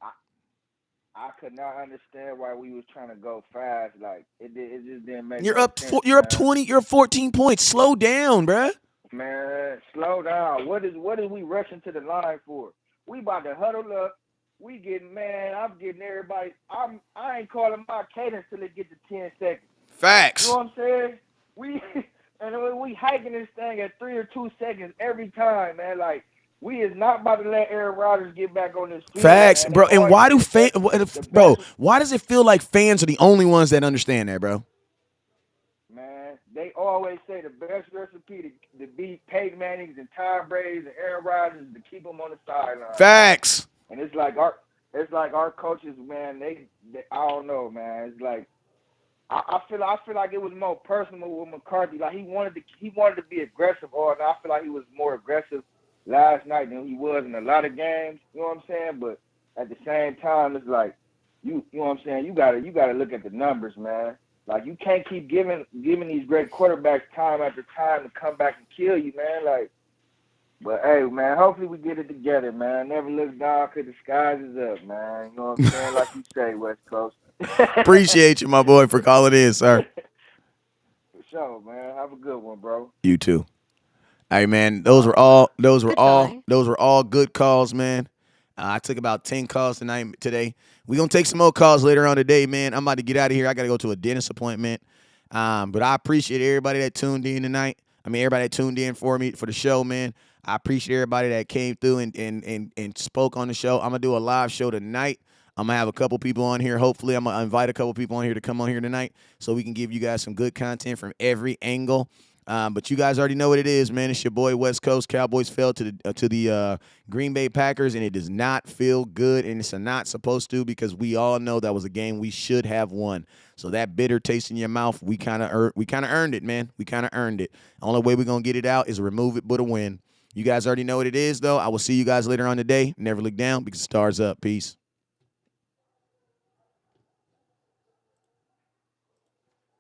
I could not understand why we was trying to go fast. Like, it just didn't make You're no up. sense, You're up man. 20. You're up 14 points. Slow down, bruh. Man, slow down. What is we rushing to the line for? We about to huddle up. I'm getting everybody. I ain't calling my cadence till it get to 10 seconds. Facts. You know what I'm saying? We hiking this thing at 3 or 2 seconds every time, man. Like, we is not about to let Aaron Rodgers get back on this field. Facts, man. bro. And why do why does it feel like fans are the only ones that understand that, bro? Man, they always say the best recipe to beat Peyton Manning's and Tom Brady's and Aaron Rodgers is to keep them on the sideline. Facts. And it's like our coaches, man. They I don't know, man. It's like I feel like it was more personal with McCarthy. Like he wanted to be aggressive, and I feel like he was more aggressive last night than he was in a lot of games. You know what I'm saying? But at the same time, it's like you know what I'm saying. You gotta look at the numbers, man. Like, you can't keep giving these great quarterbacks time after time to come back and kill you, man. Like, but hey, man, hopefully we get it together, man. Never look down because the skies is up, man. You know what I'm saying? Like you say, West Coast. Appreciate you, my boy, for calling in, sir. For sure, man. Have a good one, bro. You too. Hey, man, those were all good calls, man. I took about 10 calls today. We're going to take some more calls later on today, man. I'm about to get out of here. I got to go to a dentist appointment. But I appreciate everybody that tuned in tonight. Everybody that tuned in for me for the show, man. I appreciate everybody that came through and spoke on the show. I'm going to do a live show tonight. I'm going to have a couple people on here. Hopefully, I'm going to invite a couple people on here to come on here tonight so we can give you guys some good content from every angle. But you guys already know what it is, man. It's your boy West Coast. Cowboys fell to the Green Bay Packers, and it does not feel good, and it's not supposed to because we all know that was a game we should have won. So that bitter taste in your mouth, we kind of earned it, man. We kind of earned it. The only way we're going to get it out is remove it but a win. You guys already know what it is, though. I will see you guys later on today. Never look down because the stars up. Peace.